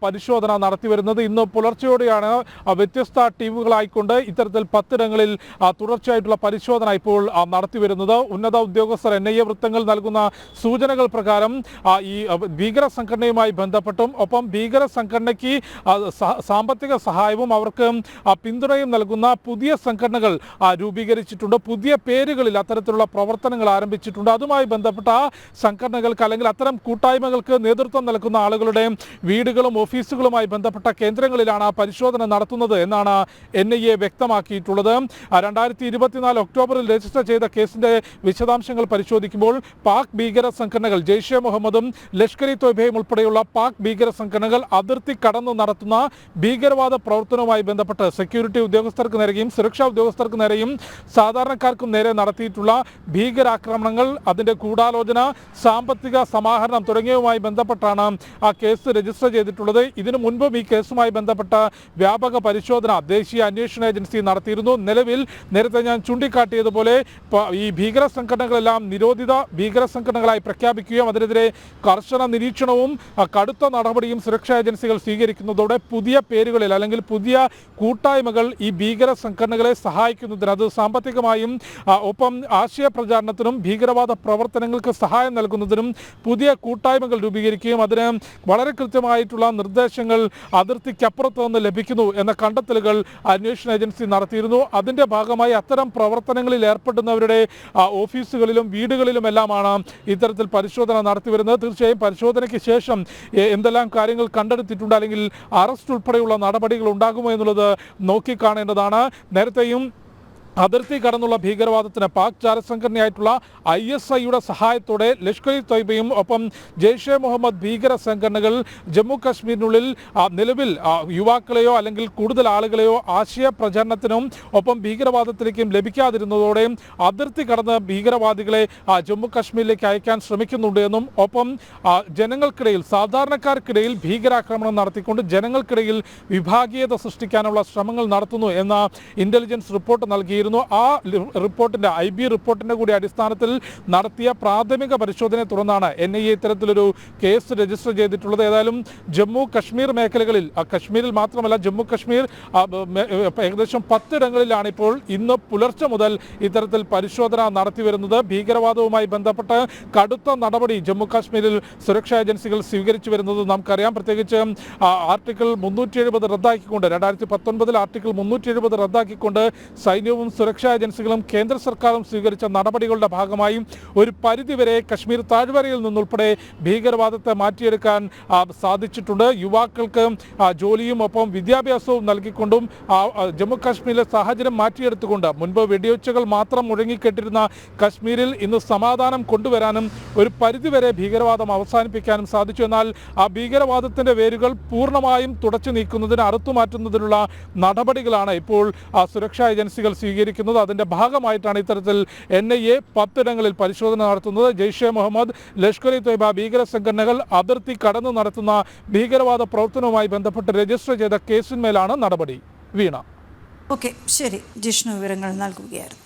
പരിശോധന നടത്തിവരുന്നത്. ഇന്ന് പുലർച്ചെയോടെയാണ് വ്യത്യസ്ത ടീമുകളായിക്കൊണ്ട് ഇത്തരത്തിൽ 10 ഇടങ്ങളിൽ തുടർച്ചയായിട്ടുള്ള പരിശോധന ഇപ്പോൾ നടത്തിവരുന്നത്. ഉന്നത ഉദ്യോഗസ്ഥർ NIA വൃത്തങ്ങൾ നൽകുന്ന സൂചനകൾ പ്രകാരം ഈ ഭീകര സംഘടനയുമായി ബന്ധപ്പെട്ടും ഒപ്പം ഭീകര സംഘടനയ്ക്ക് സാമ്പത്തിക സഹായവും അവർക്ക് പിന്തുണയും നൽകുന്ന പുതിയ സംഘടനകൾ രൂപീകരിച്ചിട്ടുണ്ട്. പുതിയ പേരുകളിൽ അത്തരത്തിലുള്ള പ്രവർത്തനങ്ങൾ ആരംഭിച്ചിട്ടുണ്ട്. അതുമായി ബന്ധപ്പെട്ട സംഘടനകൾക്ക് അല്ലെങ്കിൽ അത്തരം കൂട്ടായ്മകൾക്ക് നേതൃത്വം നൽകുന്ന ആളുകളുടെ വീടുകളും ഓഫീസുകളുമായി ബന്ധപ്പെട്ട കേന്ദ്രങ്ങളിലാണ് പരിശോധന നടത്തുന്നത് എന്നാണ് NIA വ്യക്തമാക്കിയിട്ടുള്ളത്. 2024 ഒക്ടോബറിൽ രജിസ്റ്റർ ചെയ്ത കേസിന്റെ വിശദാംശങ്ങൾ പരിശോധിക്കുമ്പോൾ പാക് ഭീകര സംഘടനകൾ ജെയ്ഷെ മുഹമ്മദും ലഷ്കർ ഇ തോയ്ബയും ഉൾപ്പെടെയുള്ള പാക് ഭീകര സംഘടനകൾ അതിർത്തി കടന്നു നടത്തുന്ന ഭീകരവാദ പ്രവർത്തനവുമായി ബന്ധപ്പെട്ട് സെക്യൂരിറ്റി ഉദ്യോഗസ്ഥർക്ക് നേരെയും സുരക്ഷാ ഉദ്യോഗസ്ഥർക്ക് നേരെയും സാധാരണക്കാർക്കും നേരെ നടത്തിയിട്ടുള്ള ഭീകരാക്രമണങ്ങൾ, അതിന്റെ ഗൂഢാലോചന, സാമ്പത്തിക സമാഹരണം തുടങ്ങിയവുമായി ബന്ധപ്പെട്ടാണ് ആ കേസ് രജിസ്റ്റർ ചെയ്തിട്ടുള്ളത്. ഇതിനു മുൻപും ഈ കേസുമായി ബന്ധപ്പെട്ട വ്യാപക പരിശോധന ദേശീയ അന്വേഷണ ഏജൻസി നടത്തിയിരുന്നു. നിലവിൽ നേരത്തെ ഞാൻ ചൂണ്ടിക്കാട്ടിയതുപോലെ ഈ ഭീകര സംഘടനകളെല്ലാം നിരോധിത ഭീകര സംഘടനകളായി പ്രഖ്യാപിക്കുകയും അതിനെതിരെ കർശന നിരീക്ഷണവും കടുത്ത നടപടിയും സുരക്ഷാ ഏജൻസികൾ സ്വീകരിക്കുന്നതോടെ പുതിയ പേരുകളിൽ അല്ലെങ്കിൽ പുതിയ കൂട്ടായ്മകൾ ഈ ഭീകര സംഘടനകളെ സഹായിക്കുന്നതിന്, അത് സാമ്പത്തികമായും ഒപ്പം ആശയ പ്രചാരണത്തിനും ഭീകരവാദ പ്രവർത്തനങ്ങൾക്ക് സഹായം നൽകുന്നതിനും പുതിയ കൂട്ടായ്മകൾ രൂപീകരിക്കുകയും അതിന് വളരെ കൃത്യമായിട്ടുള്ള നിർദ്ദേശങ്ങൾ അതിർത്തിക്കപ്പുറത്ത് നിന്ന് ലഭിക്കുന്നു എന്ന കണ്ടെത്തലുകൾ അന്വേഷണ ഏജൻസി നടത്തിയിരുന്നു. അതിന്റെ ഭാഗമായി അത്തരം പ്രവർത്തനങ്ങളിൽ ഏർപ്പെടുന്നവരുടെ ഓഫീസുകളിലും വീടുകളിലുമെല്ലാമാണ് ഇത്തരത്തിൽ പരിശോധന നടത്തിവരുന്നത്. തീർച്ചയായും പരിശോധനയ്ക്ക് ശേഷം എന്തെല്ലാം കാര്യങ്ങൾ കണ്ടെടുത്തിട്ടുണ്ട് അല്ലെങ്കിൽ അറസ്റ്റ് ഉൾപ്പെടെയുള്ള നടപടികൾ ഉണ്ടാകുമോ എന്നുള്ളത് നോക്കിക്കാണേണ്ടതാണ്. നേരത്തെയും അതിർത്തി കടന്നുള്ള ഭീകരവാദത്തിന് പാക് ചാരസംഘടനയായിട്ടുള്ള ISIയുടെ സഹായത്തോടെ ലഷ്കർ ഇ തോയ്ബയും ഒപ്പം ജെയ്ഷെ മുഹമ്മദ് ഭീകര സംഘടനകൾ ജമ്മു കാശ്മീരിനുള്ളിൽ നിലവിൽ യുവാക്കളെയോ അല്ലെങ്കിൽ കൂടുതൽ ആളുകളെയോ ആശയ പ്രചരണത്തിനും ഒപ്പം ഭീകരവാദത്തിലേക്കും ലഭിക്കാതിരുന്നതോടെ അതിർത്തി കടന്ന് ഭീകരവാദികളെ ജമ്മു കാശ്മീരിലേക്ക് അയക്കാൻ ശ്രമിക്കുന്നുണ്ട് എന്നും ഒപ്പം ജനങ്ങൾക്കിടയിൽ സാധാരണക്കാർക്കിടയിൽ ഭീകരാക്രമണം നടത്തിക്കൊണ്ട് ജനങ്ങൾക്കിടയിൽ വിഭാഗീയത സൃഷ്ടിക്കാനുള്ള ശ്രമങ്ങൾ നടത്തുന്നു എന്ന ഇന്റലിജൻസ് റിപ്പോർട്ട് നൽകിയിരുന്നു. ആ റിപ്പോർട്ടിന്റെ IB റിപ്പോർട്ടിന്റെ കൂടി അടിസ്ഥാനത്തിൽ നടത്തിയ പ്രാഥമിക പരിശോധനയെ തുടർന്നാണ് NIA ഇത്തരത്തിലൊരു കേസ് രജിസ്റ്റർ ചെയ്തിട്ടുള്ളത്. ഏതായാലും ജമ്മു കശ്മീർ മേഖലകളിൽ, കശ്മീരിൽ മാത്രമല്ല ജമ്മു കശ്മീർ ഏകദേശം 10 ഇടങ്ങളിലാണ് ഇപ്പോൾ ഇന്ന് പുലർച്ചെ മുതൽ ഇത്തരത്തിൽ പരിശോധന നടത്തി വരുന്നത്. ഭീകരവാദവുമായി ബന്ധപ്പെട്ട് കടുത്ത നടപടി ജമ്മു കാശ്മീരിൽ സുരക്ഷാ ഏജൻസികൾ സ്വീകരിച്ചു വരുന്നത് നമുക്കറിയാം. പ്രത്യേകിച്ച് ആർട്ടിക്കിൾ 370 റദ്ദാക്കിക്കൊണ്ട് 2019 ആർട്ടിക്കിൾ 370 റദ്ദാക്കിക്കൊണ്ട് സൈന്യവും സുരക്ഷാ ഏജൻസികളും കേന്ദ്ര സർക്കാരും സ്വീകരിച്ച നടപടികളുടെ ഭാഗമായി ഒരു പരിധിവരെ കശ്മീർ താഴ്വരയിൽ നിന്നുൾപ്പെടെ ഭീകരവാദത്തെ മാറ്റിയെടുക്കാൻ സാധിച്ചിട്ടുണ്ട്. യുവാക്കൾക്ക് ജോലിയും ഒപ്പം വിദ്യാഭ്യാസവും നൽകിക്കൊണ്ടും ജമ്മു കാശ്മീരിലെ സാഹചര്യം മാറ്റിയെടുത്തുകൊണ്ട് മുൻപ് വെടിവെച്ചുകൾ മാത്രം മുഴങ്ങിക്കെട്ടിരുന്ന കശ്മീരിൽ ഇന്ന് സമാധാനം കൊണ്ടുവരാനും ഒരു പരിധിവരെ ഭീകരവാദം അവസാനിപ്പിക്കാനും സാധിച്ചു. എന്നാൽ ആ ഭീകരവാദത്തിന്റെ വേരുകൾ പൂർണ്ണമായും തുടച്ചു നീക്കുന്നതിന്, അറുത്തുമാറ്റുന്നതിനുള്ള നടപടികളാണ് ഇപ്പോൾ സുരക്ഷാ ഏജൻസികൾ സ്വീകരിക്കുന്നത്. സ്വീകരിക്കുന്നത്. അതിൻ്റെ ഭാഗമായിട്ടാണ് ഇത്തരത്തിൽ NIA 10 ഇടങ്ങളിൽ പരിശോധന നടത്തുന്നത്. ജെയ്ഷെ മുഹമ്മദ്, ലഷ്കർ ഇ തൊയ്ബ ഭീകര സംഘടനകൾ അതിർത്തി കടന്നു നടത്തുന്ന ഭീകരവാദ പ്രവർത്തനവുമായി ബന്ധപ്പെട്ട് രജിസ്റ്റർ ചെയ്ത കേസിന്മേലാണ് നടപടി. വീണ. ഓക്കെ, ശരി. ജിഷ്ണു വിവരങ്ങൾ നൽകുകയായിരുന്നു.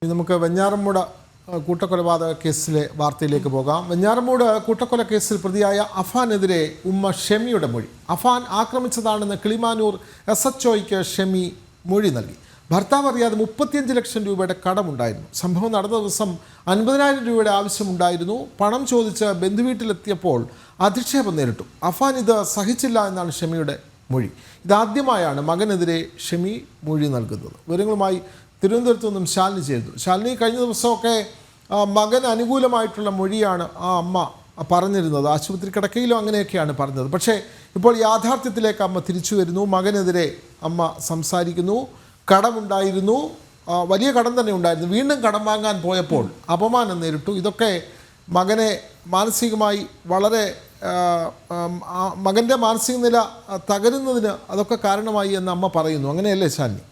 നമുക്ക് വെഞ്ഞാറമ്മൂട് കൂട്ടക്കൊലപാതക കേസിലെ വാർത്തയിലേക്ക് പോകാം. വെഞ്ഞാറമ്മൂട് കൂട്ടക്കൊല കേസിൽ പ്രതിയായ അഫാനെതിരെ ഉമ്മ ഷെമിയുടെ മൊഴി. അഫാൻ ആക്രമിച്ചതാണെന്ന് കിളിമാനൂർ SHOയ്ക്ക് ഷെമി മൊഴി നൽകി. ഭർത്താവ് അറിയാതെ 35 ലക്ഷം രൂപയുടെ കടമുണ്ടായിരുന്നു. സംഭവം നടന്ന ദിവസം 50,000 രൂപയുടെ ആവശ്യമുണ്ടായിരുന്നു. പണം ചോദിച്ച് ബന്ധുവീട്ടിലെത്തിയപ്പോൾ അധിക്ഷേപം നേരിട്ടു. അഫാൻ ഇത് സഹിച്ചില്ല എന്നാണ് ഷെമിയുടെ മൊഴി. ഇതാദ്യമായാണ് മകനെതിരെ ഷെമി മൊഴി നൽകുന്നത്. വിവരങ്ങളുമായി തിരുവനന്തപുരത്തു നിന്നും ശാലിനി ചെയ്തു. ശാലിനി, കഴിഞ്ഞ ദിവസമൊക്കെ മകൻ അനുകൂലമായിട്ടുള്ള മൊഴിയാണ് ആ അമ്മ പറഞ്ഞിരുന്നത്. ആശുപത്രി കിടക്കയിലും അങ്ങനെയൊക്കെയാണ് പറഞ്ഞത്. പക്ഷേ ഇപ്പോൾ യാഥാർത്ഥ്യത്തിലേക്ക് അമ്മ തിരിച്ചു വരുന്നു. മകനെതിരെ അമ്മ സംസാരിക്കുന്നു. കടമുണ്ടായിരുന്നു, വലിയ കടം തന്നെ ഉണ്ടായിരുന്നു. വീണ്ടും കടം വാങ്ങാൻ പോയപ്പോൾ അപമാനം നേരിട്ടു. ഇതൊക്കെ മകനെ മാനസികമായി വളരെ മകൻ്റെ മാനസിക നില തകരുന്നതിന് അതൊക്കെ കാരണമായി എന്ന് അമ്മ പറയുന്നു. അങ്ങനെയല്ലേ ശാലിനി?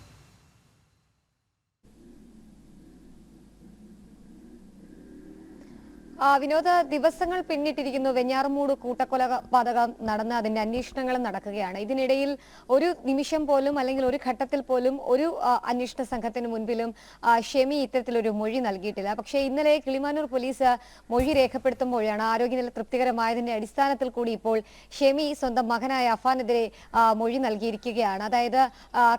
വിനോദ, ദിവസങ്ങൾ പിന്നിട്ടിരിക്കുന്നു. വെഞ്ഞാറമൂട് കൂട്ടക്കൊലപാതകം നടന്ന് അതിന്റെ അന്വേഷണങ്ങളും നടക്കുകയാണ്. ഇതിനിടയിൽ ഒരു നിമിഷം പോലും അല്ലെങ്കിൽ ഒരു ഘട്ടത്തിൽ പോലും ഒരു അന്വേഷണ സംഘത്തിന് മുൻപിലും ഷെമി ഇത്തരത്തിലൊരു മൊഴി നൽകിയിട്ടില്ല. പക്ഷേ ഇന്നലെ കിളിമാനൂർ പോലീസ് മൊഴി രേഖപ്പെടുത്തുമ്പോഴാണ് ആരോഗ്യനില തൃപ്തികരമായതിന്റെ അടിസ്ഥാനത്തിൽ കൂടി ഇപ്പോൾ ഷെമി സ്വന്തം മകനായ അഫാനെതിരെ മൊഴി നൽകിയിരിക്കുകയാണ്. അതായത്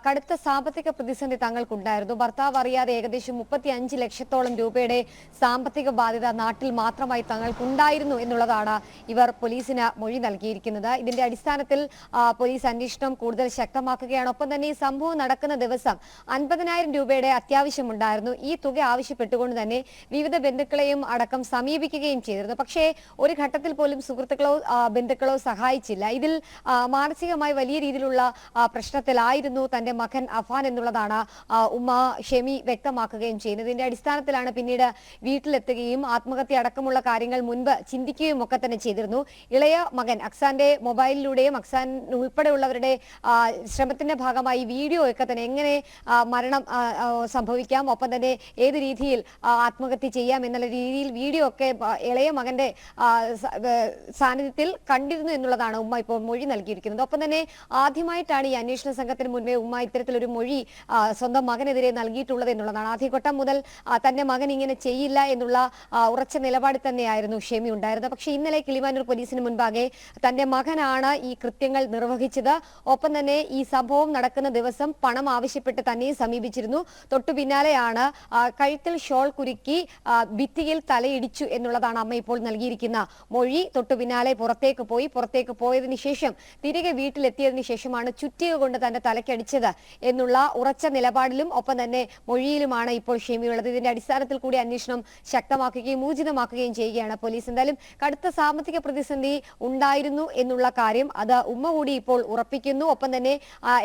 കടുത്ത സാമ്പത്തിക പ്രതിസന്ധി തങ്ങൾക്കുണ്ടായിരുന്നു. ഭർത്താവ് അറിയാതെ ഏകദേശം 35 ലക്ഷത്തോളം രൂപയുടെ സാമ്പത്തിക ബാധ്യത നാട്ടിൽ മാത്രമായി തങ്ങൾക്കുണ്ടായിരുന്നു എന്നുള്ളതാണ് ഇവർ പോലീസിന് മൊഴി നൽകിയിരിക്കുന്നത്. ഇതിന്റെ അടിസ്ഥാനത്തിൽ പോലീസ് അന്വേഷണം കൂടുതൽ ശക്തമാക്കുകയാണ്. ഒപ്പം തന്നെ ഈ സംഭവം നടക്കുന്ന ദിവസം 50,000 രൂപയുടെ അത്യാവശ്യമുണ്ടായിരുന്നു. ഈ തുക ആവശ്യപ്പെട്ടുകൊണ്ട് തന്നെ വിവിധ ബന്ധുക്കളെയും അടക്കം സമീപിക്കുകയും ചെയ്തിരുന്നു. പക്ഷേ ഒരു ഘട്ടത്തിൽ പോലും സുഹൃത്തുക്കളോ ബന്ധുക്കളോ സഹായിച്ചില്ല. ഇതിൽ മാനസികമായി വലിയ രീതിയിലുള്ള പ്രശ്നത്തിലായിരുന്നു തന്റെ മകൻ അഫാൻ എന്നുള്ളതാണ് ഉമ്മ ഷെമി വ്യക്തമാക്കുകയും ചെയ്യുന്നത്. ഇതിന്റെ അടിസ്ഥാനത്തിലാണ് പിന്നീട് വീട്ടിലെത്തുകയും ആത്മഹത്യ അടക്കമുള്ള കാര്യങ്ങൾ മുൻപ് ചിന്തിക്കുകയും ഒക്കെ തന്നെ ചെയ്തിരുന്നു. ഇളയ മകൻ അക്സാന്റെ മൊബൈലിലൂടെയും അക്സാൻ ഉൾപ്പെടെയുള്ളവരുടെ ശ്രമത്തിന്റെ ഭാഗമായി വീഡിയോ ഒക്കെ തന്നെ എങ്ങനെ മരണം സംഭവിക്കാം, ഒപ്പം തന്നെ ഏത് രീതിയിൽ ആത്മഹത്യ ചെയ്യാം എന്നുള്ള രീതിയിൽ വീഡിയോ ഒക്കെ ഇളയ മകന്റെ സാന്നിധ്യത്തിൽ കണ്ടിരുന്നു എന്നുള്ളതാണ് ഉമ്മ ഇപ്പോൾ മൊഴി നൽകിയിരിക്കുന്നത്. ഒപ്പം തന്നെ ആദ്യമായിട്ടാണ് ഈ അന്വേഷണ സംഘത്തിന് മുൻപേ ഉമ്മ ഇത്തരത്തിലൊരു മൊഴി സ്വന്തം മകനെതിരെ നൽകിയിട്ടുള്ളത് എന്നുള്ളതാണ്. ആദ്യഘട്ടം മുതൽ തന്റെ മകൻ ഇങ്ങനെ ചെയ്യില്ല എന്നുള്ള ഉറച്ച നിലപാട് തന്നെയായിരുന്നു ഷെമി ഉണ്ടായിരുന്നത്. പക്ഷേ ഇന്നലെ കിളിമാനൂർ പോലീസിന് മുൻപാകെ തന്റെ മകനാണ് ഈ കൃത്യങ്ങൾ നിർവഹിച്ചത്. ഒപ്പം തന്നെ ഈ സംഭവം നടക്കുന്ന ദിവസം പണം ആവശ്യപ്പെട്ട് തന്നെയും സമീപിച്ചിരുന്നു. തൊട്ടു പിന്നാലെയാണ് കഴുത്തിൽ ഷോൾ കുരുക്കി ഭിത്തിയിൽ തലയിടിച്ചു എന്നുള്ളതാണ് അമ്മ ഇപ്പോൾ നൽകിയിരിക്കുന്ന മൊഴി. തൊട്ടു പിന്നാലെ പുറത്തേക്ക് പോയതിനു ശേഷം തിരികെ വീട്ടിലെത്തിയതിനു ശേഷമാണ് ചുറ്റിക കൊണ്ട് തന്റെ തലക്കടിച്ചത് എന്നുള്ള ഉറച്ച നിലപാടിലും ഒപ്പം തന്നെ മൊഴിയിലുമാണ് ഇപ്പോൾ ഷെമിയുള്ളത്. ഇതിന്റെ അടിസ്ഥാനത്തിൽ കൂടി അന്വേഷണം ശക്തമാക്കുകയും ഊർജിതമാക്കുകയും ചെയ്യുകയാണ് പോലീസ്. എന്തായാലും കടുത്ത സാമ്പത്തിക പ്രതിസന്ധി ഉണ്ടായിരുന്നു എന്നുള്ള കാര്യം അത് ഉമ്മ കൂടി ഇപ്പോൾ ഉറപ്പിക്കുന്നു. ഒപ്പം തന്നെ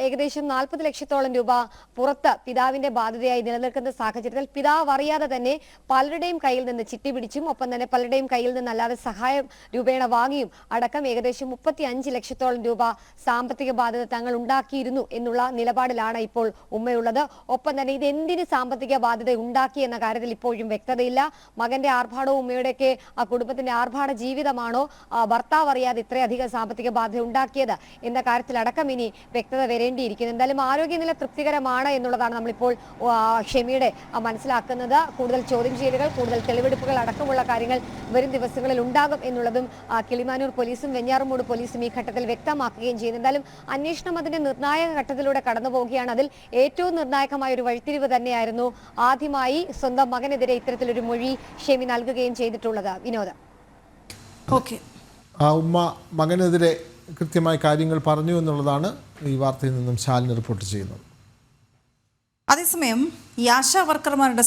ഏകദേശം 40 ലക്ഷത്തോളം രൂപ പുറത്ത് പിതാവിന്റെ ബാധ്യതയായി നിലനിൽക്കുന്ന സാഹചര്യത്തിൽ പിതാവ് അറിയാതെ തന്നെ പലരുടെയും കയ്യിൽ നിന്ന് ചിട്ടി പിടിച്ചും ഒപ്പം തന്നെ പലരുടെയും കയ്യിൽ നിന്ന് അല്ലാതെ സഹായം രൂപേണ വാങ്ങിയും അടക്കം ഏകദേശം 35 ലക്ഷത്തോളം രൂപ സാമ്പത്തിക ബാധ്യത തങ്ങൾ ഉണ്ടാക്കിയിരുന്നു എന്നുള്ള നിലപാടിലാണ് ഇപ്പോൾ ഉമ്മയുള്ളത്. ഒപ്പം തന്നെ ഇത് എന്തിന് സാമ്പത്തിക ബാധ്യത ഉണ്ടാക്കി എന്ന കാര്യത്തിൽ ഇപ്പോഴും വ്യക്തതയില്ല. മകന്റെ ആർഭാടവും ഉമ്മയുടെയൊക്കെ ആ കുടുംബത്തിന്റെ ആർഭാട ജീവിതമാണോ ഭർത്താവ് അറിയാതെ ഇത്രയധികം സാമ്പത്തിക ബാധ്യത ഉണ്ടാക്കിയത് എന്ന കാര്യത്തിൽ അടക്കം ഇനി വ്യക്തത വരേണ്ടിയിരിക്കുന്നു. എന്തായാലും ആരോഗ്യനില തൃപ്തികരമാണ് എന്നുള്ളതാണ് നമ്മളിപ്പോൾ ഷെമിയുടെ മനസ്സിലാക്കുന്നത്. കൂടുതൽ ചോദ്യം ചെയ്യലുകൾ, കൂടുതൽ തെളിവെടുപ്പുകൾ അടക്കമുള്ള കാര്യങ്ങൾ വരും ദിവസങ്ങളിൽ ഉണ്ടാകും എന്നുള്ളതും കിളിമാനൂർ പോലീസും വെഞ്ഞാറമൂട് പോലീസും ഈ ഘട്ടത്തിൽ വ്യക്തമാക്കുകയും ചെയ്യുന്നു. എന്തായാലും അന്വേഷണം അതിന്റെ നിർണായക ഘട്ടത്തിലൂടെ കടന്നു പോവുകയാണ്. അതിൽ ഏറ്റവും നിർണായകമായ ഒരു വഴിത്തിരിവ് തന്നെയായിരുന്നു ആദ്യമായി സ്വന്തം മകനെതിരെ ഇത്തരത്തിലൊരു മൊഴി ഷെമി നൽകുകയും ചെയ്തിട്ടുള്ളത്. വിനോദ, ഓക്കെ, ആ ഉമ്മ മകനെതിരെ കൃത്യമായ കാര്യങ്ങൾ പറഞ്ഞു എന്നുള്ളതാണ് ഈ വാർത്തയിൽ നിന്നും ശാലിനി റിപ്പോർട്ട് ചെയ്യുന്നത്. അതേസമയം ഈ ആശാ വർക്കർമാരുടെ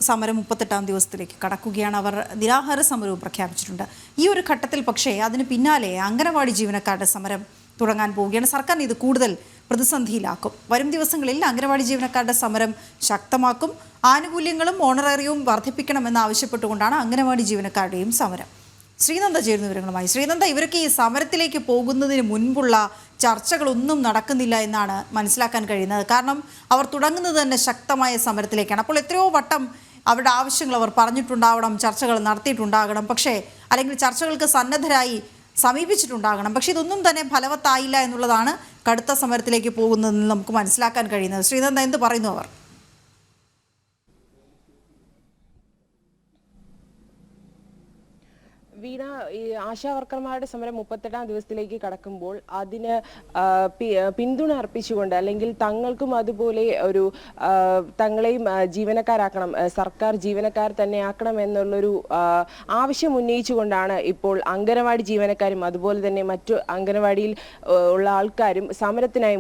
സമരം 38ാം ദിവസത്തിലേക്ക് കടക്കുകയാണ്. അവർ നിരാഹാര സമരവും പ്രഖ്യാപിച്ചിട്ടുണ്ട്. ഈ ഒരു ഘട്ടത്തിൽ പക്ഷേ അതിന് പിന്നാലെ അംഗനവാടി ജീവനക്കാരുടെ സമരം തുടങ്ങാൻ പോവുകയാണ്. സർക്കാർ ഇത് കൂടുതൽ പ്രതിസന്ധിയിലാക്കും. വരും ദിവസങ്ങളിൽ അംഗനവാടി ജീവനക്കാരുടെ സമരം ശക്തമാക്കും. ആനുകൂല്യങ്ങളും ഓണറേറിയവും വർദ്ധിപ്പിക്കണമെന്ന് ആവശ്യപ്പെട്ടുകൊണ്ടാണ് അംഗനവാടി ജീവനക്കാരുടെയും സമരം. ശ്രീനന്ദ ചേരുന്ന വിവരങ്ങളുമായി. ശ്രീനന്ദ, ഇവരൊക്കെ ഈ സമരത്തിലേക്ക് പോകുന്നതിന് മുൻപുള്ള ചർച്ചകളൊന്നും നടക്കുന്നില്ല എന്നാണ് മനസ്സിലാക്കാൻ കഴിയുന്നത്. കാരണം അവർ തുടങ്ങുന്നത് തന്നെ ശക്തമായ സമരത്തിലേക്കാണ്. അപ്പോൾ എത്രയോ വട്ടം അവരുടെ ആവശ്യങ്ങൾ അവർ പറഞ്ഞിട്ടുണ്ടാവണം, ചർച്ചകൾ നടത്തിയിട്ടുണ്ടാകണം, പക്ഷേ അല്ലെങ്കിൽ ചർച്ചകൾക്ക് സന്നദ്ധരായി സമീപിച്ചിട്ടുണ്ടാകണം. പക്ഷേ ഇതൊന്നും തന്നെ ഫലവത്തായില്ല എന്നുള്ളതാണ് കടുത്ത സമരത്തിലേക്ക് പോകുന്നതെന്ന് നമുക്ക് മനസ്സിലാക്കാൻ കഴിയുന്നത്. ശ്രീനന്ദ, എന്ത് പറയുന്നു അവർ? വീണ, ഈ ആശാ വർക്കർമാരുടെ സമരം 38ാം ദിവസത്തിലേക്ക് കടക്കുമ്പോൾ അതിന് പിന്തുണ അർപ്പിച്ചുകൊണ്ട് അല്ലെങ്കിൽ തങ്ങൾക്കും അതുപോലെ ഒരു തങ്ങളെയും ജീവനക്കാരാക്കണം, സർക്കാർ ജീവനക്കാർ തന്നെ ആക്കണം എന്നുള്ളൊരു ആവശ്യം ഉന്നയിച്ചുകൊണ്ടാണ് ഇപ്പോൾ അംഗനവാടി ജീവനക്കാരും അതുപോലെ തന്നെ മറ്റു അംഗനവാടിയിൽ ഉള്ള ആൾക്കാരും സമരത്തിനായി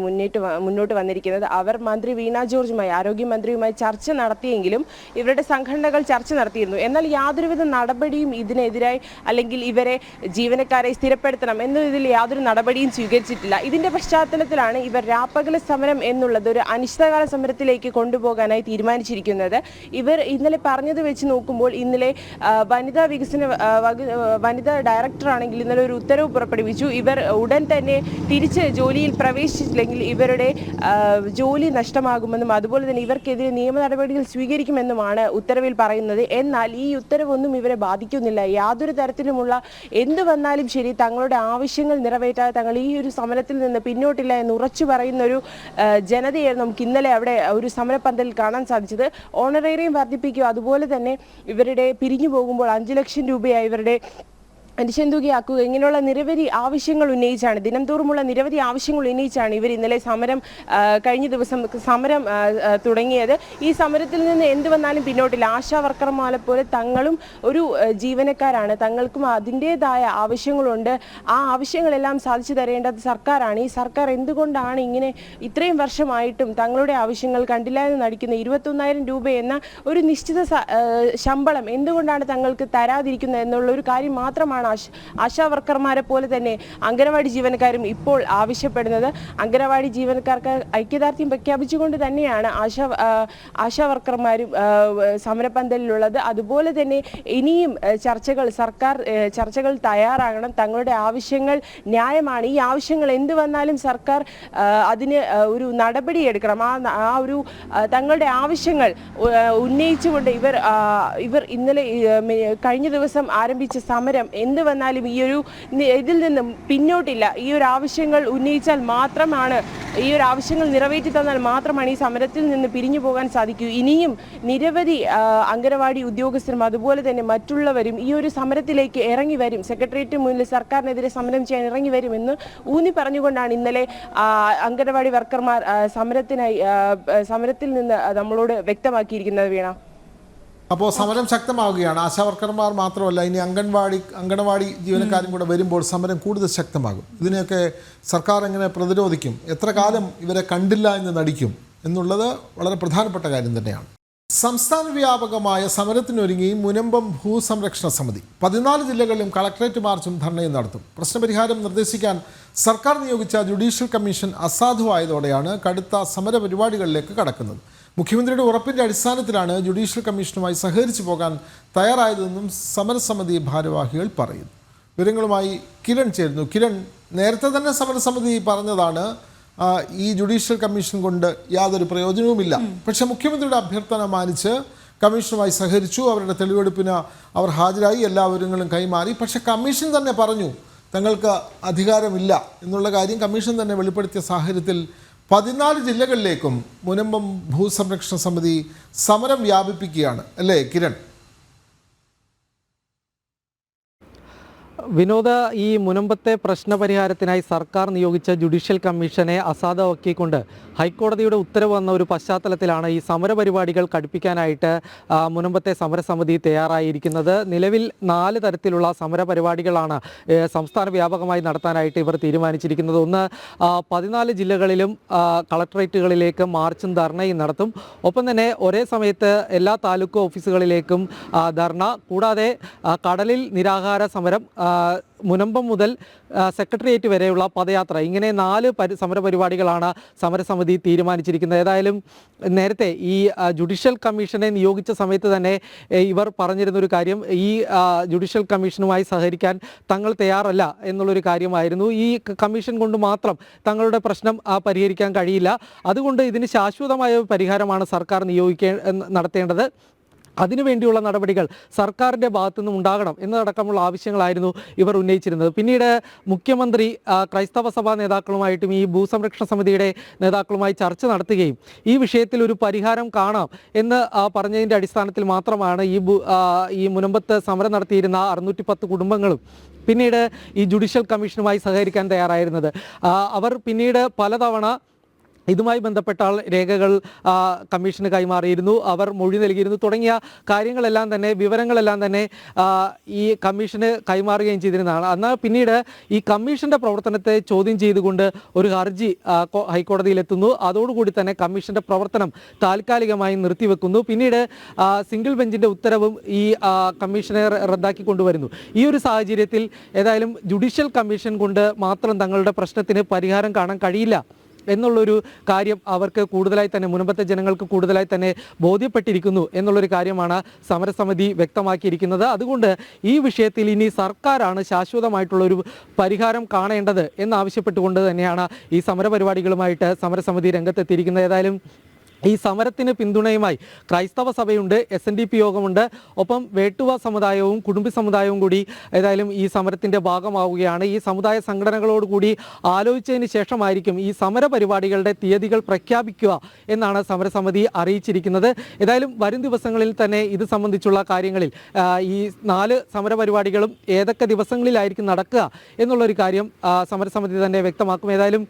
മുന്നോട്ട് വന്നിരിക്കുന്നത്. അവർ മന്ത്രി വീണ ജോർജുമായി, ആരോഗ്യമന്ത്രിയുമായി ചർച്ച നടത്തിയെങ്കിലും ഇവരുടെ സംഘടനകൾ ചർച്ച നടത്തിയിരുന്നു. എന്നാൽ യാതൊരുവിധ നടപടിയും ഇതിനെതിരായി അല്ലെങ്കിൽ ഇവരെ ജീവനക്കാരെ സ്ഥിരപ്പെടുത്തണം എന്നതിൽ യാതൊരു നടപടിയും സ്വീകരിച്ചിട്ടില്ല. ഇതിന്റെ പശ്ചാത്തലത്തിലാണ് ഇവർ രാപ്പകൽ സമരം എന്നുള്ളത് ഒരു അനിശ്ചിതകാല സമരത്തിലേക്ക് കൊണ്ടുപോകാനായി തീരുമാനിച്ചിരിക്കുന്നത്. ഇവർ ഇന്നലെ പറഞ്ഞത് വെച്ച് നോക്കുമ്പോൾ ഇന്നലെ വനിതാ ഡയറക്ടറാണെങ്കിൽ ഇന്നലെ ഒരു ഉത്തരവ് പുറപ്പെടുവിച്ചു. ഇവർ ഉടൻ തന്നെ തിരിച്ച് ജോലിയിൽ പ്രവേശിച്ചില്ലെങ്കിൽ ഇവരുടെ ജോലി നഷ്ടമാകുമെന്നും അതുപോലെ തന്നെ ഇവർക്കെതിരെ നിയമ നടപടികൾ സ്വീകരിക്കുമെന്നുമാണ് ഉത്തരവിൽ പറയുന്നത്. എന്നാൽ ഈ ഉത്തരവൊന്നും ഇവരെ ബാധിക്കുന്നില്ല. യാതൊരു തരത്തിലുമുള്ള എന്ത് വന്നാലും ശരി തങ്ങളുടെ ആവശ്യങ്ങൾ നിറവേറ്റാതെ തങ്ങൾ ഈ ഒരു സമരത്തിൽ നിന്ന് പിന്നോട്ടില്ല എന്ന് ഉറച്ചു പറയുന്ന ഒരു ജനതയെ നമുക്ക് ഇന്നലെ അവിടെ ഒരു സമരപന്തലിൽ കാണാൻ സാധിച്ചത്. ഓണറേറിയം വർദ്ധിപ്പിക്കുക, അതുപോലെ തന്നെ ഇവരുടെ പിരിഞ്ഞു പോകുമ്പോൾ 5 ലക്ഷം രൂപയായി ഇവരുടെ അനുശന്തുകയാക്കുക, ഇങ്ങനെയുള്ള നിരവധി ആവശ്യങ്ങൾ ഉന്നയിച്ചാണ്, ദിനംതോറുമുള്ള നിരവധി ആവശ്യങ്ങൾ ഉന്നയിച്ചാണ് ഇവർ ഇന്നലെ കഴിഞ്ഞ ദിവസം സമരം തുടങ്ങിയത്. ഈ സമരത്തിൽ നിന്ന് എന്ത് വന്നാലും പിന്നോട്ടില്ല. ആശാ വർക്കർമാരെ പോലെ തങ്ങളും ഒരു ജീവനക്കാരാണ്, തങ്ങൾക്കും അതിൻ്റെതായ ആവശ്യങ്ങളുണ്ട്. ആ ആവശ്യങ്ങളെല്ലാം സാധിച്ചു തരേണ്ടത് സർക്കാരാണ്. ഈ സർക്കാർ എന്തുകൊണ്ടാണ് ഇങ്ങനെ ഇത്രയും വർഷമായിട്ടും തങ്ങളുടെ ആവശ്യങ്ങൾ കണ്ടില്ല എന്ന് നടിക്കുന്ന 21,000 രൂപ എന്ന ഒരു നിശ്ചിത ശമ്പളം എന്തുകൊണ്ടാണ് തങ്ങൾക്ക് തരാതിരിക്കുന്നത് എന്നുള്ള ഒരു കാര്യം മാത്രമാണ് ആശാ വർക്കർമാരെ പോലെ തന്നെ അംഗനവാടി ജീവനക്കാരും ഇപ്പോൾ ആവശ്യപ്പെടുന്നത്. അംഗനവാടി ജീവനക്കാർക്ക് ഐക്യദാർഢ്യം പ്രഖ്യാപിച്ചുകൊണ്ട് തന്നെയാണ് ആശാ വർക്കർമാരും സമരപന്തലിലുള്ളത്. അതുപോലെ തന്നെ ഇനിയും ചർച്ചകൾ തയ്യാറാകണം. തങ്ങളുടെ ആവശ്യങ്ങൾ ന്യായമാണ്. ഈ ആവശ്യങ്ങൾ എന്ത് വന്നാലും സർക്കാർ അതിന് ഒരു നടപടിയെടുക്കണം. ആ ഒരു തങ്ങളുടെ ആവശ്യങ്ങൾ ഉന്നയിച്ചുകൊണ്ട് ഇവർ ഇന്നലെ കഴിഞ്ഞ ദിവസം ആരംഭിച്ച സമരം എന്ത് വന്നാലും ഇതിൽ നിന്നും പിന്നോട്ടില്ല. ഈ ഒരു ആവശ്യങ്ങൾ ഉന്നയിച്ചാൽ മാത്രമാണ്, ഈ ഒരു ആവശ്യങ്ങൾ നിറവേറ്റി തന്നാൽ മാത്രമാണ് ഈ സമരത്തിൽ നിന്ന് പിരിഞ്ഞു പോകാൻ സാധിക്കൂ. ഇനിയും നിരവധി അംഗനവാടി ഉദ്യോഗസ്ഥരും അതുപോലെ തന്നെ മറ്റുള്ളവരും ഈ ഒരു സമരത്തിലേക്ക് ഇറങ്ങി വരും, സെക്രട്ടേറിയറ്റ് മുന്നിൽ സർക്കാരിനെതിരെ സമരം ചെയ്യാൻ ഇറങ്ങി വരുമെന്ന് ഊന്നി പറഞ്ഞുകൊണ്ടാണ് ഇന്നലെ അംഗനവാടി വർക്കർമാർ സമരത്തിൽ നിന്ന് നമ്മളോട് വ്യക്തമാക്കിയിരിക്കുന്നത്. വീണ, അപ്പോൾ സമരം ശക്തമാവുകയാണ്. ആശാ വർക്കർമാർ മാത്രമല്ല, ഇനി അംഗനവാടി ജീവനക്കാരും കൂടെ വരുമ്പോൾ സമരം കൂടുതൽ ശക്തമാകും. ഇതിനെയൊക്കെ സർക്കാർ എങ്ങനെ പ്രതിരോധിക്കും, എത്ര കാലം ഇവരെ കണ്ടില്ല എന്ന് നടിക്കും എന്നുള്ളത് വളരെ പ്രധാനപ്പെട്ട കാര്യം തന്നെയാണ്. സംസ്ഥാന വ്യാപകമായ സമരത്തിനൊരുങ്ങി മുനമ്പം ഭൂസംരക്ഷണ സമിതി 14 ജില്ലകളിലും കളക്ടറേറ്റ് മാർച്ചും ധർണയും നടത്തും. പ്രശ്നപരിഹാരം നിർദ്ദേശിക്കാൻ സർക്കാർ നിയോഗിച്ച ജുഡീഷ്യൽ കമ്മീഷൻ അസാധുവായതോടെയാണ് കടുത്ത സമര പരിപാടികളിലേക്ക് കടക്കുന്നത്. മുഖ്യമന്ത്രിയുടെ ഉറപ്പിൻ്റെ അടിസ്ഥാനത്തിലാണ് ജുഡീഷ്യൽ കമ്മീഷനുമായി സഹകരിച്ചു പോകാൻ തയ്യാറായതെന്നും സമരസമിതി ഭാരവാഹികൾ പറയുന്നു. വിവരങ്ങളുമായി കിരൺ ചേരുന്നു. കിരൺ, നേരത്തെ തന്നെ സമരസമിതി പറഞ്ഞതാണ് ഈ ജുഡീഷ്യൽ കമ്മീഷൻ കൊണ്ട് യാതൊരു പ്രയോജനവുമില്ല. പക്ഷേ മുഖ്യമന്ത്രിയുടെ അഭ്യർത്ഥന മാനിച്ച് കമ്മീഷനുമായി സഹകരിച്ചു. അവരുടെ തെളിവെടുപ്പിന് അവർ ഹാജരായി, എല്ലാ വിവരങ്ങളും കൈമാറി. പക്ഷേ കമ്മീഷൻ തന്നെ പറഞ്ഞു തങ്ങൾക്ക് അധികാരമില്ല എന്നുള്ള കാര്യം കമ്മീഷൻ തന്നെ വെളിപ്പെടുത്തിയ സാഹചര്യത്തിൽ 14 ജില്ലകളിലേക്കും മുനമ്പം ഭൂസംരക്ഷണ സമിതി സമരം വ്യാപിപ്പിക്കുകയാണ്, അല്ലേ കിരൺ? വിനോദ, ഈ മുനമ്പത്തെ പ്രശ്നപരിഹാരത്തിനായി സർക്കാർ നിയോഗിച്ച ജുഡീഷ്യൽ കമ്മീഷനെ അസാധുവാക്കിക്കൊണ്ട് ഹൈക്കോടതിയുടെ ഉത്തരവ് വന്ന ഒരു പശ്ചാത്തലത്തിലാണ് ഈ സമരപരിപാടികൾ കടുപ്പിക്കാനായിട്ട് മുനമ്പത്തെ സമരസമിതി തയ്യാറായിരിക്കുന്നത്. നിലവിൽ 4 തരത്തിലുള്ള സമരപരിപാടികളാണ് സംസ്ഥാന വ്യാപകമായി നടത്താനായിട്ട് ഇവർ തീരുമാനിച്ചിരിക്കുന്നത്. ഒന്ന്, 14 ജില്ലകളിലും കളക്ടറേറ്റുകളിലേക്ക് മാർച്ചും ധർണയും നടത്തും. ഒപ്പം തന്നെ ഒരേ സമയത്ത് എല്ലാ താലൂക്ക് ഓഫീസുകളിലേക്കും ധർണ, കൂടാതെ കടലിൽ നിരാഹാര സമരം, മുനമ്പം മുതൽ സെക്രട്ടേറിയറ്റ് വരെയുള്ള പദയാത്ര, ഇങ്ങനെ 4 സമരപരിപാടികളാണ് സമരസമിതി തീരുമാനിച്ചിരിക്കുന്നത്. ഏതായാലും നേരത്തെ ഈ ജുഡീഷ്യൽ കമ്മീഷനെ നിയോഗിച്ച സമയത്ത് തന്നെ ഇവർ പറഞ്ഞിരുന്നൊരു കാര്യം, ഈ ജുഡീഷ്യൽ കമ്മീഷനുമായി സഹകരിക്കാൻ തങ്ങൾ തയ്യാറല്ല എന്നുള്ളൊരു കാര്യമായിരുന്നു. ഈ കമ്മീഷൻ കൊണ്ട് മാത്രം തങ്ങളുടെ പ്രശ്നം പരിഹരിക്കാൻ കഴിയില്ല. അതുകൊണ്ട് ഇതിന് ശാശ്വതമായ പരിഹാരമാണ് സർക്കാർ നടത്തേണ്ടത്. അതിനുവേണ്ടിയുള്ള നടപടികൾ സർക്കാരിൻ്റെ ഭാഗത്തു നിന്നും ഉണ്ടാകണം എന്നതടക്കമുള്ള ആവശ്യങ്ങളായിരുന്നു ഇവർ ഉന്നയിച്ചിരുന്നത്. പിന്നീട് മുഖ്യമന്ത്രി ക്രൈസ്തവ സഭാ നേതാക്കളുമായിട്ടും ഈ ഭൂസംരക്ഷണ സമിതിയുടെ നേതാക്കളുമായി ചർച്ച നടത്തുകയും ഈ വിഷയത്തിൽ ഒരു പരിഹാരം കാണാം എന്ന് പറഞ്ഞതിൻ്റെ അടിസ്ഥാനത്തിൽ മാത്രമാണ് ഈ മുനമ്പത്ത് സമരം നടത്തിയിരുന്ന 610 കുടുംബങ്ങളും പിന്നീട് ഈ ജുഡീഷ്യൽ കമ്മീഷനുമായി സഹകരിക്കാൻ തയ്യാറായിരുന്നത്. അവർ പിന്നീട് പലതവണ ഇതുമായി ബന്ധപ്പെട്ട രേഖകൾ കമ്മീഷന് കൈമാറിയിരുന്നു, അവർ മൊഴി നൽകിയിരുന്നു തുടങ്ങിയ കാര്യങ്ങളെല്ലാം തന്നെ, വിവരങ്ങളെല്ലാം തന്നെ ഈ കമ്മീഷന് കൈമാറുകയും ചെയ്തിരുന്നതാണ്. എന്നാൽ പിന്നീട് ഈ കമ്മീഷൻ്റെ പ്രവർത്തനത്തെ ചോദ്യം ചെയ്തുകൊണ്ട് ഒരു ഹർജി ഹൈക്കോടതിയിലെത്തുന്നു. അതോടുകൂടി തന്നെ കമ്മീഷൻ്റെ പ്രവർത്തനം താൽക്കാലികമായി നിർത്തിവെക്കുന്നു. പിന്നീട് സിംഗിൾ ബെഞ്ചിൻ്റെ ഉത്തരവും ഈ കമ്മീഷനെ റദ്ദാക്കി കൊണ്ടുവരുന്നു. ഈ ഒരു സാഹചര്യത്തിൽ ഏതായാലും ജുഡീഷ്യൽ കമ്മീഷൻ കൊണ്ട് മാത്രം തങ്ങളുടെ പ്രശ്നത്തിന് പരിഹാരം കാണാൻ കഴിയില്ല എന്നുള്ളൊരു കാര്യം അവർക്ക് കൂടുതലായി തന്നെ, മുൻപത്തെ ജനങ്ങൾക്ക് കൂടുതലായി തന്നെ ബോധ്യപ്പെട്ടിരിക്കുന്നു എന്നുള്ളൊരു കാര്യമാണ് സമരസമിതി വ്യക്തമാക്കിയിരിക്കുന്നത്. അതുകൊണ്ട് ഈ വിഷയത്തിൽ ഇനി സർക്കാരാണ് ശാശ്വതമായിട്ടുള്ളൊരു പരിഹാരം കാണേണ്ടത് എന്നാവശ്യപ്പെട്ടുകൊണ്ട് തന്നെയാണ് ഈ സമരപരിപാടികളുമായിട്ട് സമരസമിതി രംഗത്തെത്തിയിരിക്കുന്നത്. ഏതായാലും ഈ സമരത്തിന് പിന്തുണയുമായി ക്രൈസ്തവ സഭയുണ്ട്, SNDP യോഗമുണ്ട്, ഒപ്പം വേട്ടുവ സമുദായവും കുടുംബി സമുദായവും കൂടി ഏതായാലും ഈ സമരത്തിൻ്റെ ഭാഗമാവുകയാണ്. ഈ സമുദായ സംഘടനകളോടുകൂടി ആലോചിച്ചതിന് ശേഷമായിരിക്കും ഈ സമരപരിപാടികളുടെ തീയതികൾ പ്രഖ്യാപിക്കുക എന്നാണ് സമരസമിതി അറിയിച്ചിരിക്കുന്നത്. ഏതായാലും വരും ദിവസങ്ങളിൽ തന്നെ ഇത് സംബന്ധിച്ചുള്ള കാര്യങ്ങളിൽ ഈ 4 സമരപരിപാടികളും ഏതൊക്കെ ദിവസങ്ങളിലായിരിക്കും നടക്കുക എന്നുള്ളൊരു കാര്യം സമരസമിതി തന്നെ വ്യക്തമാക്കും. ഏതായാലും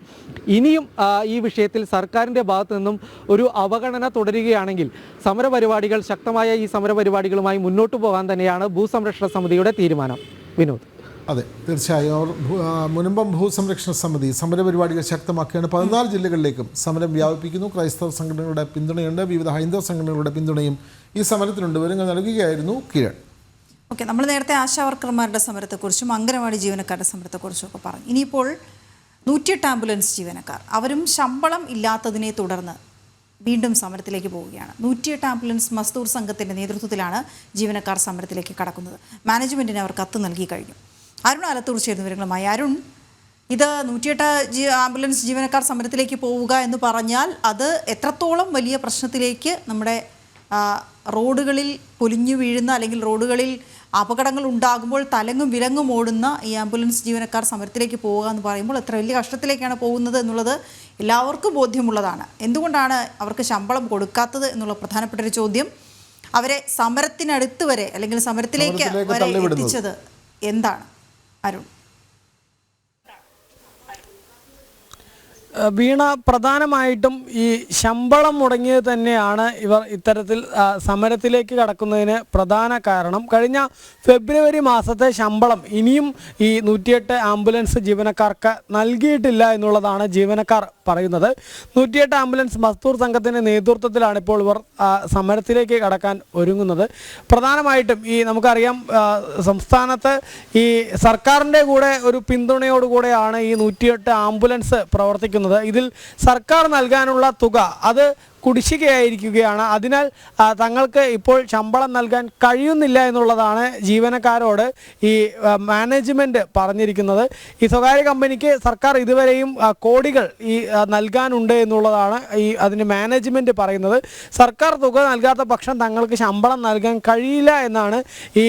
ഇനിയും ഈ വിഷയത്തിൽ സർക്കാരിൻ്റെ ഭാഗത്തു നിന്നും ഒരു അവഗണന തുടരുകയാണെങ്കിൽ സമരപരിപാടികൾ, ശക്തമായ ഈ സമരപരിപാടികളുമായി മുന്നോട്ട് പോകാൻ തന്നെയാണ് ഭൂസംരക്ഷണ സമിതിയുടെ തീരുമാനം. വിനോദ്. അതെ, തീർച്ചയായും മുനമ്പം ഭൂസംരക്ഷണ സമിതി സമരപരിപാടികൾ ശക്തമാക്കുകയാണ്. 14 ജില്ലകളിലേക്കും സമരം വ്യാപിപ്പിക്കുന്നു. ക്രൈസ്തവ സംഘടനകളുടെ പിന്തുണയുണ്ട്, വിവിധ ഹൈന്ദവ സംഘടനകളുടെ പിന്തുണയും ഈ സമരത്തിനുണ്ട്. വിവരങ്ങൾ നൽകുകയായിരുന്നു കിരൺ. ഓക്കെ, നമ്മൾ നേരത്തെ ആശാവർക്കർമാരുടെ സമരത്തെക്കുറിച്ചും അംഗനവാടി ജീവനക്കാരുടെ സമരത്തെക്കുറിച്ചും ഒക്കെ പറഞ്ഞു. ഇനിയിപ്പോൾ 108 ആംബുലൻസ് ജീവനക്കാർ, അവരും ശമ്പളം ഇല്ലാത്തതിനെ തുടർന്ന് വീണ്ടും സമരത്തിലേക്ക് പോവുകയാണ്. 108 ആംബുലൻസ് മസ്ദൂർ സംഘത്തിൻ്റെ നേതൃത്വത്തിലാണ് ജീവനക്കാർ സമരത്തിലേക്ക് കടക്കുന്നത്. മാനേജ്മെൻറ്റിന് അവർ കത്ത് നൽകി കഴിഞ്ഞു. അരുൺ ആലത്തൂർ ചേർന്ന വിവരങ്ങളുമായി. അരുൺ, ഇത് 108 ആംബുലൻസ് ജീവനക്കാർ സമരത്തിലേക്ക് പോവുക എന്ന് പറഞ്ഞാൽ അത് എത്രത്തോളം വലിയ പ്രശ്നത്തിലേക്ക്, നമ്മുടെ റോഡുകളിൽ പൊലിഞ്ഞു വീഴുന്ന അല്ലെങ്കിൽ റോഡുകളിൽ അപകടങ്ങൾ ഉണ്ടാകുമ്പോൾ തലങ്ങും വിലങ്ങും ഓടുന്ന ഈ ആംബുലൻസ് ജീവനക്കാർ സമരത്തിലേക്ക് പോവുക എന്ന് പറയുമ്പോൾ എത്ര വലിയ കഷ്ടത്തിലേക്കാണ് പോകുന്നത് എന്നുള്ളത് എല്ലാവർക്കും ബോധ്യമുള്ളതാണ്. എന്തുകൊണ്ടാണ് അവർക്ക് ശമ്പളം കൊടുക്കാത്തത് എന്നുള്ള പ്രധാനപ്പെട്ട ഒരു ചോദ്യം. അവരെ സമരത്തിനടുത്ത് വരെ അല്ലെങ്കിൽ സമരത്തിലേക്ക് വരെ എത്തിച്ചത് എന്താണ് അരുൺ? വീണ, പ്രധാനമായിട്ടും ഈ ശമ്പളം മുടങ്ങിയത് തന്നെയാണ് ഇവർ ഇത്തരത്തിൽ സമരത്തിലേക്ക് കടക്കുന്നതിന് പ്രധാന കാരണം. കഴിഞ്ഞ ഫെബ്രുവരി മാസത്തെ ശമ്പളം ഇനിയും ഈ 108 ആംബുലൻസ് ജീവനക്കാർക്ക് നൽകിയിട്ടില്ല എന്നുള്ളതാണ് ജീവനക്കാർ പറയുന്നത്. 108 ആംബുലൻസ് മസ്ദൂർ സംഘത്തിൻ്റെ നേതൃത്വത്തിലാണ് ഇപ്പോൾ ഇവർ സമരത്തിലേക്ക് കടക്കാൻ ഒരുങ്ങുന്നത്. പ്രധാനമായിട്ടും ഈ നമുക്കറിയാം, സംസ്ഥാനത്ത് ഈ സർക്കാരിൻ്റെ കൂടെ ഒരു പിന്തുണയോടുകൂടെയാണ് ഈ 108 ആംബുലൻസ് പ്രവർത്തിക്കുന്നത്. ഇതിൽ സർക്കാർ നൽകാനുള്ള തുക അത് കുടിശ്ശികയായിരിക്കുകയാണ്. അതിനാൽ തങ്ങൾക്ക് ഇപ്പോൾ ശമ്പളം നൽകാൻ കഴിയുന്നില്ല എന്നുള്ളതാണ് ജീവനക്കാരോട് ഈ മാനേജ്മെൻറ്റ് പറഞ്ഞിരിക്കുന്നത്. ഈ സ്വകാര്യ കമ്പനിക്ക് സർക്കാർ ഇതുവരെയും കോടികൾ ഈ നൽകാനുണ്ട് എന്നുള്ളതാണ് അതിന് മാനേജ്മെൻറ്റ് പറയുന്നത്. സർക്കാർ തുക നൽകാത്ത പക്ഷം തങ്ങൾക്ക് ശമ്പളം നൽകാൻ കഴിയില്ല എന്നാണ് ഈ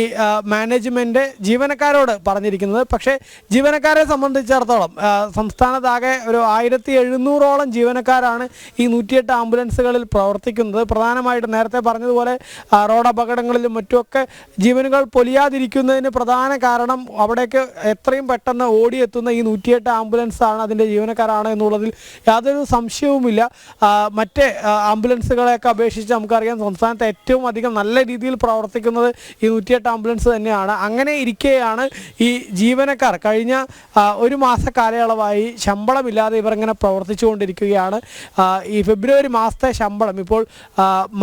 മാനേജ്മെൻറ്റ് ജീവനക്കാരോട് പറഞ്ഞിരിക്കുന്നത്. പക്ഷേ ജീവനക്കാരെ സംബന്ധിച്ചിടത്തോളം സംസ്ഥാനത്താകെ ഒരു 1700ഓളം ജീവനക്കാരാണ് ഈ 108 ആംബുലൻസ് പ്രവർത്തിക്കുന്നത്. പ്രധാനമായിട്ട് നേരത്തെ പറഞ്ഞതുപോലെ റോഡ് അപകടങ്ങളിലും മറ്റുമൊക്കെ ജീവനുകൾ പൊലിയാതിരിക്കുന്നതിന് പ്രധാന കാരണം അവിടേക്ക് എത്രയും പെട്ടെന്ന് ഓടിയെത്തുന്ന ഈ 108 ആംബുലൻസ് ആണ്, അതിൻ്റെ ജീവനക്കാരാണ് എന്നുള്ളതിൽ യാതൊരു സംശയവുമില്ല. മറ്റ് ആംബുലൻസുകളെയൊക്കെ അപേക്ഷിച്ച് നമുക്കറിയാം സംസ്ഥാനത്ത് ഏറ്റവും അധികം നല്ല രീതിയിൽ പ്രവർത്തിക്കുന്നത് ഈ 108 ആംബുലൻസ് തന്നെയാണ്. അങ്ങനെ ഇരിക്കെയാണ് ഈ ജീവനക്കാർ കഴിഞ്ഞ ഒരു മാസ കാലയളവായി ശമ്പളമില്ലാതെ ഇവർ ഇങ്ങനെ പ്രവർത്തിച്ചുകൊണ്ടിരിക്കുകയാണ്. ഈ ഫെബ്രുവരി മാസത്തെ ശമ്പളം ഇപ്പോൾ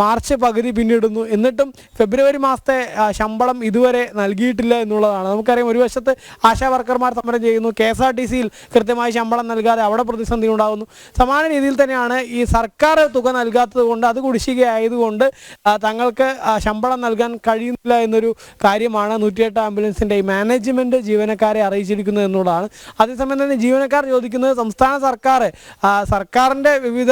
മാർച്ച് പകുതി പിന്നിടുന്നു, എന്നിട്ടും ഫെബ്രുവരി മാസത്തെ ശമ്പളം ഇതുവരെ നൽകിയിട്ടില്ല എന്നുള്ളതാണ്. നമുക്കറിയാം, ഒരു വശത്ത് ആശാ വർക്കർമാർ സമരം ചെയ്യുന്നു, KSRTCയിൽ കൃത്യമായി ശമ്പളം നൽകാതെ അവിടെ പ്രതിസന്ധി ഉണ്ടാകുന്നു. സമാന രീതിയിൽ തന്നെയാണ് ഈ സർക്കാർ തുക നൽകാത്തത് കൊണ്ട്, അത് കുടിശ്ശികയായതുകൊണ്ട് തങ്ങൾക്ക് ശമ്പളം നൽകാൻ കഴിയുന്നില്ല എന്നൊരു കാര്യമാണ് 108 ആംബുലൻസിൻ്റെ ഈ മാനേജ്മെൻറ്റ് ജീവനക്കാരെ അറിയിച്ചിരിക്കുന്നത് എന്നുള്ളതാണ്. അതേസമയം തന്നെ ജീവനക്കാർ ചോദിക്കുന്നത് സംസ്ഥാന സർക്കാരിൻ്റെ വിവിധ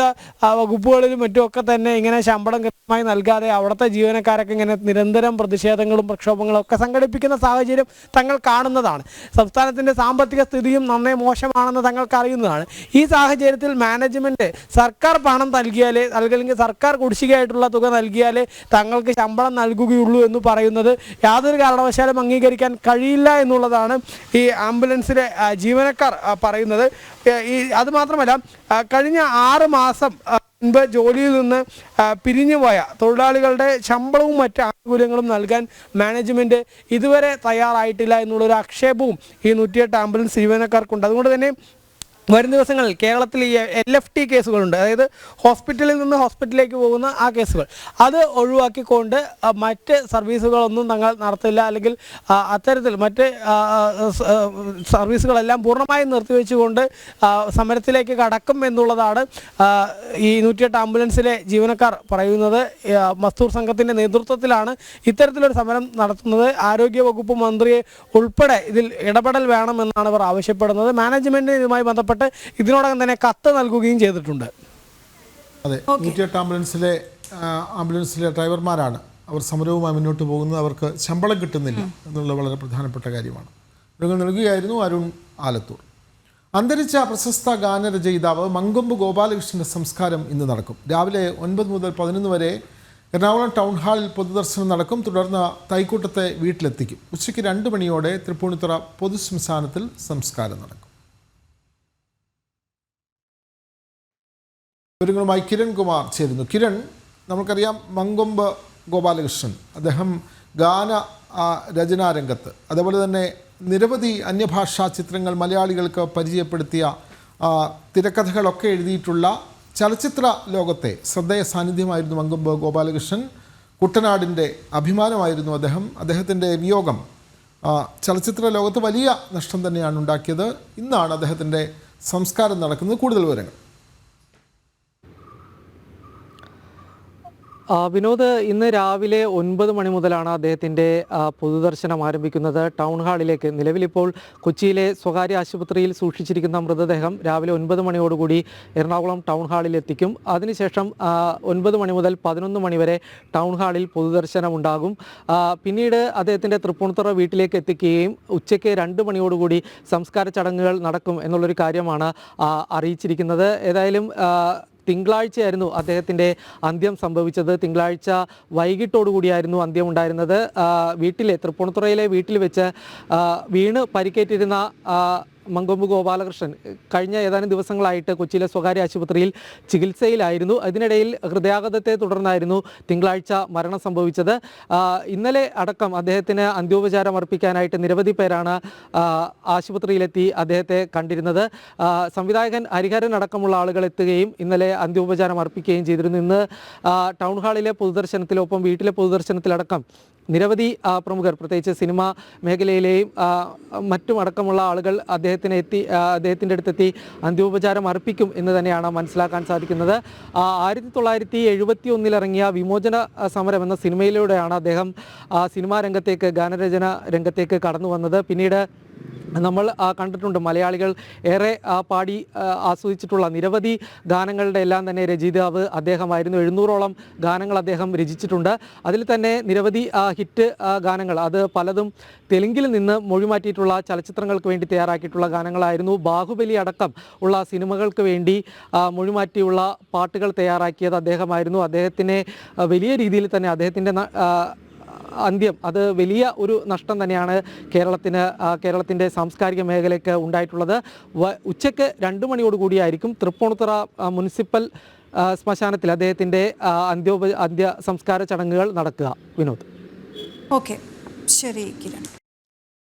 വകുപ്പുകളിലും മറ്റുമൊക്കെ തന്നെ ഇങ്ങനെ ശമ്പളം കൃത്യമായി നൽകാതെ അവിടുത്തെ ജീവനക്കാരൊക്കെ ഇങ്ങനെ നിരന്തരം പ്രതിഷേധങ്ങളും പ്രക്ഷോഭങ്ങളും ഒക്കെ സംഘടിപ്പിക്കുന്ന സാഹചര്യം തങ്ങൾ കാണുന്നതാണ്. സംസ്ഥാനത്തിൻ്റെ സാമ്പത്തിക സ്ഥിതിയും നന്നേ മോശമാണെന്ന് തങ്ങൾക്ക് അറിയുന്നതാണ്. ഈ സാഹചര്യത്തിൽ മാനേജ്മെൻറ്റ് സർക്കാർ പണം നൽകിയാലേ, അല്ലെങ്കിൽ സർക്കാർ കുടിശ്ശികയായിട്ടുള്ള തുക നൽകിയാലേ തങ്ങൾക്ക് ശമ്പളം നൽകുകയുള്ളൂ എന്ന് പറയുന്നത് യാതൊരു കാരണവശാലും അംഗീകരിക്കാൻ കഴിയില്ല എന്നുള്ളതാണ് ഈ ആംബുലൻസിലെ ജീവനക്കാർ പറയുന്നത്. അതുമാത്രമല്ല, കഴിഞ്ഞ 6 മാസം മുൻപ് ജോലിയിൽ നിന്ന് പിരിഞ്ഞുപോയ തൊഴിലാളികളുടെ ശമ്പളവും മറ്റ് ആനുകൂല്യങ്ങളും നൽകാൻ മാനേജ്മെൻറ്റ് ഇതുവരെ തയ്യാറായിട്ടില്ല എന്നുള്ളൊരു ആക്ഷേപവും ഈ 108 ആംബുലൻസ് ജീവനക്കാർക്കുണ്ട്. അതുകൊണ്ട് തന്നെ വരും ദിവസങ്ങളിൽ കേരളത്തിൽ ഈ LFT കേസുകളുണ്ട്, അതായത് ഹോസ്പിറ്റലിൽ നിന്ന് ഹോസ്പിറ്റലിലേക്ക് പോകുന്ന ആ കേസുകൾ, അത് ഒഴിവാക്കിക്കൊണ്ട് മറ്റ് സർവീസുകളൊന്നും തങ്ങൾ നടത്തില്ല, അല്ലെങ്കിൽ അത്തരത്തിൽ മറ്റ് സർവീസുകളെല്ലാം പൂർണ്ണമായും നിർത്തിവെച്ചുകൊണ്ട് സമരത്തിലേക്ക് കടക്കും എന്നുള്ളതാണ് ഈ 108 ആംബുലൻസിലെ ജീവനക്കാർ പറയുന്നത്. മസ്തൂർ സംഘത്തിൻ്റെ നേതൃത്വത്തിലാണ് ഇത്തരത്തിലൊരു സമരം നടത്തുന്നത്. ആരോഗ്യവകുപ്പ് മന്ത്രിയെ ഉൾപ്പെടെ ഇതിൽ ഇടപെടൽ വേണമെന്നാണ് ഇവർ ആവശ്യപ്പെടുന്നത്. മാനേജ്മെൻറ്റിന് ഇതുമായി ബന്ധപ്പെട്ട് ഇതിനോടകം തന്നെ കത്ത് നൽകുകയും ചെയ്തിട്ടുണ്ട്. അതെ, 108 ആംബുലൻസിലെ ഡ്രൈവർമാരാണ് അവർ സമരവുമായി മുന്നോട്ട് പോകുന്നത്. അവർക്ക് ശമ്പളം കിട്ടുന്നില്ല എന്നുള്ള വളരെ പ്രധാനപ്പെട്ട കാര്യമാണ്. വിവരങ്ങൾ നൽകുകയായിരുന്നു അരുൺ ആലത്തൂർ. അന്തരിച്ച പ്രശസ്ത ഗാനരചയിതാവ് മങ്കൊമ്പ് ഗോപാലകൃഷ്ണൻ്റെ സംസ്കാരം ഇന്ന് നടക്കും. രാവിലെ 9 മുതൽ 11 വരെ എറണാകുളം ടൗൺ ഹാളിൽ പൊതുദർശനം നടക്കും. തുടർന്ന് തൈക്കൂട്ടത്തെ വീട്ടിലെത്തിക്കും. ഉച്ചയ്ക്ക് 2 മണിയോടെ തൃപ്പൂണിത്തുറ പൊതുശ്മശാനത്തിൽ സംസ്കാരം നടക്കും. വിവരങ്ങളുമായി കിരൺ കുമാർ ചേരുന്നു. കിരൺ, നമുക്കറിയാം മങ്കൊമ്പ് ഗോപാലകൃഷ്ണൻ, അദ്ദേഹം ഗാന രചനാരംഗത്ത്, അതേപോലെ തന്നെ നിരവധി അന്യഭാഷാ ചിത്രങ്ങൾ മലയാളികൾക്ക് പരിചയപ്പെടുത്തിയ തിരക്കഥകളൊക്കെ എഴുതിയിട്ടുള്ള ചലച്ചിത്ര ലോകത്തെ ശ്രദ്ധേയ സാന്നിധ്യമായിരുന്നു മങ്കൊമ്പ് ഗോപാലകൃഷ്ണൻ. കുട്ടനാടിൻ്റെ അഭിമാനമായിരുന്നു അദ്ദേഹം. അദ്ദേഹത്തിൻ്റെ വിയോഗം ചലച്ചിത്ര ലോകത്ത് വലിയ നഷ്ടം തന്നെയാണ് ഉണ്ടാക്കിയത്. ഇന്നാണ് അദ്ദേഹത്തിൻ്റെ സംസ്കാരം നടക്കുന്നത്. കൂടുതൽ വിവരങ്ങൾ. വിനോദ്, ഇന്ന് രാവിലെ 9 മണി മുതലാണ് അദ്ദേഹത്തിൻ്റെ പൊതുദർശനം ആരംഭിക്കുന്നത്. ടൗൺ ഹാളിലേക്ക്, നിലവിലിപ്പോൾ കൊച്ചിയിലെ സ്വകാര്യ ആശുപത്രിയിൽ സൂക്ഷിച്ചിരിക്കുന്ന മൃതദേഹം രാവിലെ 9 മണിയോടുകൂടി എറണാകുളം ടൗൺ ഹാളിൽ എത്തിക്കും. അതിനുശേഷം 9 മണി മുതൽ 11 മണി വരെ ടൗൺ ഹാളിൽ പൊതുദർശനം ഉണ്ടാകും. പിന്നീട് അദ്ദേഹത്തിൻ്റെ തൃപ്പൂണിത്തുറ വീട്ടിലേക്ക് എത്തിക്കുകയും ഉച്ചയ്ക്ക് 2 മണിയോടുകൂടി സംസ്കാര ചടങ്ങുകൾ നടക്കും എന്നുള്ളൊരു കാര്യമാണ് അറിയിച്ചിരിക്കുന്നത്. ഏതായാലും തിങ്കളാഴ്ചയായിരുന്നു അദ്ദേഹത്തിൻ്റെ അന്ത്യം സംഭവിച്ചത്. തിങ്കളാഴ്ച വൈകിട്ടോടുകൂടിയായിരുന്നു അന്ത്യം ഉണ്ടായിരുന്നത്. തൃപ്പൂണിത്തുറയിലെ വീട്ടിൽ വെച്ച് വീണ് പരിക്കേറ്റിരുന്ന മങ്കൊമ്പ് ഗോപാലകൃഷ്ണൻ കഴിഞ്ഞ ഏതാനും ദിവസങ്ങളായിട്ട് കൊച്ചിയിലെ സ്വകാര്യ ആശുപത്രിയിൽ ചികിത്സയിലായിരുന്നു. അതിനിടയിൽ ഹൃദയാഘാതത്തെ തുടർന്നായിരുന്നു തിങ്കളാഴ്ച മരണം സംഭവിച്ചത്. ഇന്നലെ അടക്കം അദ്ദേഹത്തിന് അന്ത്യോപചാരം അർപ്പിക്കാനായിട്ട് നിരവധി പേരാണ് ആശുപത്രിയിലെത്തി അദ്ദേഹത്തെ കണ്ടിരുന്നത്. സംവിധായകൻ ഹരിഹരൻ അടക്കമുള്ള ആളുകൾ എത്തുകയും ഇന്നലെ അന്ത്യോപചാരം അർപ്പിക്കുകയും ചെയ്തിരുന്നു. ഇന്ന് ടൗൺ ഹാളിലെ പൊതുദർശനത്തിലൊപ്പം വീട്ടിലെ പൊതുദർശനത്തിലടക്കം നിരവധി പ്രമുഖർ, പ്രത്യേകിച്ച് സിനിമാ മേഖലയിലെയും മറ്റും അടക്കമുള്ള ആളുകൾ അദ്ദേഹത്തിൻ്റെ അടുത്തെത്തി അന്ത്യോപചാരം അർപ്പിക്കും എന്ന് തന്നെയാണ് മനസ്സിലാക്കാൻ സാധിക്കുന്നത്. 1971 ഇറങ്ങിയ വിമോചന സമരം എന്ന സിനിമയിലൂടെയാണ് അദ്ദേഹം സിനിമാ രംഗത്തേക്ക്, ഗാനരചന രംഗത്തേക്ക് കടന്നു വന്നത്. പിന്നീട് നമ്മൾ കണ്ടിട്ടുണ്ട്, മലയാളികൾ ഏറെ പാടി ആസ്വദിച്ചിട്ടുള്ള നിരവധി ഗാനങ്ങളുടെ എല്ലാം തന്നെ രചയിതാവ് അദ്ദേഹമായിരുന്നു. 700ഓളം ഗാനങ്ങൾ അദ്ദേഹം രചിച്ചിട്ടുണ്ട്. അതിൽ തന്നെ നിരവധി ഹിറ്റ് ഗാനങ്ങൾ, അത് പലതും തെലുങ്കിൽ നിന്ന് മൊഴിമാറ്റിയിട്ടുള്ള ചലച്ചിത്രങ്ങൾക്ക് വേണ്ടി തയ്യാറാക്കിയിട്ടുള്ള ഗാനങ്ങളായിരുന്നു. ബാഹുബലി അടക്കം ഉള്ള സിനിമകൾക്ക് വേണ്ടി മൊഴിമാറ്റിയുള്ള പാട്ടുകൾ തയ്യാറാക്കിയത് അദ്ദേഹമായിരുന്നു. അദ്ദേഹത്തിനെ വലിയ രീതിയിൽ തന്നെ അദ്ദേഹത്തിൻ്റെ അന്ത്യം അത് വലിയ ഒരു നഷ്ടം തന്നെയാണ് കേരളത്തിൻ്റെ സാംസ്കാരിക മേഖലയ്ക്ക് ഉണ്ടായിട്ടുള്ളത്. ഉച്ചയ്ക്ക് 2 മണിയോടുകൂടിയായിരിക്കും തൃപ്പൂണിത്തുറ മുനിസിപ്പൽ ശ്മശാനത്തിൽ അദ്ദേഹത്തിൻ്റെ അന്ത്യ സംസ്കാര ചടങ്ങുകൾ നടക്കുക. വിനോദ്. ഓക്കെ, ശരി കിരൺ.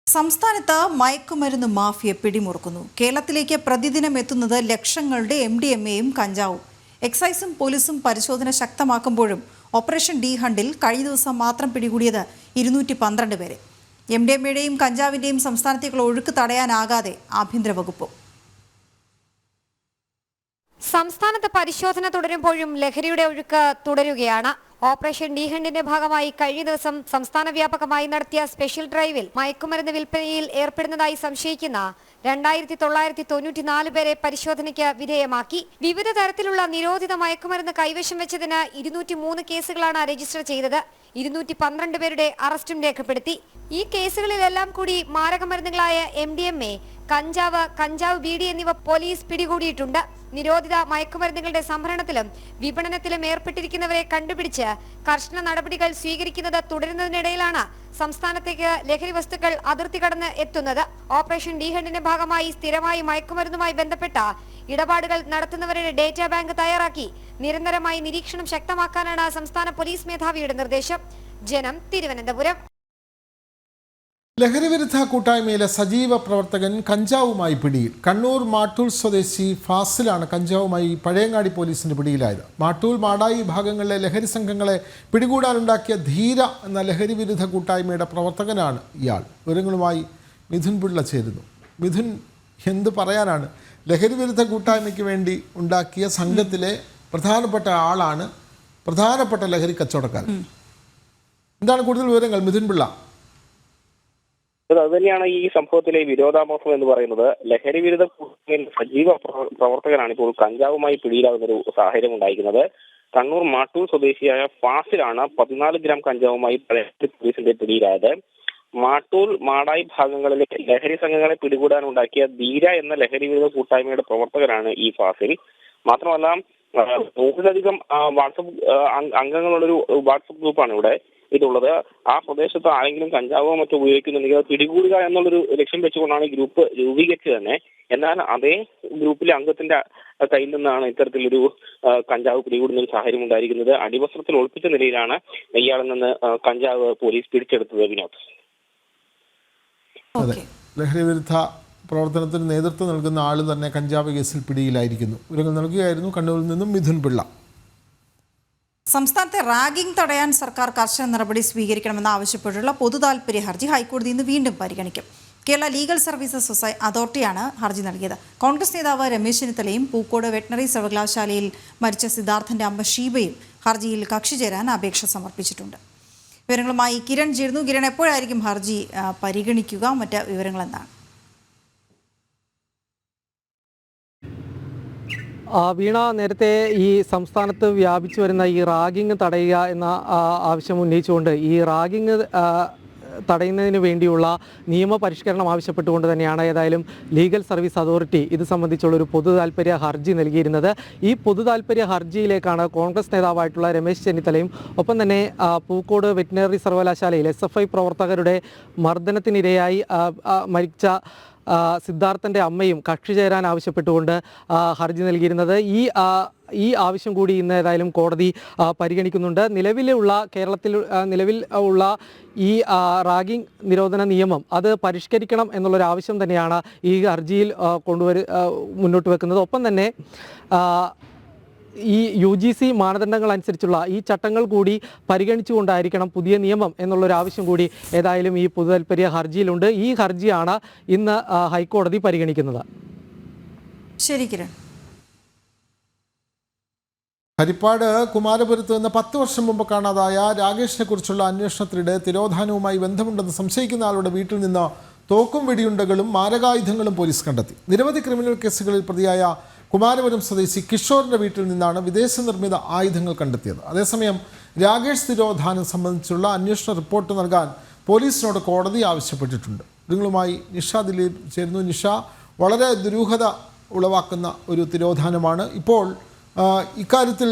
സംസ്ഥാനത്ത് മയക്കുമരുന്ന് മാഫിയ പിടിമുറുക്കുന്നു. കേരളത്തിലേക്ക് പ്രതിദിനം എത്തുന്നത് ലക്ഷങ്ങളുടെ MDMAയും കഞ്ചാവും. എക്സൈസും പോലീസും പരിശോധന ശക്തമാക്കുമ്പോഴും ഓപ്പറേഷൻ ഡി ഹണ്ടിൽ കഴിഞ്ഞ ദിവസം മാത്രം പിടികൂടിയത് 212 പേരെ. MDMAയുടെയും കഞ്ചാവിന്റെയും സംസ്ഥാനത്തേക്കുള്ള ഒഴുക്ക് തടയാനാകാതെ ആഭ്യന്തര വകുപ്പും. സംസ്ഥാനത്ത് പരിശോധന തുടരുമ്പോഴും ലഹരിയുടെ ഒഴുക്ക് തുടരുകയാണ്. ഓപ്പറേഷൻ ഡി ഹണ്ടിന്റെ ഭാഗമായി കഴിഞ്ഞ ദിവസം സംസ്ഥാന വ്യാപകമായി നടത്തിയ സ്പെഷ്യൽ ഡ്രൈവിൽ മയക്കുമരുന്ന് വിൽപ്പനയിൽ ഏർപ്പെടുന്നതായി സംശയിക്കുന്ന 2994 പേരെ പരിശോധനയ്ക്ക് വിധേയമാക്കി. വിവിധ തരത്തിലുള്ള നിരോധിത മയക്കുമരുന്ന് കൈവശം വെച്ചതിന് 203 കേസുകളാണ് രജിസ്റ്റർ ചെയ്തത്. 212 പേരുടെ അറസ്റ്റും രേഖപ്പെടുത്തി. ഈ കേസുകളിലെല്ലാം കൂടി മാരകമരുന്നുകളായ MDMA, കഞ്ചാവ് ബീഡി എന്നിവ പോലീസ് പിടികൂടിയിട്ടുണ്ട്. നിരോധിത മയക്കുമരുന്നുകളുടെ സംഭരണത്തിലും വിപണനത്തിലും ഏർപ്പെട്ടിരിക്കുന്നവരെ കണ്ടുപിടിച്ച് കർശന നടപടികൾ സ്വീകരിക്കുന്നത് തുടരുന്നതിനിടയിലാണ് സംസ്ഥാനത്തേക്ക് ലഹരി വസ്തുക്കൾ അതിർത്തി കടന്ന് എത്തുന്നത്. ഓപ്പറേഷൻ ഡി ഹണ്ടിന്റെ ഭാഗമായി സ്ഥിരമായി മയക്കുമരുന്നുമായി ബന്ധപ്പെട്ട ഇടപാടുകൾ നടത്തുന്നവരുടെ ഡേറ്റാ ബാങ്ക് തയ്യാറാക്കി നിരന്തരമായി നിരീക്ഷണം ശക്തമാക്കാനാണ് സംസ്ഥാന പോലീസ് മേധാവിയുടെ നിർദ്ദേശം. ജനം, തിരുവനന്തപുരം. ലഹരിവിരുദ്ധ കൂട്ടായ്മയിലെ സജീവ പ്രവർത്തകൻ കഞ്ചാവുമായി പിടിയിൽ. കണ്ണൂർ മാട്ടൂൽ സ്വദേശി ഫാസിലാണ് കഞ്ചാവുമായി പഴയങ്ങാടി പോലീസിന്റെ പിടിയിലായത്. മാട്ടൂൽ, മാടായി ഭാഗങ്ങളിലെ ലഹരി സംഘങ്ങളെ പിടികൂടാനുണ്ടാക്കിയ ധീര എന്ന ലഹരിവിരുദ്ധ കൂട്ടായ്മയുടെ പ്രവർത്തകനാണ് ഇയാൾ. വിവരങ്ങളുമായി മിഥുൻ പിള്ള ചേരുന്നു. മിഥുൻ, എന്ത് പറയാനാണ്? ലഹരിവിരുദ്ധ കൂട്ടായ്മയ്ക്ക് വേണ്ടി ഉണ്ടാക്കിയ സംഘത്തിലെ പ്രധാനപ്പെട്ട ആളാണ് പ്രധാനപ്പെട്ട ലഹരി കച്ചവടക്കാരൻ. എന്താണ് കൂടുതൽ വിവരങ്ങൾ മിഥുൻ പിള്ള? അതുതന്നെയാണ് ഈ സംഭവത്തിലെ വിരോധാഭാസം എന്ന് പറയുന്നത്. ലഹരി വിരുദ്ധ സജീവ പ്രവർത്തകനാണ് ഇപ്പോൾ കഞ്ചാവുമായി പിടിയിലാകുന്ന ഒരു സാഹചര്യം ഉണ്ടായിരിക്കുന്നത്. കണ്ണൂർ മാട്ടൂർ സ്വദേശിയായ ഫാസിലാണ് 14 ഗ്രാം കഞ്ചാവുമായി പോലീസിന്റെ പിടിയിലായത്. മാട്ടൂർ, മാടായി ഭാഗങ്ങളിലെ ലഹരി സംഘങ്ങളെ പിടികൂടാനുണ്ടാക്കിയ ധീര എന്ന ലഹരി വിരുദ്ധ കൂട്ടായ്മയുടെ പ്രവർത്തകനാണ് ഈ ഫാസിൽ. മാത്രമല്ല 100-ലധികം വാട്സപ്പ് അംഗങ്ങളുള്ളൊരു വാട്സപ്പ് ഗ്രൂപ്പാണ് ഇവിടെ ഇതുള്ളത്. ആ പ്രദേശത്ത് ആരെങ്കിലും കഞ്ചാവോ മറ്റോ ഉപയോഗിക്കുന്നുണ്ടെങ്കിൽ അത് പിടികൂടുക എന്നുള്ളൊരു ലക്ഷ്യം വെച്ചുകൊണ്ടാണ് ഈ ഗ്രൂപ്പ് രൂപീകരിച്ചത് തന്നെ. എന്നാൽ അതേ ഗ്രൂപ്പിലെ അംഗത്തിന്റെ കയ്യിൽ നിന്നാണ് ഇത്തരത്തിലൊരു കഞ്ചാവ് പിടികൂടുന്ന ഒരു സാഹചര്യം ഉണ്ടായിരിക്കുന്നത്. അടിവസ്ത്രത്തിൽ ഒളിപ്പിച്ച നിലയിലാണ് ഇയാളിൽ നിന്ന് കഞ്ചാവ് പോലീസ് പിടിച്ചെടുത്തത്. വിനോദ്, അതെ, ലഹരി വിരുദ്ധ പ്രവർത്തനത്തിന് നേതൃത്വം നൽകുന്ന ആൾ തന്നെ കഞ്ചാവ് കേസിൽ പിടിയിലായിരിക്കുന്നു. വിവരങ്ങൾ നൽകുകയായിരുന്നു കണ്ണൂരിൽ നിന്നും മിഥുൻ പിള്ള. സംസ്ഥാനത്തെ റാഗിംഗ് തടയാൻ സർക്കാർ കർശന നടപടി സ്വീകരിക്കണമെന്ന് ആവശ്യപ്പെട്ടുള്ള പൊതുതാൽപര്യ ഹർജി ഹൈക്കോടതി ഇന്ന് വീണ്ടും പരിഗണിക്കും. കേരള ലീഗൽ സർവീസസ് അതോറിറ്റിയാണ് ഹർജി നൽകിയത്. കോൺഗ്രസ് നേതാവ് രമേശ് ചെന്നിത്തലയും പൂക്കോട് വെറ്ററിനറി സർവകലാശാലയിൽ മരിച്ച സിദ്ധാർത്ഥന്റെ അമ്മ ഷീബയും ഹർജിയിൽ കക്ഷി ചേരാൻ അപേക്ഷ സമർപ്പിച്ചിട്ടുണ്ട്. വിവരങ്ങളുമായി കിരൺ ചേരുന്നു. കിരൺ, എപ്പോഴായിരിക്കും ഹർജി പരിഗണിക്കുക? മറ്റ് വിവരങ്ങൾ എന്താണ്? വീണ, നേരത്തെ ഈ സംസ്ഥാനത്ത് വ്യാപിച്ചു വരുന്ന ഈ റാഗിംഗ് തടയുക എന്ന ആവശ്യം ഉന്നയിച്ചുകൊണ്ട് ഈ റാഗിംഗ് തടയുന്നതിന് വേണ്ടിയുള്ള നിയമപരിഷ്കരണം ആവശ്യപ്പെട്ടുകൊണ്ട് തന്നെയാണ് ഏതായാലും ലീഗൽ സർവീസ് അതോറിറ്റി ഇത് സംബന്ധിച്ചുള്ളൊരു പൊതു താൽപ്പര്യ ഹർജി നൽകിയിരുന്നത്. ഈ പൊതു താൽപ്പര്യ ഹർജിയിലേക്കാണ് കോൺഗ്രസ് നേതാവായിട്ടുള്ള രമേശ് ചെന്നിത്തലയും ഒപ്പം തന്നെ പൂക്കോട് വെറ്റിനറി സർവകലാശാലയിൽ SFI പ്രവർത്തകരുടെ മർദ്ദനത്തിനിരയായി മരിച്ച സിദ്ധാർത്ഥൻ്റെ അമ്മയും കക്ഷി ചേരാൻ ആവശ്യപ്പെട്ടുകൊണ്ട് ഹർജി നൽകിയിരുന്നത്. ഈ ആവശ്യം കൂടി ഇന്ന് ഏതായാലും കോടതി പരിഗണിക്കുന്നുണ്ട്. കേരളത്തിൽ നിലവിൽ ഉള്ള ഈ റാഗിംഗ് നിരോധന നിയമം അത് പരിഷ്കരിക്കണം എന്നുള്ളൊരാവശ്യം തന്നെയാണ് ഈ ഹർജിയിൽ മുന്നോട്ട് വെക്കുന്നത്. ഒപ്പം തന്നെ ഈ UGC മാനദണ്ഡങ്ങൾ അനുസരിച്ചുള്ള ഈ ചട്ടങ്ങൾ കൂടി പരിഗണിച്ചുകൊണ്ടായിരിക്കണം പുതിയ നിയമം എന്നുള്ളൊരാവശ്യം കൂടി ഏതായാലും ഈ പൊതുതാൽപര്യ ഹർജിയിലുണ്ട്. ഈ ഹർജിയാണ് ഇന്ന് ഹൈക്കോടതി പരിഗണിക്കുന്നത്. ശരി കിരൺ. ഹരിപ്പാട് കുമാരപുരത്ത് നിന്ന് 10 വർഷം മുമ്പ് കാണാതായ രാകേഷിനെ കുറിച്ചുള്ള അന്വേഷണത്തിനിടെ തിരോധാനവുമായി ബന്ധമുണ്ടെന്ന് സംശയിക്കുന്ന ആളുടെ വീട്ടിൽ നിന്ന് തോക്കും വെടിയുണ്ടകളും മാരകായുധങ്ങളും പോലീസ് കണ്ടെത്തി. നിരവധി ക്രിമിനൽ കേസുകളിൽ പ്രതിയായ കുമാരപുരം സ്വദേശി കിഷോറിൻ്റെ വീട്ടിൽ നിന്നാണ് വിദേശ നിർമ്മിത ആയുധങ്ങൾ കണ്ടെത്തിയത്. അതേസമയം രാകേഷ് തിരോധാനം സംബന്ധിച്ചുള്ള അന്വേഷണ റിപ്പോർട്ട് നൽകാൻ പോലീസിനോട് കോടതി ആവശ്യപ്പെട്ടിട്ടുണ്ട്. നിങ്ങളുമായി നിഷ ദിലീപ് ചേരുന്നു. നിഷ, വളരെ ദുരൂഹത ഉളവാക്കുന്ന ഒരു തിരോധാനമാണ്. ഇപ്പോൾ ഇക്കാര്യത്തിൽ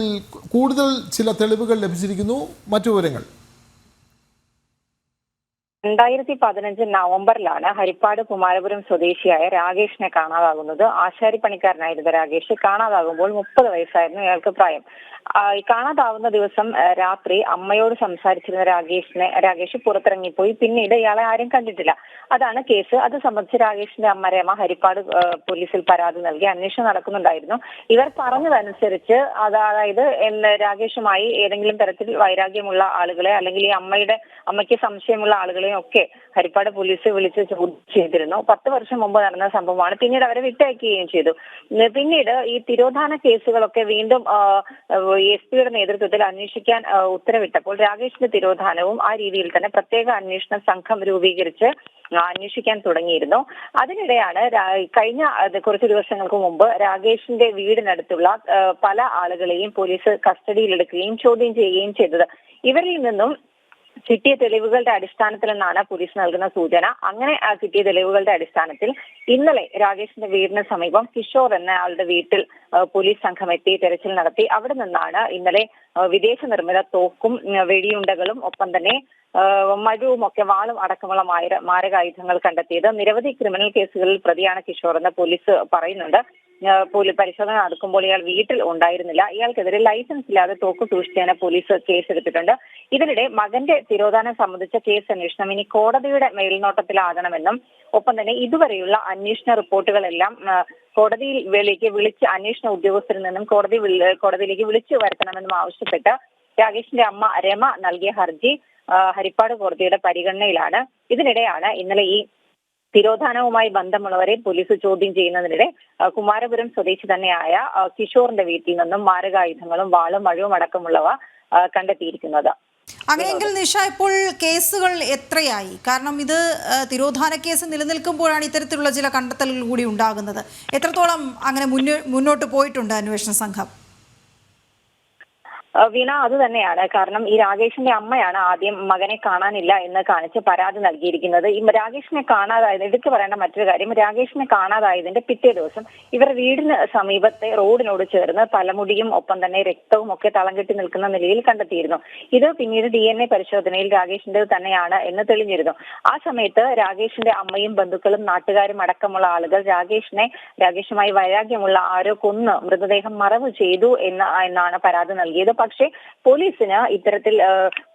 കൂടുതൽ ചില തെളിവുകൾ ലഭിച്ചിരിക്കുന്നു. മറ്റു വിവരങ്ങൾ? 2015 നവംബറിലാണ് ഹരിപ്പാട് കുമാരപുരം സ്വദേശിയായ രാകേഷിനെ കാണാതാകുന്നത്. ആശാരി പണിക്കാരനായിരുന്ന രാകേഷ് കാണാതാകുമ്പോൾ 30 വയസ്സായിരുന്നു ഇയാൾക്ക് പ്രായം. കാണാതാവുന്ന ദിവസം രാത്രി അമ്മയോട് സംസാരിച്ചിരുന്ന രാകേഷ് പുറത്തിറങ്ങിപ്പോയി. പിന്നീട് ഇയാളെ ആരും കണ്ടിട്ടില്ല. അതാണ് കേസ്. അത് സംബന്ധിച്ച് രാകേഷിന്റെ അമ്മ രമ ഹരിപ്പാട് പോലീസിൽ പരാതി നൽകി അന്വേഷണം നടക്കുന്നുണ്ടായിരുന്നു. ഇവർ പറഞ്ഞതനുസരിച്ച് അതായത് രാകേഷുമായി ഏതെങ്കിലും തരത്തിൽ വൈരാഗ്യമുള്ള ആളുകളെ അല്ലെങ്കിൽ ഈ അമ്മയ്ക്ക് സംശയമുള്ള ആളുകളെ ഒക്കെ ഹരിപ്പാട് പോലീസ് വിളിച്ച് ചോദ്യം ചെയ്തിരുന്നു. 10 വർഷം മുമ്പ് നടന്ന സംഭവമാണ്. പിന്നീട് അവരെ വിട്ടയക്കുകയും ചെയ്തു. പിന്നീട് ഈ തിരോധാന കേസുകളൊക്കെ വീണ്ടും SP-യുടെ നേതൃത്വത്തിൽ അന്വേഷിക്കാൻ ഉത്തരവിട്ടപ്പോൾ രാകേഷിന്റെ തിരോധാനവും ആ രീതിയിൽ തന്നെ പ്രത്യേക അന്വേഷണ സംഘം രൂപീകരിച്ച് അന്വേഷിക്കാൻ തുടങ്ങിയിരുന്നു. അതിനിടെയാണ് കഴിഞ്ഞ കുറച്ച് ദിവസങ്ങൾക്ക് മുമ്പ് രാകേഷിന്റെ വീടിനടുത്തുള്ള പല ആളുകളെയും പോലീസ് കസ്റ്റഡിയിലെടുക്കുകയും ചോദ്യം ചെയ്യുകയും ചെയ്തത്. ഇവരിൽ നിന്നും കിട്ടിയ തെളിവുകളുടെ അടിസ്ഥാനത്തിൽ എന്നാണ് പോലീസ് നൽകുന്ന സൂചന. അങ്ങനെ കിട്ടിയ തെളിവുകളുടെ അടിസ്ഥാനത്തിൽ ഇന്നലെ രാകേഷിന്റെ വീടിന് സമീപം കിഷോർ എന്ന ആളുടെ വീട്ടിൽ പോലീസ് സംഘം എത്തി തെരച്ചിൽ നടത്തി. അവിടെ നിന്നാണ് ഇന്നലെ വിദേശ നിർമ്മിത തോക്കും വെടിയുണ്ടകളും ഒപ്പം തന്നെ മഴുവും ഒക്കെ വാളും അടക്കമുള്ള മാരകായുധങ്ങൾ കണ്ടെത്തിയത്. നിരവധി ക്രിമിനൽ കേസുകളിൽ പ്രതിയാണ് കിഷോർ എന്ന് പോലീസ് പറയുന്നുണ്ട്. പരിശോധന നടക്കുമ്പോൾ ഇയാൾ വീട്ടിൽ ഉണ്ടായിരുന്നില്ല. ഇയാൾക്കെതിരെ ലൈസൻസ് ഇല്ലാതെ തോക്ക് സൂക്ഷിച്ചതിന് പോലീസ് കേസെടുത്തിട്ടുണ്ട്. ഇതിനിടെ മകന്റെ തിരോധാനം സംബന്ധിച്ച കേസ് അന്വേഷണം ഇനി കോടതിയുടെ മേൽനോട്ടത്തിലാകണമെന്നും ഒപ്പം തന്നെ ഇതുവരെയുള്ള അന്വേഷണ റിപ്പോർട്ടുകളെല്ലാം കോടതിയിലേക്ക് വിളിച്ച് അന്വേഷണ ഉദ്യോഗസ്ഥരിൽ നിന്നും കോടതിയിലേക്ക് വിളിച്ചു വരുത്തണമെന്നും ആവശ്യപ്പെട്ട് രാകേഷിന്റെ അമ്മ രമ നൽകിയ ഹർജി ഹരിപ്പാട് കോടതിയുടെ പരിഗണനയിലാണ്. ഇതിനിടെയാണ് ഇന്നലെ ഈ തിരോധാനവുമായി ബന്ധമുള്ളവരെ പോലീസ് ചോദ്യം ചെയ്യുന്നതിനിടെ കുമാരപുരം സ്വദേശി തന്നെയായ കിഷോറിന്റെ വീട്ടിൽ നിന്നും മാരകായുധങ്ങളും വാളും മഴവും അടക്കമുള്ളവ കണ്ടെത്തിയിരിക്കുന്നത്. അങ്ങനെയെങ്കിൽ നിഷ, ഇപ്പോൾ കേസുകൾ എത്രയായി? കാരണം ഇത് തിരോധാന കേസ് നിലനിൽക്കുമ്പോഴാണ് ഇത്തരത്തിലുള്ള ചില കണ്ടെത്തലുകൾ കൂടി ഉണ്ടാകുന്നത്. എത്രത്തോളം അങ്ങനെ മുന്നോട്ട് പോയിട്ടുണ്ട് അന്വേഷണ സംഘം? വീണ, അത് തന്നെയാണ്. കാരണം ഈ രാകേഷിന്റെ അമ്മയാണ് ആദ്യം മകനെ കാണാനില്ല എന്ന് കാണിച്ച് പരാതി നൽകിയിരിക്കുന്നത്. ഈ രാകേഷിനെ കാണാതായത് എടുത്തു പറയേണ്ട മറ്റൊരു കാര്യം, രാകേഷിനെ കാണാതായതിന്റെ പിറ്റേ ദിവസം ഇവർ വീടിന് സമീപത്തെ റോഡിനോട് ചേർന്ന് തലമുടിയും ഒപ്പം തന്നെ രക്തവും ഒക്കെ തളം കെട്ടി നിൽക്കുന്ന നിലയിൽ കണ്ടെത്തിയിരുന്നു. ഇത് പിന്നീട് DNA പരിശോധനയിൽ രാകേഷിന്റെ തന്നെയാണ് എന്ന് തെളിഞ്ഞിരുന്നു. ആ സമയത്ത് രാകേഷിന്റെ അമ്മയും ബന്ധുക്കളും നാട്ടുകാരും അടക്കമുള്ള ആളുകൾ രാകേഷുമായി വൈരാഗ്യമുള്ള ആരോ കൊന്ന് മൃതദേഹം മറവ് ചെയ്തു എന്നാണ് പരാതി നൽകിയത്. പക്ഷേ പോലീസിന് ഇത്തരത്തിൽ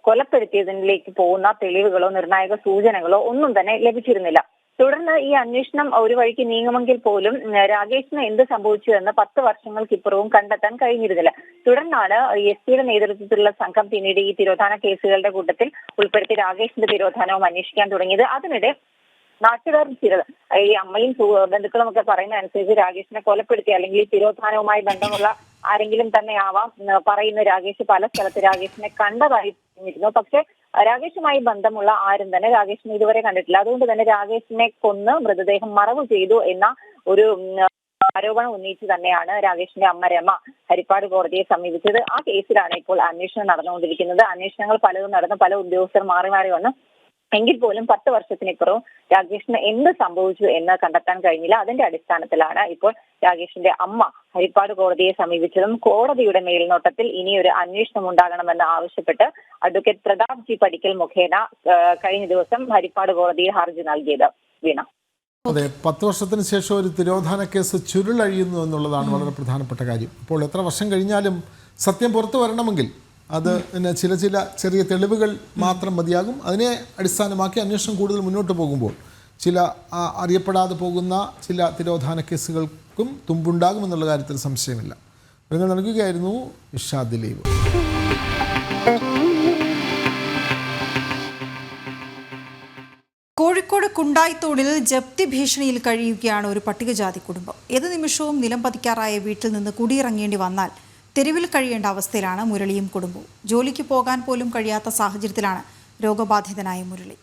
കൊലപ്പെടുത്തിയതിലേക്ക് പോകുന്ന തെളിവുകളോ നിർണായക സൂചനകളോ ഒന്നും തന്നെ ലഭിച്ചിരുന്നില്ല. തുടർന്ന് ഈ അന്വേഷണം ഒരു വഴിക്ക് നീങ്ങുമെങ്കിൽ പോലും രാകേഷിന് എന്ത് സംഭവിച്ചു എന്ന് 10 വർഷങ്ങൾക്കിപ്പുറവും കണ്ടെത്താൻ കഴിഞ്ഞിരുന്നില്ല. തുടർന്നാണ് SP-യുടെ നേതൃത്വത്തിലുള്ള സംഘം പിന്നീട് ഈ തിരോധാന കേസുകളുടെ കൂട്ടത്തിൽ ഉൾപ്പെടുത്തി രാകേഷിന്റെ തിരോധാനവും അന്വേഷിക്കാൻ തുടങ്ങിയത്. അതിനിടെ നാട്ടുകാർ ഈ അമ്മയും ബന്ധുക്കളും ഒക്കെ പറയുന്ന അനുസരിച്ച് രാകേഷിനെ കൊലപ്പെടുത്തി അല്ലെങ്കിൽ ഈ തിരോധാനവുമായി ബന്ധമുള്ള ആരെങ്കിലും തന്നെ ആവാം പറയുന്ന രാകേഷ് പല സ്ഥലത്ത് രാകേഷിനെ കണ്ടതായി പറഞ്ഞിരുന്നു. പക്ഷെ രാകേഷുമായി ബന്ധമുള്ള ആരും തന്നെ രാകേഷിനെ ഇതുവരെ കണ്ടിട്ടില്ല. അതുകൊണ്ട് തന്നെ രാകേഷിനെ കൊന്ന് മൃതദേഹം മറവ് ചെയ്തു എന്ന ഒരു ആരോപണം ഉന്നയിച്ച് തന്നെയാണ് രാകേഷിന്റെ അമ്മ രമ ഹരിപ്പാട് കോടതിയെ സമീപിച്ചത്. ആ കേസിലാണ് ഇപ്പോൾ അന്വേഷണം നടന്നുകൊണ്ടിരിക്കുന്നത്. അന്വേഷണങ്ങൾ പലതും നടന്ന് പല ഉദ്യോഗസ്ഥർ മാറി മാറി വന്നു. എങ്കിൽ പോലും 10 വർഷത്തിനിപ്പുറവും രാകേഷിന് എന്ത് സംഭവിച്ചു എന്ന് കണ്ടെത്താൻ കഴിഞ്ഞില്ല. അതിന്റെ അടിസ്ഥാനത്തിലാണ് ഇപ്പോൾ രാകേഷിന്റെ അമ്മ ഹരിപ്പാട് കോടതിയെ സമീപിച്ചതും കോടതിയുടെ മേൽനോട്ടത്തിൽ ഇനിയൊരു അന്വേഷണം ഉണ്ടാകണമെന്ന് ആവശ്യപ്പെട്ട് അഡ്വക്കേറ്റ് പ്രതാപ് ജി പടിക്കൽ മുഖേന കഴിഞ്ഞ ദിവസം ഹരിപ്പാട് കോടതിയിൽ ഹർജി നൽകിയത്. വീണ, അതെ, 10 വർഷത്തിന് ശേഷം ഒരു തിരോധാന കേസ് ചുരുളഴിയുന്നു എന്നുള്ളതാണ് വളരെ പ്രധാനപ്പെട്ട കാര്യം. ഇപ്പോൾ എത്ര വർഷം കഴിഞ്ഞാലും സത്യം പുറത്തു വരണമെങ്കിൽ അത് ചില ചെറിയ തെളിവുകൾ മാത്രം മതിയാകും. അതിനെ അടിസ്ഥാനമാക്കി അന്വേഷണം കൂടുതൽ മുന്നോട്ട് പോകുമ്പോൾ ചില അറിയപ്പെടാതെ പോകുന്ന ചില തിരോധാന കേസുകൾക്കും തുമ്പുണ്ടാകുമെന്നുള്ള കാര്യത്തിൽ സംശയമില്ല. നിങ്ങൾ നൽകുകയായിരുന്നു ഇഷാ ദിലീപ്. കോഴിക്കോട് കുണ്ടായിത്തോടിൽ ജപ്തി ഭീഷണിയിൽ കഴിയുകയാണ് ഒരു പട്ടികജാതി കുടുംബം. ഏത് നിമിഷവും നിലം പതിക്കാറായ വീട്ടിൽ നിന്ന് കുടിയിറങ്ങേണ്ടി വന്നാൽ തെരുവിൽ കഴിയേണ്ട അവസ്ഥയിലാണ് മുരളിയും കുടുംബവും. ജോലിക്ക് പോകാൻ പോലും കഴിയാത്ത സാഹചര്യത്തിലാണ് രോഗബാധിതനായ മുരളി.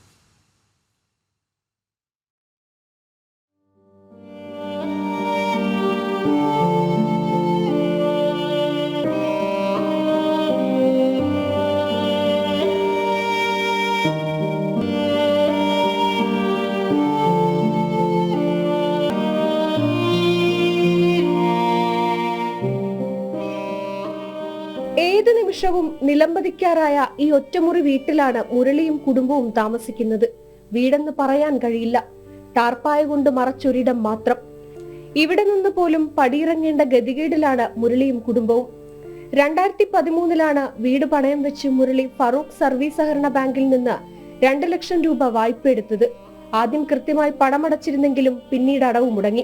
ഏത് നിമിഷവും നിലംപതിക്കാറായ ഈ ഒറ്റമുറി വീട്ടിലാണ് മുരളിയും കുടുംബവും താമസിക്കുന്നത്. വീടെന്ന് പറയാൻ കഴിയില്ല. ടാർപ്പായ കൊണ്ട് മറച്ചൊരിടം മാത്രം. ഇവിടെ നിന്ന് പോലും പടിയിറങ്ങേണ്ട ഗതികേടിലാണ് മുരളിയും കുടുംബവും. 2013 വീട് പണയം വെച്ച് മുരളി ഫറൂഖ് സർവീസ് സഹകരണ ബാങ്കിൽ നിന്ന് 2 ലക്ഷം രൂപ വായ്പ എടുത്തത്. ആദ്യം കൃത്യമായി പണമടച്ചിരുന്നെങ്കിലും പിന്നീട് അടവ് മുടങ്ങി.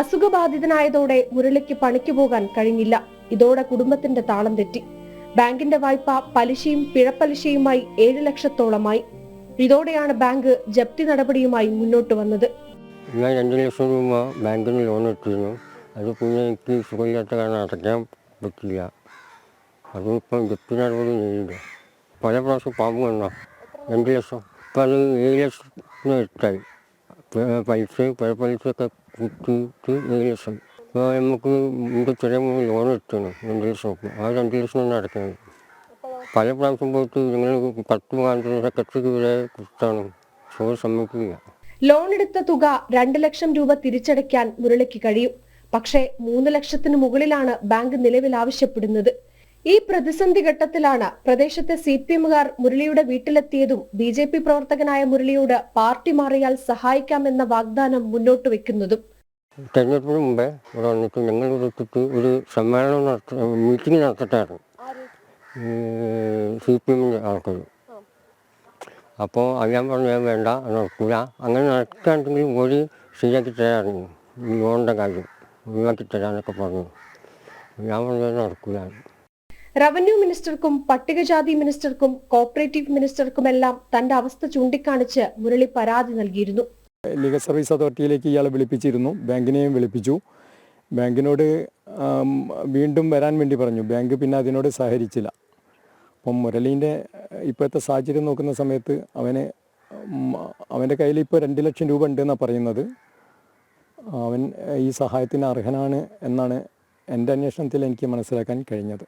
അസുഖബാധിതനായതോടെ മുരളിക്ക് പണിക്ക് പോകാൻ കഴിഞ്ഞില്ല. ഇതോടെ കുടുംബത്തിന്റെ താളം തെറ്റി. ബാങ്കിന്റെ വായ്പ പലിശയും പിഴപ്പലിശയുമായി 7 ലക്ഷത്തോളമായി. ഇതോടെയാണ് ബാങ്ക് ജപ്തി നടപടിയുമായി മുന്നോട്ട് വന്നത്. ഞാൻ 2 ലക്ഷം രൂപ ബാങ്കിൽ നിന്ന് ലോൺ എടുത്തിരുന്നു. അത് പിന്നെ എനിക്ക് സുഖമില്ലാത്ത കാരണം അടയ്ക്കാൻ പറ്റില്ല. അതിപ്പം ജപ്തി നടപടി നേരിടുക. പല പ്രാവശ്യം പാമ്പ് വന്നോ 2 ലക്ഷം. ഇപ്പം അത് 7 ലക്ഷത്തിന് എടുത്തായി. പലിശ പിഴപ്പലിശയൊക്കെ കൂട്ടിയിട്ട് 7 ലക്ഷം. ഇപ്പോൾ നമുക്ക് എൻ്റെ ചെറിയ ലോൺ എടുത്തിരുന്നു 2 ലക്ഷം. ആ 2 ലക്ഷം തന്നെ അടയ്ക്കുന്നത്. പല പ്രാവശ്യം പോയിട്ട് നിങ്ങൾ 10 സെക്രട്ടറിക്ക് വരെ കൊടുത്താണ്. സമ്മതിക്കില്ല. ലോൺ എടുത്ത തുക 2 ലക്ഷം രൂപ തിരിച്ചടയ്ക്കാൻ മുരളിക്ക് കഴിയും. പക്ഷേ 3 ലക്ഷത്തിന് മുകളിലാണ് ബാങ്ക് നിലവിൽ ആവശ്യപ്പെടുന്നത്. ഈ പ്രതിസന്ധി ഘട്ടത്തിലാണ് പ്രദേശത്തെ CPM-കാർ മുരളിയുടെ വീട്ടിലെത്തിയതും BJP പ്രവർത്തകനായ മുരളിയോട് പാർട്ടി മാറിയാൽ സഹായിക്കാമെന്ന വാഗ്ദാനം മുന്നോട്ട് വെക്കുന്നതും. തെരഞ്ഞെടുപ്പിന് മുമ്പേ ഇവിടെ വന്നിട്ട് ഞങ്ങൾ എടുത്തിട്ട് ഒരു സമ്മേളനം മീറ്റിംഗ് നടത്തിട്ടായിരുന്നു CPM-ൻ്റെ ആൾക്കാർ. അപ്പോൾ ഞാൻ പറഞ്ഞു വേണ്ട നടക്കില്ല, അങ്ങനെ നടക്കുകയാണെങ്കിലും ഒരു ശരിയാക്കി തരാറുണ്ട്, ലോണിൻ്റെ കാര്യം ഒഴിവാക്കി തരാനൊക്കെ പറഞ്ഞു. ഞാൻ പറഞ്ഞു നടക്കില്ല. റവന്യൂ മിനിസ്റ്റർക്കും പട്ടികജാതി മിനിസ്റ്റർക്കും കോപ്പറേറ്റീവ് മിനിസ്റ്റർക്കുമെല്ലാം തന്റെ അവസ്ഥ ചൂണ്ടിക്കാണിച്ച് മുരളി പരാതി നൽകിയിരുന്നു. ലീഗൽ സർവീസ് അതോറിറ്റിയിലേക്ക് ഇയാളെ വിളിപ്പിച്ചിരുന്നു. ബാങ്കിനെയും വിളിപ്പിച്ചു. ബാങ്കിനോട് വീണ്ടും വരാൻ വേണ്ടി പറഞ്ഞു. ബാങ്ക് പിന്നെ അതിനോട് സഹകരിച്ചില്ല. അപ്പം മുരളീൻ്റെ ഇപ്പോഴത്തെ സാഹചര്യം നോക്കുന്ന സമയത്ത് അവൻ്റെ കയ്യിൽ ഇപ്പോൾ 2 ലക്ഷം രൂപ ഉണ്ടെന്നാണ് പറയുന്നത്. അവൻ ഈ സഹായത്തിന് അർഹനാണ് എന്നാണ് എൻ്റെ അന്വേഷണത്തിൽ എനിക്ക് മനസ്സിലാക്കാൻ കഴിഞ്ഞത്.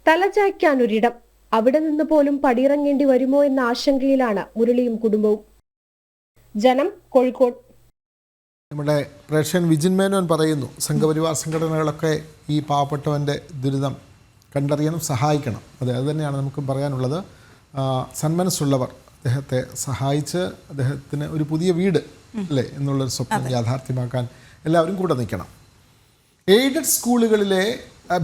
തലചായ്ക്കാനൊരിടം, അവിടെ നിന്ന് പോലും പടിയിറങ്ങേണ്ടി വരുമോ എന്ന ആശങ്കയിലാണ് മുരളിയും കുടുംബവും. ജനം, കോഴിക്കോട്. നമ്മുടെ പ്രേക്ഷകൻ വിജിൻ മേനോൻ പറയുന്നു, സംഘപരിവാർ സംഘടനകളൊക്കെ ഈ പാവപ്പെട്ടവൻ്റെ ദുരിതം കണ്ടറിയണം, സഹായിക്കണം. അത് തന്നെയാണ് നമുക്ക് പറയാനുള്ളത്. സന്മനസ്സുള്ളവർ അദ്ദേഹത്തെ സഹായിച്ച് അദ്ദേഹത്തിന് ഒരു പുതിയ വീട് അല്ലേ എന്നുള്ളൊരു സ്വപ്നം യാഥാർത്ഥ്യമാക്കാൻ എല്ലാവരും കൂടെ നിൽക്കണം. എയ്ഡഡ് സ്കൂളുകളിലെ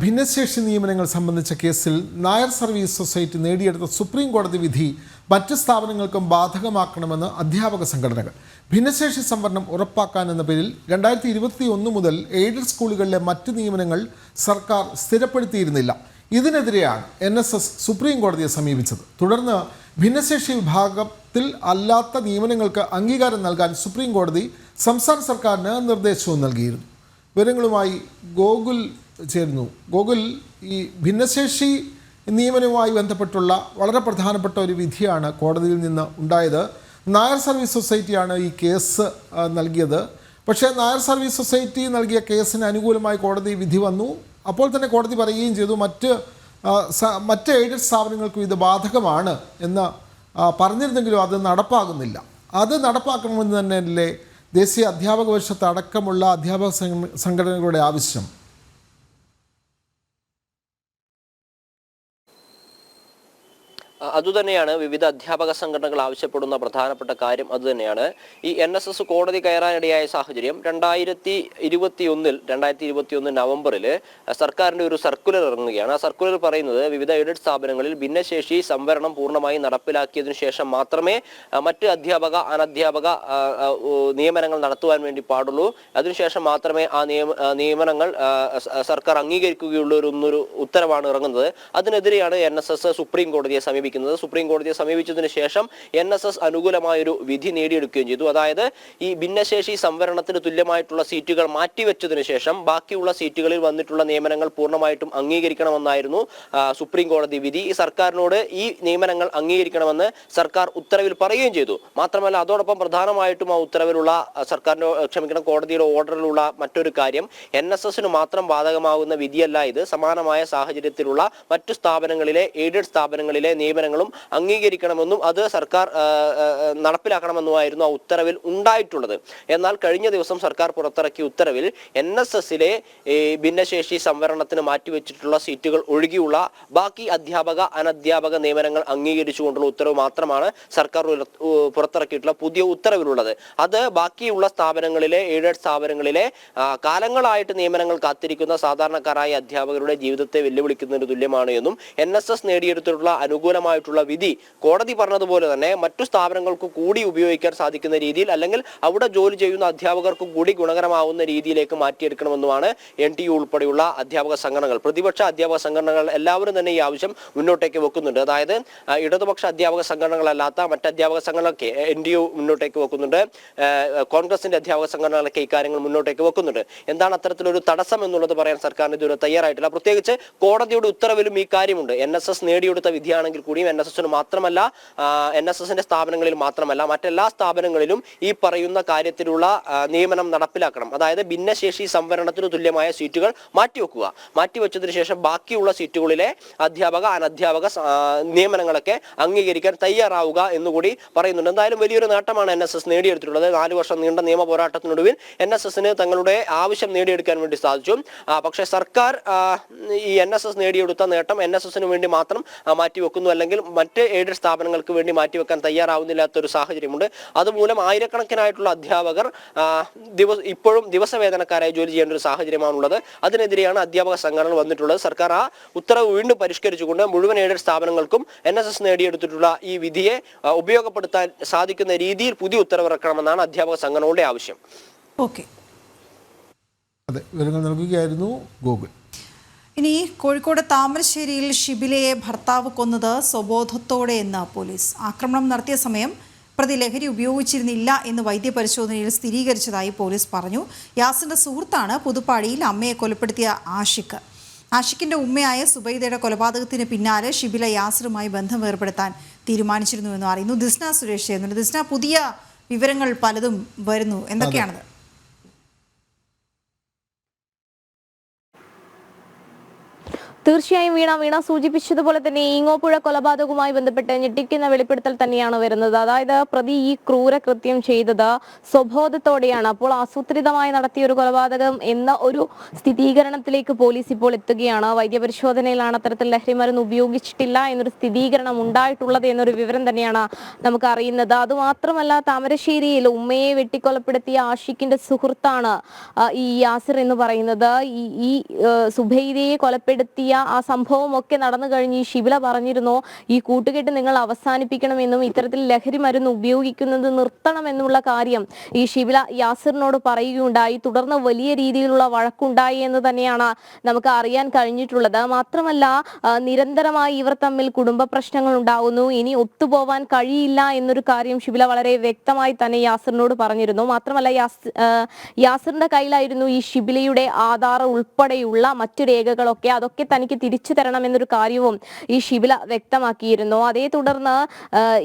ഭിന്നശേഷി നിയമനങ്ങൾ സംബന്ധിച്ച കേസിൽ നായർ സർവീസ് സൊസൈറ്റി നേടിയെടുത്ത സുപ്രീം കോടതി വിധി മറ്റ് സ്ഥാപനങ്ങൾക്കും ബാധകമാക്കണമെന്ന് അധ്യാപക സംഘടനകൾ. ഭിന്നശേഷി സംവരണം ഉറപ്പാക്കാൻ എന്ന പേരിൽ 2021 മുതൽ എയ്ഡഡ് സ്കൂളുകളിലെ മറ്റ് നിയമനങ്ങൾ സർക്കാർ സ്ഥിരപ്പെടുത്തിയിരുന്നില്ല. ഇതിനെതിരെയാണ് NSS സുപ്രീം കോടതിയെ സമീപിച്ചത്. തുടർന്ന് ഭിന്നശേഷി വിഭാഗത്തിൽ അല്ലാത്ത നിയമനങ്ങൾക്ക് അംഗീകാരം നൽകാൻ സുപ്രീം കോടതി സംസ്ഥാന സർക്കാരിന് നിർദ്ദേശവും നൽകിയിരുന്നു. വിവരങ്ങളുമായി ഗോകുൽ ചേരുന്നു. ഗോകുൽ, ഈ ഭിന്നശേഷി നിയമനവുമായി ബന്ധപ്പെട്ടുള്ള വളരെ പ്രധാനപ്പെട്ട ഒരു വിധിയാണ് കോടതിയിൽ നിന്ന് ഉണ്ടായത്. നായർ സർവീസ് സൊസൈറ്റിയാണ് ഈ കേസ് നൽകിയത്. പക്ഷേ നായർ സർവീസ് സൊസൈറ്റി നൽകിയ കേസിന് അനുകൂലമായി കോടതി വിധി വന്നു. അപ്പോൾ തന്നെ കോടതി പറയുകയും ചെയ്തു മറ്റ് എയ്ഡഡ് സ്ഥാപനങ്ങൾക്കും ഇത് ബാധകമാണ് എന്ന് പറഞ്ഞിരുന്നെങ്കിലും അത് നടപ്പാകുന്നില്ല. അത് നടപ്പാക്കണമെന്ന് തന്നെയല്ലേ ദേശീയ അധ്യാപക പരിഷത്ത് അടക്കമുള്ള അധ്യാപക സംഘടനകളുടെ ആവശ്യം? അതുതന്നെയാണ് വിവിധ അധ്യാപക സംഘടനകൾ ആവശ്യപ്പെടുന്ന പ്രധാനപ്പെട്ട കാര്യം. അതുതന്നെയാണ് ഈ NSS കോടതി കയറാനിടയായ സാഹചര്യം. 2021 നവംബറിൽ സർക്കാരിൻ്റെ ഒരു സർക്കുലർ ഇറങ്ങുകയാണ്. ആ സർക്കുലർ പറയുന്നത് വിവിധ എയ്ഡഡ് സ്ഥാപനങ്ങളിൽ ഭിന്നശേഷി സംവരണം പൂർണ്ണമായി നടപ്പിലാക്കിയതിനു ശേഷം മാത്രമേ മറ്റ് അധ്യാപക അനധ്യാപക നിയമനങ്ങൾ നടത്തുവാൻ വേണ്ടി പാടുള്ളൂ. അതിനുശേഷം മാത്രമേ ആ നിയമനങ്ങൾ സർക്കാർ അംഗീകരിക്കുകയുള്ളൂ എന്നൊരു ഉത്തരവാണ് ഇറങ്ങുന്നത്. അതിനെതിരെയാണ് NSS സുപ്രീം കോടതിയെ സമീപിക്കുന്നത്. സുപ്രീം കോടതിയെ സമീപിച്ചതിന് ശേഷം NSS അനുകൂലമായൊരു വിധി നേടിയെടുക്കുകയും ചെയ്തു. അതായത് ഈ ഭിന്നശേഷി സംവരണത്തിന് തുല്യമായിട്ടുള്ള സീറ്റുകൾ മാറ്റിവെച്ചതിന് ശേഷം ബാക്കിയുള്ള സീറ്റുകളിൽ വന്നിട്ടുള്ള നിയമനങ്ങൾ പൂർണ്ണമായിട്ടും അംഗീകരിക്കണമെന്നായിരുന്നു സുപ്രീം കോടതി വിധി. ഈ സർക്കാരിനോട് ഈ നിയമനങ്ങൾ അംഗീകരിക്കണമെന്ന് സർക്കാർ ഉത്തരവിൽ പറയുകയും ചെയ്തു. മാത്രമല്ല അതോടൊപ്പം പ്രധാനമായിട്ടും ആ ഉത്തരവിലുള്ള കോടതിയുടെ ഓർഡറിലുള്ള മറ്റൊരു കാര്യം, NSSന് മാത്രം ബാധകമാകുന്ന വിധിയല്ല ഇത്. സമാനമായ സാഹചര്യത്തിലുള്ള മറ്റു സ്ഥാപനങ്ങളിലെ എയ്ഡഡ് സ്ഥാപനങ്ങളിലെ നിയമനങ്ങൾ നിയമനങ്ങളും അംഗീകരിക്കണമെന്നും അത് സർക്കാർ നടപ്പിലാക്കണമെന്നുമായിരുന്നു ആ ഉത്തരവിൽ ഉണ്ടായിട്ടുള്ളത്. എന്നാൽ കഴിഞ്ഞ ദിവസം സർക്കാർ പുറത്തിറക്കിയ ഉത്തരവിൽ NSSലെ ഭിന്നശേഷി സംവരണത്തിന് മാറ്റിവെച്ചിട്ടുള്ള സീറ്റുകൾ ഒഴികെയുള്ള ബാക്കി അധ്യാപക അനധ്യാപക നിയമനങ്ങൾ അംഗീകരിച്ചുകൊണ്ടുള്ള ഉത്തരവ് മാത്രമാണ് സർക്കാർ പുറത്തിറക്കിയിട്ടുള്ള പുതിയ ഉത്തരവിലുള്ളത്. അത് ബാക്കിയുള്ള സ്ഥാപനങ്ങളിലെ എയ്ഡഡ് സ്ഥാപനങ്ങളിലെ കാലങ്ങളായിട്ട് നിയമനങ്ങൾ കാത്തിരിക്കുന്ന സാധാരണക്കാരായ അധ്യാപകരുടെ ജീവിതത്തെ വെല്ലുവിളിക്കുന്നതിന് തുല്യമാണ് എന്നും NSS നേടിയെടുത്തിട്ടുള്ള അനുകൂലമായിട്ടുള്ള വിധി കോടതി പറഞ്ഞതുപോലെ തന്നെ മറ്റു സ്ഥാപനങ്ങൾക്ക് കൂടി ഉപയോഗിക്കാൻ സാധിക്കുന്ന രീതിയിൽ അല്ലെങ്കിൽ അവിടെ ജോലി ചെയ്യുന്ന അധ്യാപകർക്ക് കൂടി ഗുണകരമാവുന്ന രീതിയിലേക്ക് മാറ്റിയെടുക്കണമെന്നുമാണ് NTU ഉൾപ്പെടെയുള്ള അധ്യാപക സംഘടനകൾ, പ്രതിപക്ഷ അധ്യാപക സംഘടനകൾ എല്ലാവരും തന്നെ ഈ ആവശ്യം മുന്നോട്ടേക്ക് വെക്കുന്നുണ്ട്. അതായത് ഇടതുപക്ഷ അധ്യാപക സംഘടനകളല്ലാത്ത മറ്റ് അധ്യാപക സംഘടനകളൊക്കെ NTU മുന്നോട്ടേക്ക് വെക്കുന്നുണ്ട്, കോൺഗ്രസിന്റെ അധ്യാപക സംഘടനകളൊക്കെ ഇക്കാര്യങ്ങൾ മുന്നോട്ടേക്ക് വെക്കുന്നുണ്ട്. എന്താണ് അത്തരത്തിലൊരു തടസ്സം എന്നുള്ളത് പറയാൻ സർക്കാരിന് ഇതുവരെ തയ്യാറായിട്ടില്ല. പ്രത്യേകിച്ച് കോടതിയുടെ ഉത്തരവിലും ഈ കാര്യമുണ്ട്. NSS നേടിയെടുത്ത വിധിയാണെങ്കിൽ കൂടിയും NSSന് മാത്രമല്ല, NSSന്റെ സ്ഥാപനങ്ങളിൽ മാത്രമല്ല മറ്റെല്ലാ സ്ഥാപനങ്ങളിലും ഈ പറയുന്ന കാര്യത്തിലുള്ള നിയമനം നടപ്പിലാക്കണം. അതായത് ഭിന്നശേഷി സംവരണത്തിന് തുല്യമായ സീറ്റുകൾ മാറ്റിവെച്ചതിന് ശേഷം ബാക്കിയുള്ള സീറ്റുകളിലെ അധ്യാപക അനധ്യാപക നിയമനങ്ങളൊക്കെ അംഗീകരിക്കാൻ തയ്യാറാവുക എന്നുകൂടി പറയുന്നുണ്ട്. എന്തായാലും വലിയൊരു നേട്ടമാണ് NSS നേടിയെടുത്തിട്ടുള്ളത്. 4 വർഷം നീണ്ട നിയമ പോരാട്ടത്തിനൊടുവിൽ NSSന് തങ്ങളുടെ ആവശ്യം നേടിയെടുക്കാൻ വേണ്ടി സാധിച്ചു. പക്ഷേ സർക്കാർ ഈ NSS നേടിയെടുത്ത നേട്ടം NSSന് വേണ്ടി മാത്രം മാറ്റിവെക്കുന്നു, അല്ലെങ്കിൽ മറ്റ് എയ്ഡഡ് സ്ഥാപനങ്ങൾക്ക് വേണ്ടി മാറ്റിവെക്കാൻ തയ്യാറാവുന്നില്ലാത്തൊരു സാഹചര്യമുണ്ട്. അതുമൂലം ആയിരക്കണക്കിനായിട്ടുള്ള അധ്യാപകർ ഇപ്പോഴും ദിവസവേതനക്കാരായി ജോലി ചെയ്യേണ്ട ഒരു സാഹചര്യമാണുള്ളത്. അതിനെതിരെയാണ് അധ്യാപക സംഘടനകൾ വന്നിട്ടുള്ളത്. സർക്കാർ ആ ഉത്തരവ് വീണ്ടും പരിഷ്കരിച്ചുകൊണ്ട് മുഴുവൻ എയ്ഡഡ് സ്ഥാപനങ്ങൾക്കും NSS നേടിയെടുത്തിട്ടുള്ള ഈ വിധിയെ ഉപയോഗപ്പെടുത്താൻ സാധിക്കുന്ന രീതിയിൽ പുതിയ ഉത്തരവിറക്കണമെന്നാണ് അധ്യാപക സംഘടനകളുടെ ആവശ്യം. അതെ, വിവരങ്ങൾ നൽകുകയായിരുന്നു ഗോകുൽ. ഇനി കോഴിക്കോട് താമരശ്ശേരിയിൽ ഷിബിലയെ ഭർത്താവ് കൊന്നത് സ്വബോധത്തോടെയെന്ന് പോലീസ്. ആക്രമണം നടത്തിയ സമയം പ്രതി ലഹരി ഉപയോഗിച്ചിരുന്നില്ല എന്ന് വൈദ്യപരിശോധനയിൽ സ്ഥിരീകരിച്ചതായി പോലീസ് പറഞ്ഞു. യാസിന്റെ സുഹൃത്താണ് പുതുപ്പാടിയിൽ അമ്മയെ കൊലപ്പെടുത്തിയ ആഷിഖ്. ആഷിഖിന്റെ ഉമ്മയായ സുബൈദയുടെ കൊലപാതകത്തിന് പിന്നാലെ ഷിബില യാസിറുമായി ബന്ധം ഏർപ്പെടുത്താൻ തീരുമാനിച്ചിരുന്നുവെന്ന് അറിയുന്നു. ദിസ്ന സുരേഷ് ചെയ്യുന്നുണ്ട്. ദിസ്ന, പുതിയ വിവരങ്ങൾ പലതും വരുന്നു, എന്തൊക്കെയാണത്? തീർച്ചയായും വീണ സൂചിപ്പിച്ചതുപോലെ തന്നെ ഈങ്ങോപ്പുഴ കൊലപാതകവുമായി ബന്ധപ്പെട്ട് ഞെട്ടിക്കുന്ന വെളിപ്പെടുത്തൽ തന്നെയാണ് വരുന്നത്. അതായത് പ്രതി ഈ ക്രൂരകൃത്യം ചെയ്തത് സ്വബോധത്തോടെയാണ്. അപ്പോൾ ആസൂത്രിതമായി നടത്തിയ ഒരു കൊലപാതകം എന്ന ഒരു സ്ഥിരീകരണത്തിലേക്ക് പോലീസ് ഇപ്പോൾ എത്തുകയാണ്. വൈദ്യപരിശോധനയിലാണ് അത്തരത്തിൽ ലഹരിമരുന്ന് ഉപയോഗിച്ചിട്ടില്ല എന്നൊരു സ്ഥിരീകരണം ഉണ്ടായിട്ടുള്ളത് എന്നൊരു വിവരം തന്നെയാണ് നമുക്ക് അറിയുന്നത്. അതുമാത്രമല്ല, താമരശ്ശേരിയിൽ ഉമ്മയെ വെട്ടിക്കൊലപ്പെടുത്തിയ ആഷിഖിന്റെ സുഹൃത്താണ് ഈ യാസിർ എന്ന് പറയുന്നത്. ഈ സുബൈദയെ കൊലപ്പെടുത്തിയ ആ സംഭവം ഒക്കെ നടന്നു കഴിഞ്ഞ് ഈ ഷിബില പറഞ്ഞിരുന്നു, ഈ കൂട്ടുകെട്ട് നിങ്ങൾ അവസാനിപ്പിക്കണമെന്നും ഇത്തരത്തിൽ ലഹരി മരുന്ന് ഉപയോഗിക്കുന്നത് നിർത്തണമെന്നുള്ള കാര്യം ഈ ഷിബില യാസിറിനോട് പറയുകയുണ്ടായി. തുടർന്ന് വലിയ രീതിയിലുള്ള വഴക്കുണ്ടായി എന്ന് തന്നെയാണ് നമുക്ക് അറിയാൻ കഴിഞ്ഞിട്ടുള്ളത്. മാത്രമല്ല, നിരന്തരമായി ഇവർ തമ്മിൽ കുടുംബ പ്രശ്നങ്ങൾ ഉണ്ടാകുന്നു. ഇനി ഒത്തുപോവാൻ കഴിയില്ല എന്നൊരു കാര്യം ഷിബില വളരെ വ്യക്തമായി തന്നെ യാസിറിനോട് പറഞ്ഞിരുന്നു. മാത്രമല്ല, യാസിറിന്റെ കയ്യിലായിരുന്നു ഈ ഷിബിലയുടെ ആധാർ ഉൾപ്പെടെയുള്ള മറ്റു രേഖകളൊക്കെ. അതൊക്കെ തനിക്ക് തിരിച്ചു തരണം എന്നൊരു കാര്യവും ഈ ഷിബില വ്യക്തമാക്കിയിരുന്നു. അതേ തുടർന്ന്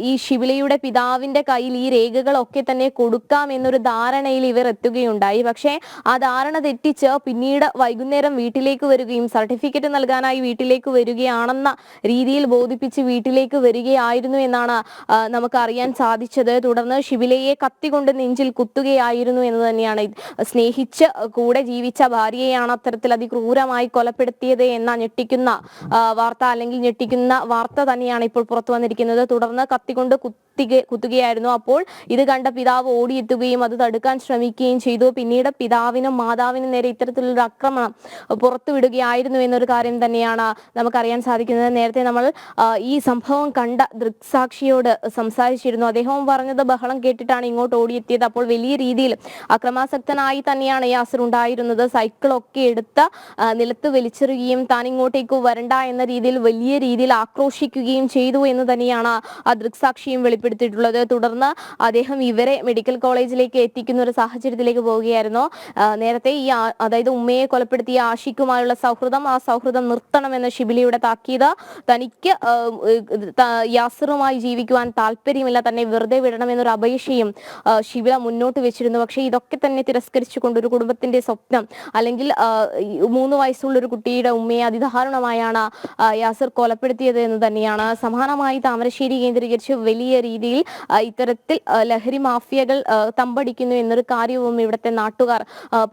ഈ ഷിബിലയുടെ പിതാവിന്റെ കയ്യിൽ ഈ രേഖകളൊക്കെ തന്നെ കൊടുക്കാം എന്നൊരു ധാരണയിൽ ഇവർ എത്തുകയുണ്ടായി. പക്ഷേ ആ ധാരണ തെറ്റിച്ച് പിന്നീട് വൈകുന്നേരം വീട്ടിലേക്ക് വരികയും സർട്ടിഫിക്കറ്റ് നൽകാനായി വീട്ടിലേക്ക് വരികയാണെന്ന രീതിയിൽ ബോധിപ്പിച്ച് വീട്ടിലേക്ക് വരികയായിരുന്നു എന്നാണ് നമുക്ക് അറിയാൻ സാധിച്ചത്. തുടർന്ന് ഷിബിലയെ കത്തികൊണ്ട് നെഞ്ചിൽ കുത്തുകയായിരുന്നു എന്ന് തന്നെയാണ്. സ്നേഹിച്ച് കൂടെ ജീവിച്ച ഭാര്യയെയാണ് അത്തരത്തിൽ അതിക്രൂരമായി കൊലപ്പെടുത്തിയത് എന്ന ഞെട്ടിക്കുന്ന വാർത്ത, അല്ലെങ്കിൽ ഞെട്ടിക്കുന്ന വാർത്ത തന്നെയാണ് ഇപ്പോൾ പുറത്തു വന്നിരിക്കുന്നത്. തുടർന്ന് കത്തികൊണ്ട് കുത്തുകയായിരുന്നു. അപ്പോൾ ഇത് കണ്ട പിതാവ് ഓടിയെത്തുകയും അത് തടുക്കാൻ ശ്രമിക്കുകയും ചെയ്തു. പിന്നീട് പിതാവിനും മാതാവിനും നേരെ ഇത്തരത്തിലൊരു ആക്രമണം പുറത്തുവിടുകയായിരുന്നു എന്നൊരു കാര്യം തന്നെയാണ് നമുക്കറിയാൻ സാധിക്കുന്നത്. നേരത്തെ നമ്മൾ ഈ സംഭവം കണ്ട ദൃക്സാക്ഷിയോട് സംസാരിച്ചിരുന്നു. അദ്ദേഹവും പറഞ്ഞത് ബഹളം കേട്ടിട്ടാണ് ഇങ്ങോട്ട് ഓടിയെത്തിയത്. അപ്പോൾ വലിയ രീതിയിൽ അക്രമാസക്തനായി തന്നെയാണ് യാസിർ ഉണ്ടായിരുന്നത്. സൈക്കിളൊക്കെ എടുത്ത് നിലത്ത് വലിച്ചെറിയുകയും താൻ ഇങ്ങോട്ടേക്ക് വരണ്ട എന്ന രീതിയിൽ വലിയ രീതിയിൽ ആക്രോശിക്കുകയും ചെയ്തു എന്ന് തന്നെയാണ് ആ ദൃക്സാക്ഷിയും വെളിപ്പെടുത്തിയിട്ടുള്ളത്. തുടർന്ന് അദ്ദേഹം ഇവരെ മെഡിക്കൽ കോളേജിലേക്ക് എത്തിക്കുന്ന ഒരു സാഹചര്യത്തിലേക്ക് പോവുകയായിരുന്നു. നേരത്തെ ഈ അതായത് ഉമ്മയെ കൊലപ്പെടുത്തിയ ആഷിഖുമായുള്ള ആ സൗഹൃദം നിർത്തണമെന്ന ഷിബിലയുടെ താക്കീത്, തനിക്ക് യാസിറുമായി ജീവിക്കുവാൻ താല്പര്യമില്ല, തന്നെ വെറുതെ വിടണമെന്നൊരു അപേക്ഷയും ഷിബില മുന്നോട്ട് വെച്ചിരുന്നു. പക്ഷേ ഇതൊക്കെ തന്നെ തിരസ്കരിച്ചുകൊണ്ട് ഒരു കുടുംബത്തിന്റെ സ്വപ്നം, അല്ലെങ്കിൽ 3 വയസ്സുള്ള ഒരു കുട്ടിയുടെ ഉമ്മയെ അതിദാരുണമായാണ് യാസിർ കൊലപ്പെടുത്തിയത് എന്ന് തന്നെയാണ്. സമാനമായി താമരശ്ശേരി കേന്ദ്രീകരിച്ച് വലിയ രീതിയിൽ ഇത്തരത്തിൽ ലഹരി മാഫിയകൾ തമ്പടിക്കുന്നു എന്നൊരു കാര്യവും ഇവിടുത്തെ നാട്ടുകാർ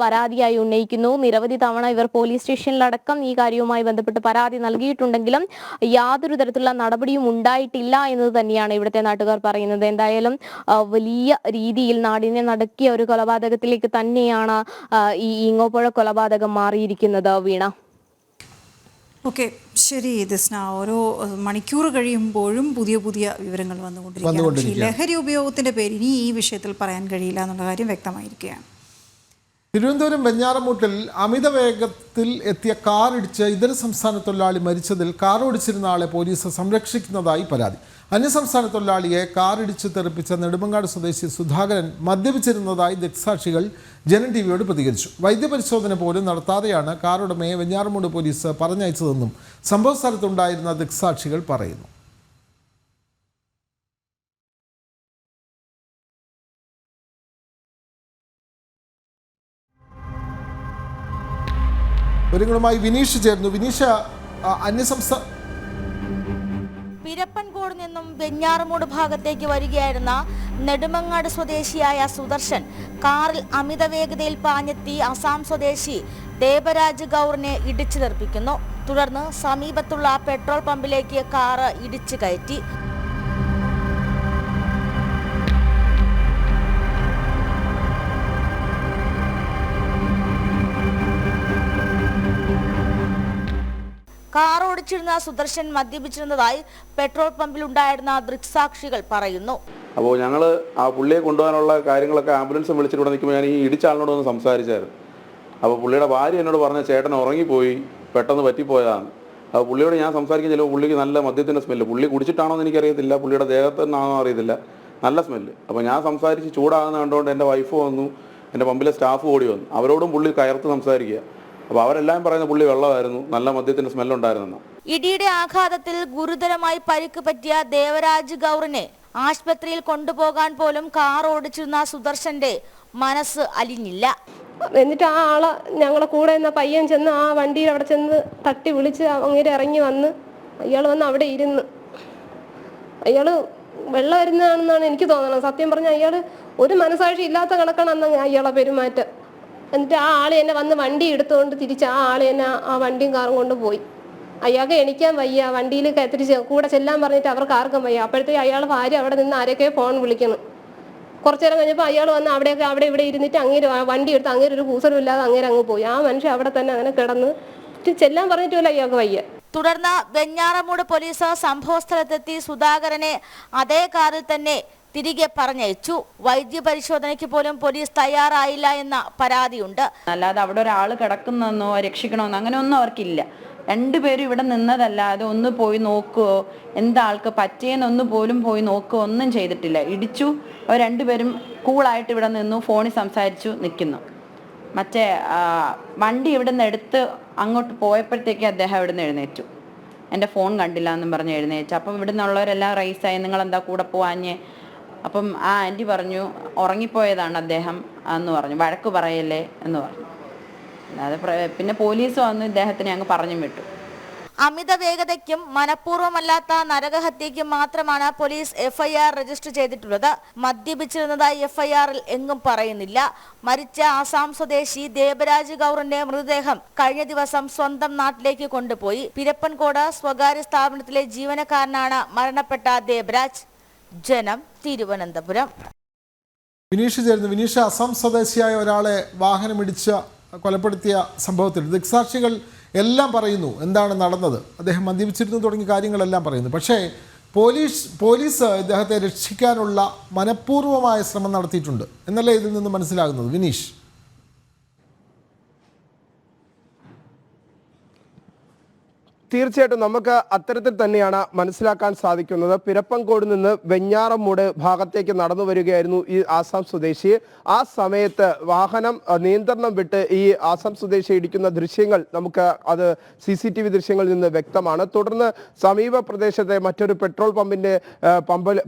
പരാതിയായി ഉന്നയിക്കുന്നു. നിരവധി തവണ ഇവർ പോലീസ് സ്റ്റേഷനിലടക്കം ഈ കാര്യവുമായി ബന്ധപ്പെട്ട് പരാതി നൽകിയിട്ടുണ്ടെങ്കിലും യാതൊരു തരത്തിലുള്ള നടപടിയും ഉണ്ടായിട്ടില്ല എന്നത് തന്നെയാണ് ഇവിടുത്തെ നാട്ടുകാർ പറയുന്നത്. എന്തായാലും വലിയ രീതിയിൽ നാടിനെ നടുക്കിയ ഒരു കൊലപാതകത്തിലേക്ക് തന്നെയാണ് ഈ ഈങ്ങോപ്പുഴ കൊലപാതകം മാറിയിരിക്കുന്നത്. വീണ. ഓക്കെ, ശരി ദിസ്ന. ഓരോ മണിക്കൂർ കഴിയുമ്പോഴും പുതിയ പുതിയ വിവരങ്ങൾ വന്നുകൊണ്ടിരിക്കുകയാണ്. ലഹരി ഉപയോഗത്തിന്റെ പേര് ഇനി ഈ വിഷയത്തിൽ പറയാൻ കഴിയില്ല എന്നുള്ള കാര്യം വ്യക്തമായിരിക്കുകയാണ്. തിരുവനന്തപുരം വെഞ്ഞാറമൂട്ടിൽ അമിത വേഗത്തിൽ എത്തിയ കാർ ഇടിച്ച് ഇതര സംസ്ഥാന തൊഴിലാളി മരിച്ചതിൽ കാർ ഓടിച്ചിരുന്ന ആളെ പോലീസ് സംരക്ഷിക്കുന്നതായി പരാതി. അന്യസംസ്ഥാന തൊഴിലാളിയെ കാർ ഇടിച്ച് തെറിപ്പിച്ച നെടുമങ്ങാട് സ്വദേശി സുധാകരൻ മദ്യപിച്ചിരുന്നതായി ദൃക്സാക്ഷികൾ ജനം ടിവിയോട് പ്രതികരിച്ചു. വൈദ്യപരിശോധന പോലും നടത്താതെയാണ് കാർ ഉടമയെ വെഞ്ഞാറമൂട് പോലീസ് പറഞ്ഞയച്ചതെന്നും സംഭവ സ്ഥലത്തുണ്ടായിരുന്ന ദൃക്സാക്ഷികൾ പറയുന്നു. വിവരങ്ങളുമായി വിനീഷ് ചേർന്നു. വിനീഷ, അന്യസംസ്ഥാന പിരപ്പൻകോട് നിന്നും വെഞ്ഞാറമൂട് ഭാഗത്തേക്ക് വരികയായിരുന്ന നെടുമങ്ങാട് സ്വദേശിയായ സുദർശൻ കാറിൽ അമിത വേഗതയിൽ പാഞ്ഞെത്തി അസാം സ്വദേശി ദേവരാജ് ഗൗറിനെ ഇടിച്ചു തെറിപ്പിക്കുന്നു. തുടർന്ന് സമീപത്തുള്ള പെട്രോൾ പമ്പിലേക്ക് കാറ് ഇടിച്ചു കയറ്റി. കാർ ഓടിച്ചിരുന്ന സുദർശൻ മദ്യപിച്ചിരുന്നതായി പെട്രോൾ പമ്പിൽ ഉണ്ടായിരുന്ന ദൃക്സാക്ഷികൾ പറയുന്നു. അപ്പോൾ ഞങ്ങൾ ആ പുള്ളിയെ കൊണ്ടുപോകാനുള്ള കാര്യങ്ങളൊക്കെ ആംബുലൻസ് വിളിച്ചിട്ട് ഇവിടെ നിൽക്കുമ്പോൾ ഞാൻ ഈ ഇടിച്ച ആളിനോട് ഒന്ന് സംസാരിച്ചായിരുന്നു. അപ്പോൾ പുള്ളിയുടെ ഭാര്യ എന്നോട് പറഞ്ഞ ചേട്ടൻ ഉറങ്ങിപ്പോയി, പെട്ടെന്ന് പറ്റിപ്പോയതാണ്. അപ്പോൾ പുള്ളിയോട് ഞാൻ സംസാരിക്കാൻ ചിലപ്പോൾ പുള്ളിക്ക് നല്ല മദ്യത്തിൻ്റെ സ്മെല്ല്, പുള്ളി കുടിച്ചിട്ടാണോ എന്ന് എനിക്കറിയത്തില്ല, പുള്ളിയുടെ ദേഹത്ത് നിന്നാണോ അറിയത്തില്ല, നല്ല സ്മെല്ല്. അപ്പോൾ ഞാൻ സംസാരിച്ച് ചൂടാകുന്ന കണ്ടുകൊണ്ട് എൻ്റെ വൈഫ് വന്നു, എൻ്റെ പമ്പിലെ സ്റ്റാഫ് ഓടി വന്നു, അവരോടും പുള്ളി കയർത്ത് സംസാരിക്കുക. അപ്പോൾ അവരെല്ലാം പറയുന്ന പുള്ളി വെള്ളമായിരുന്നു, നല്ല മദ്യത്തിന്റെ സ്മെല്ലുണ്ടായിരുന്നു. ഇടിയുടെ ആഘാതത്തിൽ ഗുരുതരമായി പരിക്ക് പറ്റിയ ദേവരാജ് ഗൗറിനെ ആശുപത്രിയിൽ കൊണ്ടുപോകാൻ പോലും കാർ ഓടിച്ചിരുന്ന സുദർശന്റെ മനസ്സ് അലിഞ്ഞില്ല. എന്നിട്ട് ആ ആളെ ഞങ്ങളെ കൂടെ നിന്ന പയ്യൻ ചെന്ന് ആ വണ്ടിയിൽ അവിടെ ചെന്ന് തട്ടി വിളിച്ച് അങ്ങനെ ഇറങ്ങി വന്ന് അയാൾ വന്ന് അവിടെ ഇരുന്ന് അയാൾ വെള്ളം വരുന്നതാണെന്നാണ് എനിക്ക് തോന്നുന്നത്. സത്യം പറഞ്ഞാൽ അയാൾ ഒരു മനസാക്ഷി ഇല്ലാത്ത കണക്കാണ് അന്ന് അയാളെ പെരുമാറ്റം. എന്നിട്ട് ആ ആൾ എന്നെ വന്ന് വണ്ടി എടുത്തുകൊണ്ട് തിരിച്ച് ആ ആൾ എന്നെ ആ വണ്ടിയും കാറും കൊണ്ട് പോയി. അയാൾക്ക് എണിക്കാൻ വയ്യ, വണ്ടിയിൽ തിരിച്ച് കൂടെ ചെല്ലാൻ പറഞ്ഞിട്ട് അവർക്ക് ആർക്കും വയ്യ. അപ്പോഴത്തേക്ക് അയാൾ ഭാര്യ അവിടെ നിന്ന് ആരൊക്കെ ഫോൺ വിളിക്കുന്നു. കുറച്ചു നേരം കഴിഞ്ഞപ്പോൾ അയാൾ വന്ന് അവിടെ ഇവിടെ ഇരുന്നിട്ട് അങ്ങേര് വണ്ടി എടുത്ത് അങ്ങേര് ഒരു കൂസലും ഇല്ലാതെ അങ്ങേര് അങ്ങ് പോയി. ആ മനുഷ്യൻ അവിടെ തന്നെ അങ്ങനെ കിടന്ന് ചെല്ലാൻ പറഞ്ഞിട്ടുമില്ല അയാൾക്ക് വയ്യ. തുടർന്ന് വെഞ്ഞാറമൂട് പോലീസ് സംഭവ സ്ഥലത്തെത്തി സുധാകരനെ അതേ കാറിൽ തന്നെ തിരികെ പറഞ്ഞയച്ചു. വൈദ്യ പരിശോധനയ്ക്ക് പോലും പോലീസ് തയ്യാറായില്ല എന്ന പരാതിയുണ്ട്. അല്ലാതെ അവിടെ ഒരാൾ കിടക്കുന്നെന്നോ രക്ഷിക്കണമെന്നോ അങ്ങനെ ഒന്നും അവർക്കില്ല. രണ്ടുപേരും ഇവിടെ നിന്നതല്ലാതെ ഒന്ന് പോയി നോക്കുകയോ എന്താ ആൾക്ക് പറ്റിയെന്നൊന്നു പോലും പോയി നോക്കുകയോ ഒന്നും ചെയ്തിട്ടില്ല. ഇടിച്ചു, അവർ രണ്ടുപേരും കൂളായിട്ട് ഇവിടെ നിന്നു, ഫോണിൽ സംസാരിച്ചു നിൽക്കുന്നു. മറ്റേ വണ്ടി ഇവിടെ നിന്ന് എടുത്ത് അങ്ങോട്ട് പോയപ്പോഴത്തേക്ക് അദ്ദേഹം ഇവിടെ നിന്ന് എഴുന്നേറ്റു. എൻ്റെ ഫോൺ കണ്ടില്ല എന്നും പറഞ്ഞ് എഴുന്നേറ്റു. അപ്പം ഇവിടെ നിന്നുള്ളവരെല്ലാം റൈസായി, നിങ്ങളെന്താ കൂടെ പോവാഞ്ഞ്? അപ്പം ആ ആൻറ്റി പറഞ്ഞു ഉറങ്ങിപ്പോയതാണ് അദ്ദേഹം എന്ന് പറഞ്ഞു, വഴക്ക് പറയല്ലേ എന്ന് പറഞ്ഞു. അല്ലാതെ പിന്നെ പോലീസ് വന്ന് ഇദ്ദേഹത്തിനെ അങ്ങ് പറഞ്ഞു വിട്ടു. അമിത വേഗതയ്ക്കും മനഃപൂർവ്വമല്ലാത്ത നരകഹത്യയ്ക്കും മാത്രമാണ് പോലീസ് എഫ്ഐആർ രജിസ്റ്റർ ചെയ്തിട്ടുള്ളത്. മദ്യപിച്ചിരുന്നതായി എഫ്ഐആറിൽ എങ്ങും പറയുന്നില്ല. മരിച്ച ആസാം സ്വദേശി ദേവരാജ് ഗൗറിന്റെ മൃതദേഹം കഴിഞ്ഞ ദിവസം സ്വന്തം നാട്ടിലേക്ക് കൊണ്ടുപോയി. പിരപ്പൻകോട് സ്വകാര്യ സ്ഥാപനത്തിലെ ജീവനക്കാരനാണ് മരണപ്പെട്ട ദേവരാജ്. ജനം, തിരുവനന്തപുരം. വിനീഷ് ചേർന്നു. വിനീഷ്, അസം സ്വദേശിയായ ഒരാളെ വാഹനമിടിച്ച് കൊലപ്പെടുത്തിയ സംഭവത്തിൽ ദൃക്സാക്ഷികൾ എല്ലാം പറയുന്നു എന്താണ് നടന്നത്, അദ്ദേഹം മദ്യപിച്ചിരുന്നു തുടങ്ങിയ കാര്യങ്ങളെല്ലാം പറയുന്നു. പക്ഷേ പോലീസ് ഇദ്ദേഹത്തെ രക്ഷിക്കാനുള്ള മനഃപൂർവ്വമായ ശ്രമം നടത്തിയിട്ടുണ്ട് എന്നല്ലേ ഇതിൽ നിന്ന് മനസ്സിലാകുന്നത് വിനീഷ്? തീർച്ചയായിട്ടും നമുക്ക് അത്തരത്തിൽ തന്നെയാണ് മനസ്സിലാക്കാൻ സാധിക്കുന്നത്. പിരപ്പങ്കോട് നിന്ന് വെഞ്ഞാറമൂട് ഭാഗത്തേക്ക് നടന്നു വരികയായിരുന്നു ഈ ആസാം സ്വദേശി. ആ സമയത്ത് വാഹനം നിയന്ത്രണം വിട്ട് ഈ ആസാം സ്വദേശി ഇടിക്കുന്ന ദൃശ്യങ്ങൾ നമുക്ക് അത് CCTV ദൃശ്യങ്ങളിൽ നിന്ന് വ്യക്തമാണ്. തുടർന്ന് സമീപ പ്രദേശത്തെ മറ്റൊരു പെട്രോൾ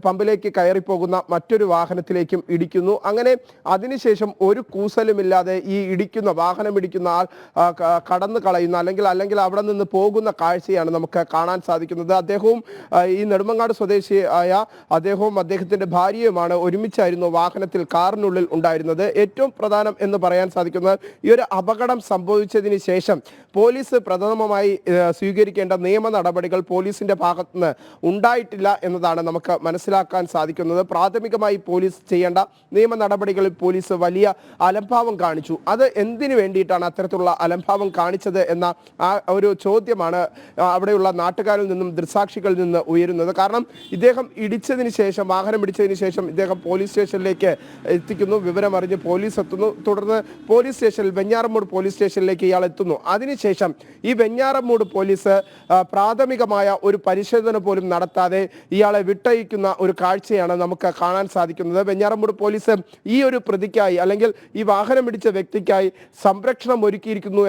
പമ്പിലേക്ക് കയറിപ്പോകുന്ന മറ്റൊരു വാഹനത്തിലേക്കും ഇടിക്കുന്നു. അങ്ങനെ അതിനുശേഷം ഒരു കൂസലുമില്ലാതെ ഈ വാഹനം ഇടിക്കുന്ന ആൾ കടന്നു കളയുന്ന അല്ലെങ്കിൽ അവിടെ നിന്ന് പോകുന്ന കാഴ്ചയാണ് നമുക്ക് കാണാൻ സാധിക്കുന്നത്. അദ്ദേഹവും ഈ നെടുമങ്ങാട് സ്വദേശിയായ അദ്ദേഹവും അദ്ദേഹത്തിന്റെ ഭാര്യയുമാണ് ഒരുമിച്ചായിരുന്നു വാഹനത്തിൽ കാറിനുള്ളിൽ ഉണ്ടായിരുന്നത്. ഏറ്റവും പ്രധാനം എന്ന് പറയാൻ സാധിക്കുന്നത് ഈ ഒരു അപകടം സംഭവിച്ചതിന് ശേഷം പോലീസ് പ്രഥമമായി സ്വീകരിക്കേണ്ട നിയമ നടപടികൾ പോലീസിന്റെ ഭാഗത്തുനിന്ന് ഉണ്ടായിട്ടില്ല എന്നതാണ് നമുക്ക് മനസ്സിലാക്കാൻ സാധിക്കുന്നത്. പ്രാഥമികമായി പോലീസ് ചെയ്യേണ്ട നിയമ നടപടികളിൽ പോലീസ് വലിയ അലംഭാവം കാണിച്ചു. അത് എന്തിനു വേണ്ടിയിട്ടാണ് അത്തരത്തിലുള്ള അലംഭാവം കാണിച്ചത് എന്ന ആ ഒരു ചോദ്യമാണ് അവിടെയുള്ള നാട്ടുകാരിൽ നിന്നും ദൃക്സാക്ഷികളിൽ നിന്ന് ഉയരുന്നത്. കാരണം ഇദ്ദേഹം വാഹനം ഇടിച്ചതിന് ശേഷം ഇദ്ദേഹം പോലീസ് സ്റ്റേഷനിലേക്ക് എത്തിക്കുന്നു. വിവരമറിഞ്ഞ് പോലീസ് എത്തുന്നു. തുടർന്ന് പോലീസ് സ്റ്റേഷനിൽ വെഞ്ഞാറമൂട് പോലീസ് സ്റ്റേഷനിലേക്ക് ഇയാൾ എത്തുന്നു. അതിനുശേഷം ഈ വെഞ്ഞാറമൂട് പോലീസ് പ്രാഥമികമായ ഒരു പരിശോധന പോലും നടത്താതെ ഇയാളെ വിട്ടയക്കുന്ന ഒരു കാഴ്ചയാണ് നമുക്ക് കാണാൻ സാധിക്കുന്നത്. വെഞ്ഞാറമൂട് പോലീസ് ഈ ഒരു പ്രതിക്കായി അല്ലെങ്കിൽ ഈ വാഹനം ഇടിച്ച വ്യക്തിക്കായി സംരക്ഷണം ഒരുക്കിയിരിക്കുന്നു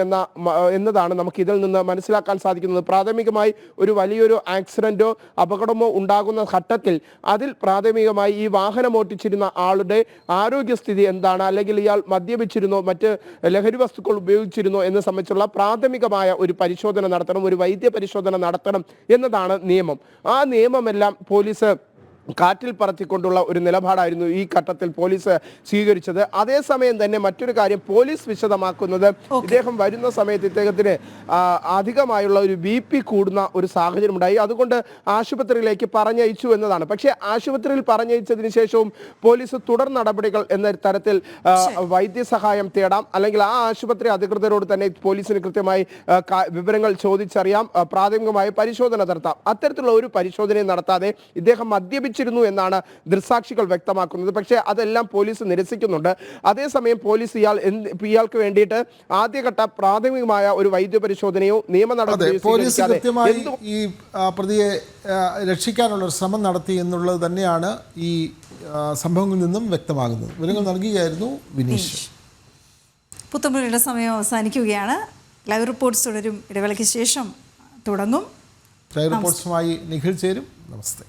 എന്നതാണ് നമുക്ക് ഇതിൽ നിന്ന് മനസ്സിലാക്കാൻ സാധിക്കുന്നത്. പ്രാഥമികമായി ഒരു വലിയൊരു ആക്സിഡന്റോ അപകടമോ ഉണ്ടാകുന്ന ഘട്ടത്തിൽ അതിൽ പ്രാഥമികമായി ഈ വാഹനം ഓട്ടിച്ചിരുന്ന ആളുടെ ആരോഗ്യസ്ഥിതി എന്താണ്, അല്ലെങ്കിൽ ഇയാൾ മദ്യപിച്ചിരുന്നോ മറ്റ് ലഹരി വസ്തുക്കൾ ഉപയോഗിച്ചിരുന്നോ എന്ന് സംബന്ധിച്ചുള്ള പ്രാഥമികമായ ഒരു പരിശോധന നടത്തണം, ഒരു വൈദ്യ പരിശോധന നടത്തണം എന്നതാണ് നിയമം. ആ നിയമമെല്ലാം പോലീസ് കാറ്റിൽ പറത്തിക്കൊണ്ടുള്ള ഒരു നിലപാടായിരുന്നു ഈ ഘട്ടത്തിൽ പോലീസ് സ്വീകരിച്ചത്. അതേസമയം തന്നെ മറ്റൊരു കാര്യം പോലീസ് വിശദമാക്കുന്നത് ഇദ്ദേഹം വരുന്ന സമയത്ത് ഇദ്ദേഹത്തിന് അധികമായുള്ള ഒരു BP കൂടുന്ന ഒരു സാഹചര്യം ഉണ്ടായി. അതുകൊണ്ട് ആശുപത്രിയിലേക്ക് പറഞ്ഞയച്ചു എന്നതാണ്. പക്ഷേ ആശുപത്രിയിൽ പറഞ്ഞയച്ചതിന് ശേഷവും പോലീസ് തുടർ നടപടികൾ എന്ന തരത്തിൽ വൈദ്യസഹായം തേടാം, അല്ലെങ്കിൽ ആ ആശുപത്രി അധികൃതരോട് തന്നെ പോലീസിന് കൃത്യമായി വിവരങ്ങൾ ചോദിച്ചറിയാം, പ്രാഥമികമായ പരിശോധന നടത്താം. അത്തരത്തിലുള്ള ഒരു പരിശോധനയും നടത്താതെ ഇദ്ദേഹം മദ്യപിച്ചിരുന്നു എന്നാണ് ദൃക്സാക്ഷികൾ വ്യക്തമാക്കുന്നത്. പക്ഷേ അതെല്ലാം പോലീസ് നിരസിക്കുന്നുണ്ട്. അതേസമയം പോലീസ് ഇയാൾക്ക് വേണ്ടിയിട്ട് ആദ്യഘട്ട പ്രാഥമികമായ ഒരു വൈദ്യ പരിശോധനയോ നിയമ നടപടിയോ പോലീസ് കൃത്യമായി ഈ പ്രതിയെ രക്ഷിക്കാനുള്ള ഒരു ശ്രമം നടത്തി എന്നുള്ളത് തന്നെയാണ് ഈ സംഭവങ്ങളിൽ നിന്നും വ്യക്തമാകുന്നത്. വിവരങ്ങൾ നൽകുകയായിരുന്നു വിനീഷ്. പുത്തമ്പുഴയുടെ സമയം അവസാനിക്കുകയാണ്. ലൈവ് റിപ്പോർട്ട്സ് തുടരും. ഇടവേളയ്ക്ക് ശേഷം തുടങ്ങും. ലൈവ് റിപ്പോർട്ട്സുമായി നിഖിൽ ചേരും. നമസ്തേ.